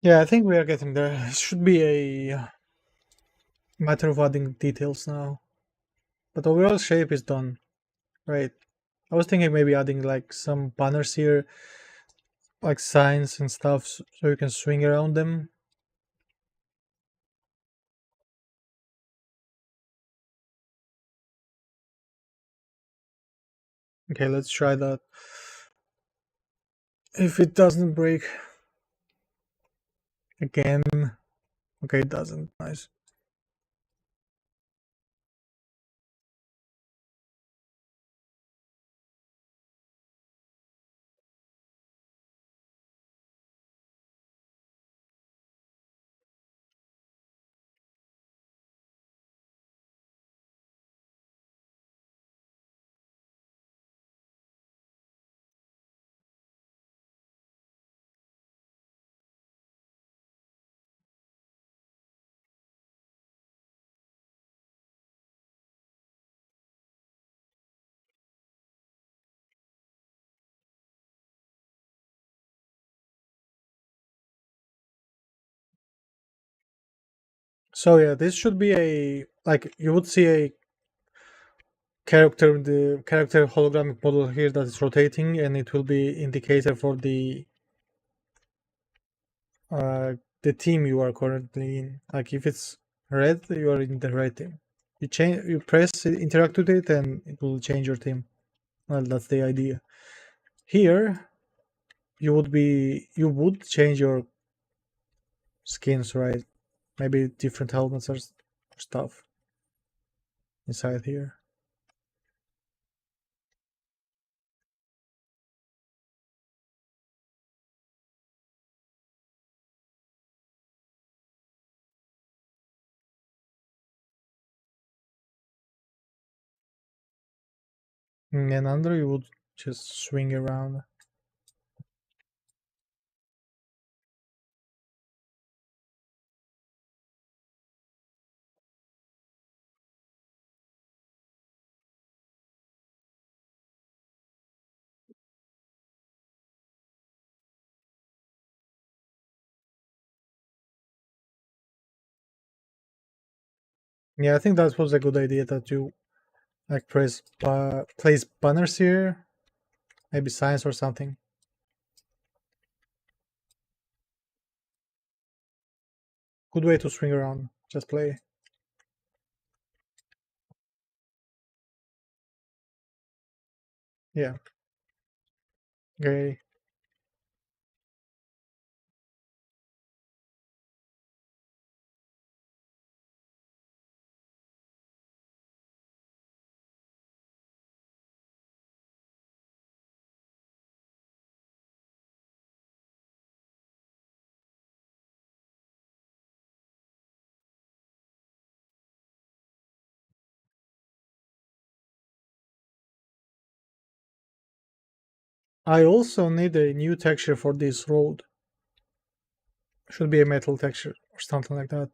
A: Yeah, I think we are getting there. It should be a matter of adding details now. But overall shape is done. Right. I was thinking maybe adding like some banners here, like signs and stuff, so you can swing around them. Okay, let's try that. If it doesn't break again, okay, it doesn't. Nice. So yeah, this should be a, like, you would see a character, the character holographic model here that is rotating, and it will be indicator for uh the team you are currently in. Like if it's red, you are in the red team. You press interact with it, and it will change your team. Well, that's the idea. Here, you would change your skins, right? Maybe different helmets or stuff inside here. And under, you would just swing around. Yeah, I think that was a good idea that you like place banners here, maybe signs or something. Good way to swing around. Just play. Yeah. Okay. I also need a new texture for this road. Should be a metal texture or something like that.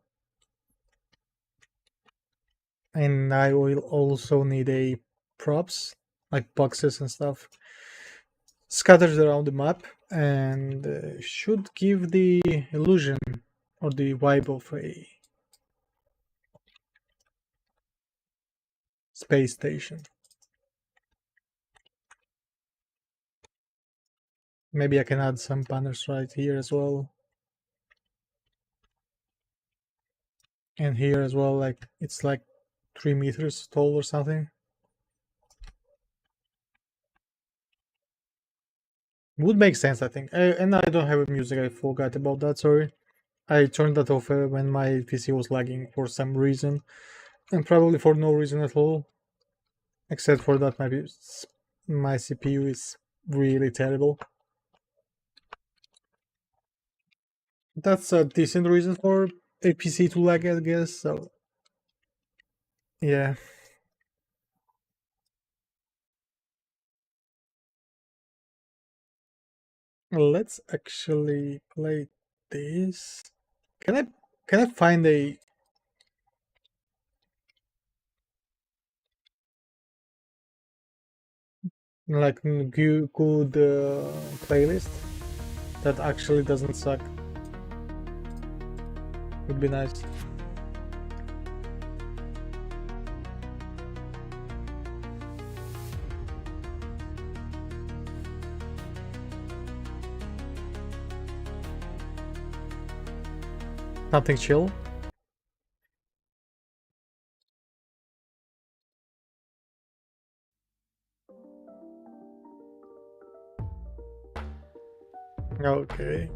A: And I will also need a props, like boxes and stuff, scattered around the map, and should give the illusion or the vibe of a space station. Maybe I can add some banners right here as well. And here as well, like it's like 3 meters tall or something. Would make sense, I think. And I don't have music, I forgot about that, sorry. I turned that off when my PC was lagging for some reason, and probably for no reason at all, except for that my CPU is really terrible. That's a decent reason for a PC to lag, I guess. So yeah, let's actually play this. Can I can I find a like good playlist that actually doesn't suck? Would be nice. Something chill. Okay.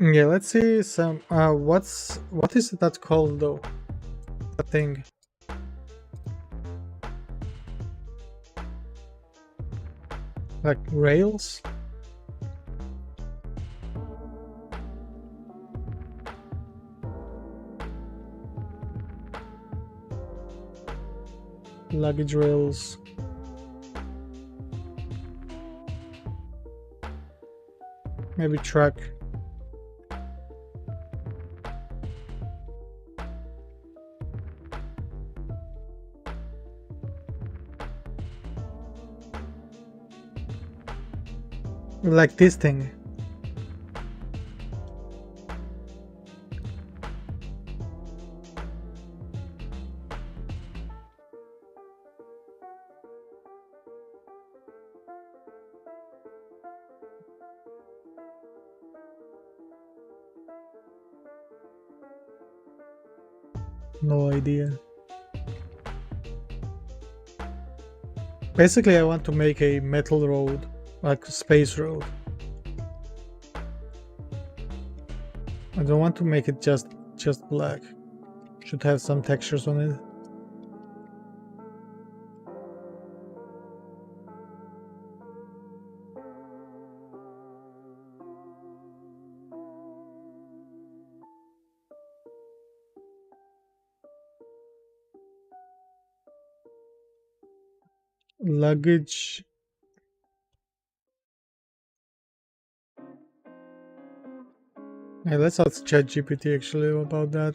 A: Yeah, let's see some. What is that called though? That thing. Like rails? Luggage rails. Maybe truck. Like this thing. No idea. Basically, I want to make a metal road, like a space road. I don't want to make it just black. Should have some textures on it. Luggage. Yeah, let's ask ChatGPT actually about that.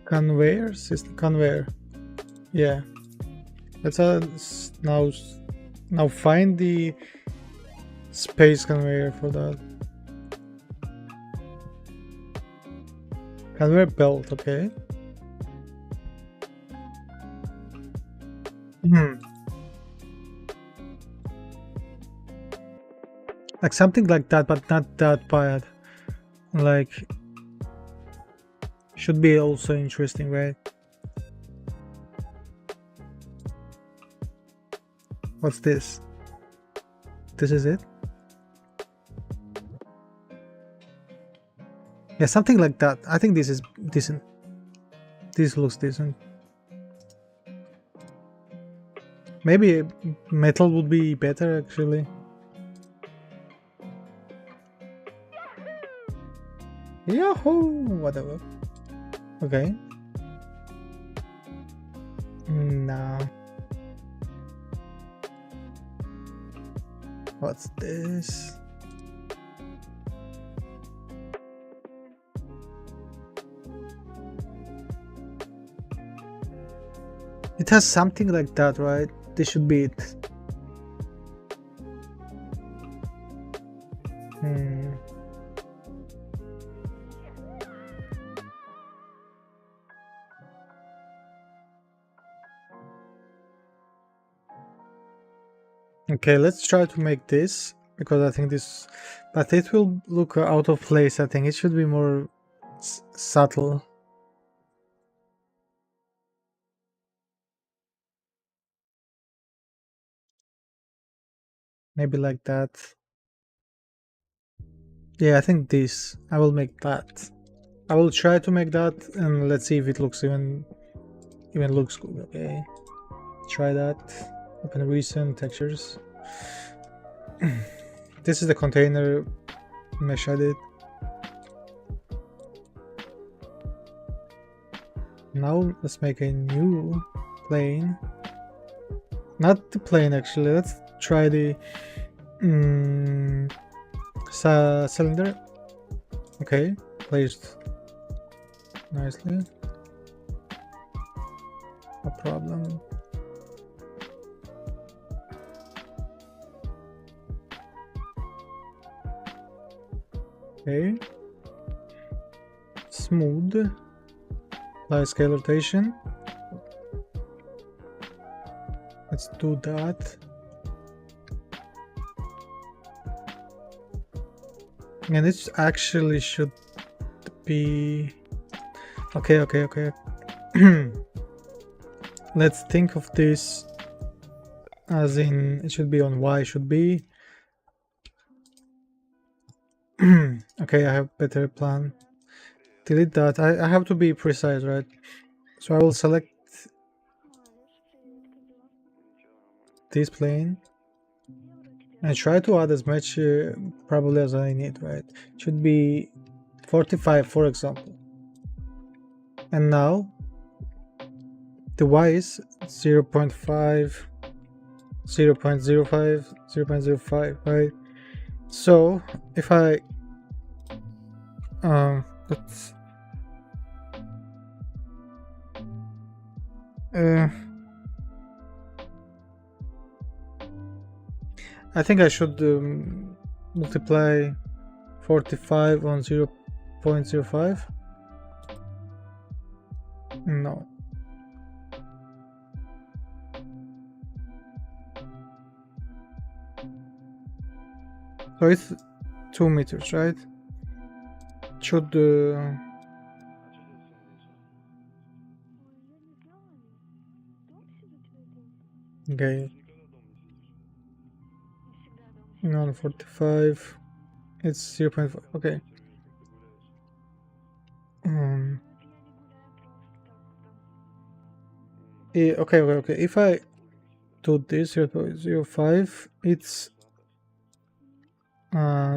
A: Conveyor system. Conveyor. Yeah. Let's now find the space conveyor for that. Conveyor belt. Okay. Like something like that, but not that bad. Like, should be also interesting, right? What's this? This is it? Yeah, something like that. I think this is decent. This looks decent. Maybe metal would be better actually. Yahoo! Whatever. Okay. No. What's this? It has something like that, right? This should be it. Okay, let's try to make this, because I think this, but it will look out of place. I think it should be more subtle. Maybe like that. Yeah, I think this. I will make that. I will try to make that, and let's see if it looks even looks good. Okay, try that. Open recent textures. This is the container mesh I did. Now let's make a new plane. Not the plane actually. Let's try the cylinder. Okay, placed nicely. No problem. Okay. Smooth. Apply scale rotation. Let's do that. And this actually should be okay. Let's think of this as in it should be on Y, should be okay. I have better plan. Delete that. I have to be precise, right? So I will select this plane and try to add as much probably as I need, right? Should be 45, for example. And now the Y is 0 0.5, 0 0.05, 0 0.05, right? So if I let's I think I should multiply 45 on 0 0.05. No. So it's 2 meters, right? Should okay. No, 45. It's 0 0.5. Okay. Yeah, okay. If I do this 0 0.05, it's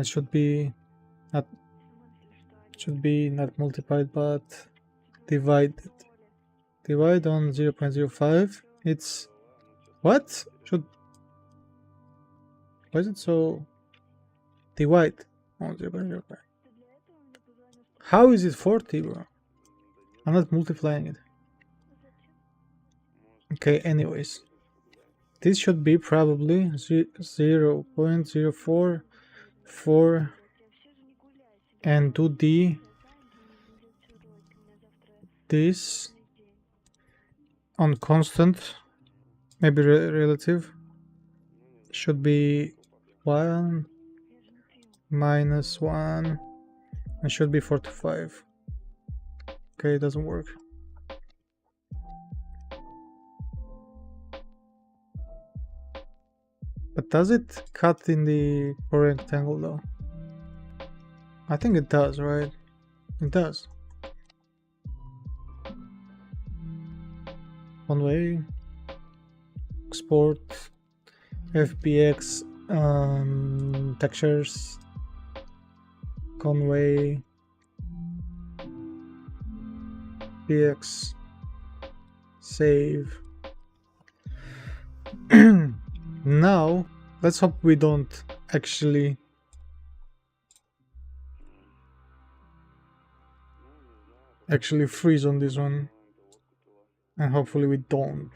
A: should be not multiplied but divided. Divide on 0 0.05. It's what? Why is it so divide on 0 0.05? How is it 40, bro? I'm not multiplying it. Okay, anyways. This should be probably 0.044 and do this on constant, maybe relative, should be 1 minus 1 and should be 45. Okay, it doesn't work. But does it cut in the rectangle though? I think it does, right? It does. One way. Export. FBX. Textures. Conway. BX. Save. Now, let's hope we don't actually freeze on this one, and hopefully we don't.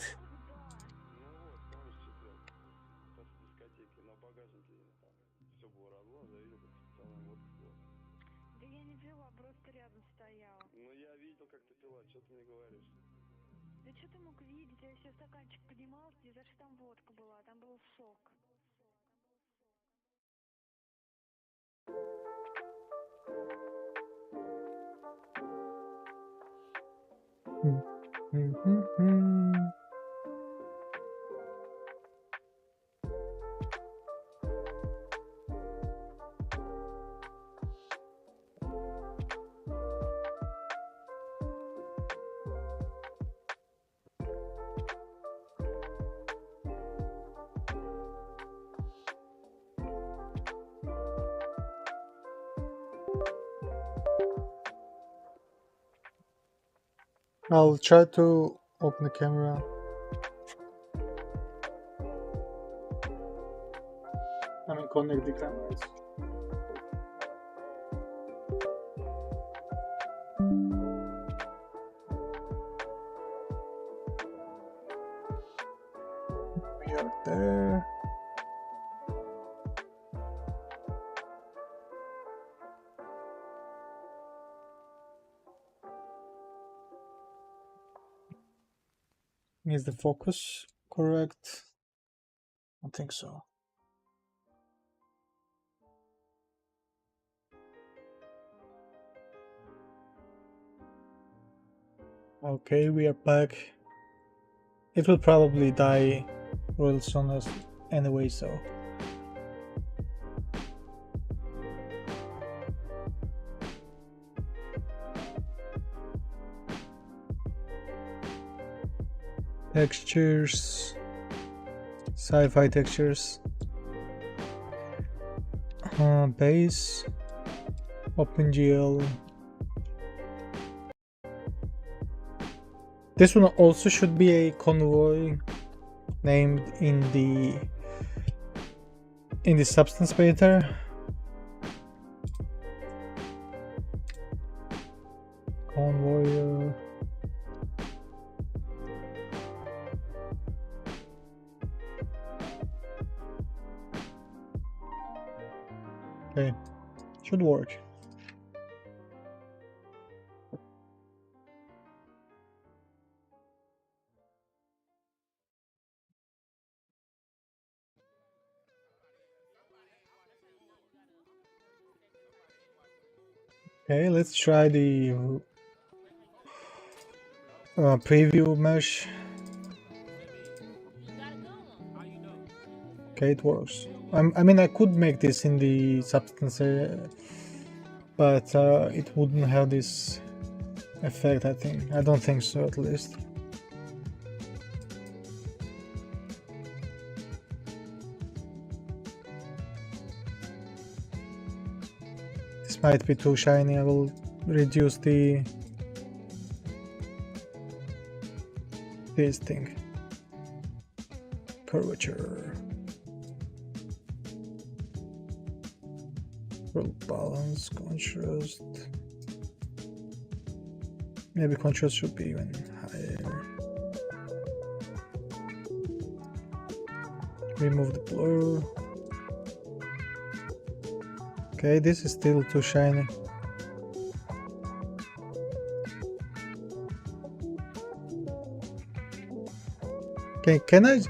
A: I'll try to open the camera. I mean, connect the cameras. We are there. Is the focus correct? I think so. Okay, we are back. It will probably die real soon as anyway, so. Textures, sci-fi textures, base, OpenGL. This one also should be a convoy named in the substance beta. Convoy. Okay, should work. Okay, let's try the preview mesh. Okay, it works. I mean, I could make this in the substance, but it wouldn't have this effect, I think. I don't think so, at least. This might be too shiny. I will reduce this thing. Curvature. World balance, contrast. Maybe contrast should be even higher. Remove the blur. Okay, this is still too shiny. Okay, can I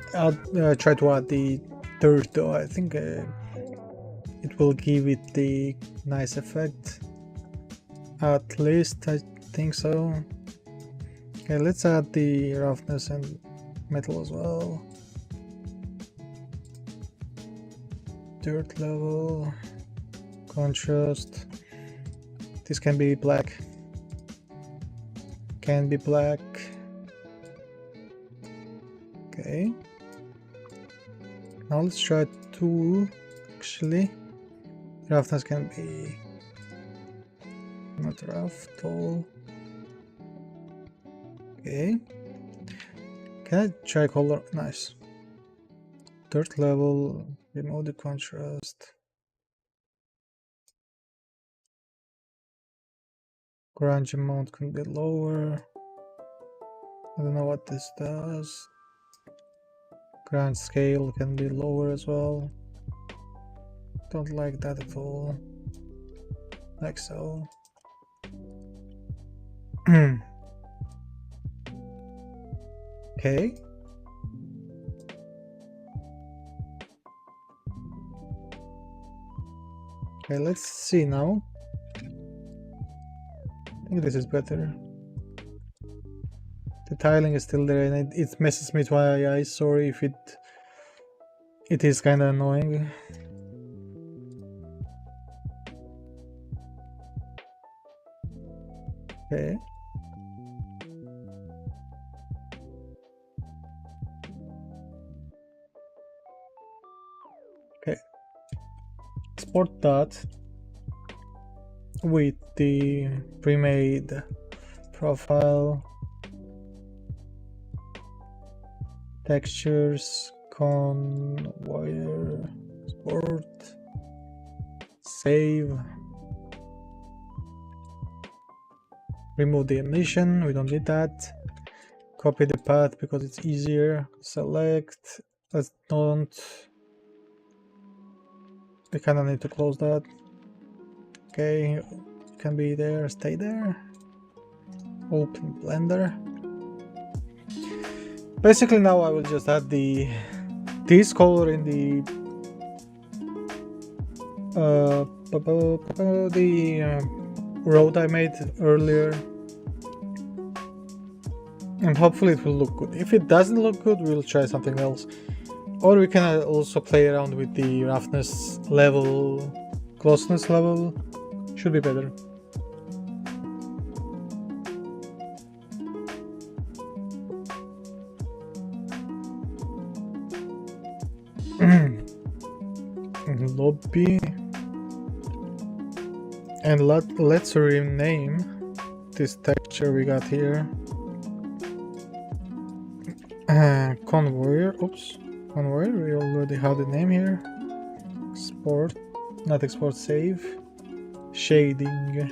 A: try to add the dirt though? I think it will give it the nice effect. At least I think so. Okay, let's add the roughness and metal as well. Dirt level, contrast. This can be black. Can be black. Okay. Now let's try two. Actually, roughness can be not rough at all. Okay. Can I try color? Nice. Dirt level, remove the contrast. Grunge amount can be lower. I don't know what this does. Grunge scale can be lower as well. Don't like that at all. Like so. Okay. Okay, let's see now. I think this is better. The tiling is still there and it messes me with my eyes. Sorry if it is kind of annoying. Okay. Okay. Export that with the pre-made profile, textures, convoy, export, save. Remove the emission, we don't need that. Copy the path because it's easier. Select, let's don't. We kinda need to close that. Okay, can be there, stay there. Open Blender. Basically now I will just add this color in the road I made earlier. And hopefully it will look good. If it doesn't look good, we'll try something else. Or we can also play around with the roughness level, closeness level. Should be better. Lobby. And let's rename this texture we got here. Convoyer. Oops. Convoyer. We already have the name here. Export. Not export, save. Shading.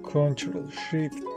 A: Control Shift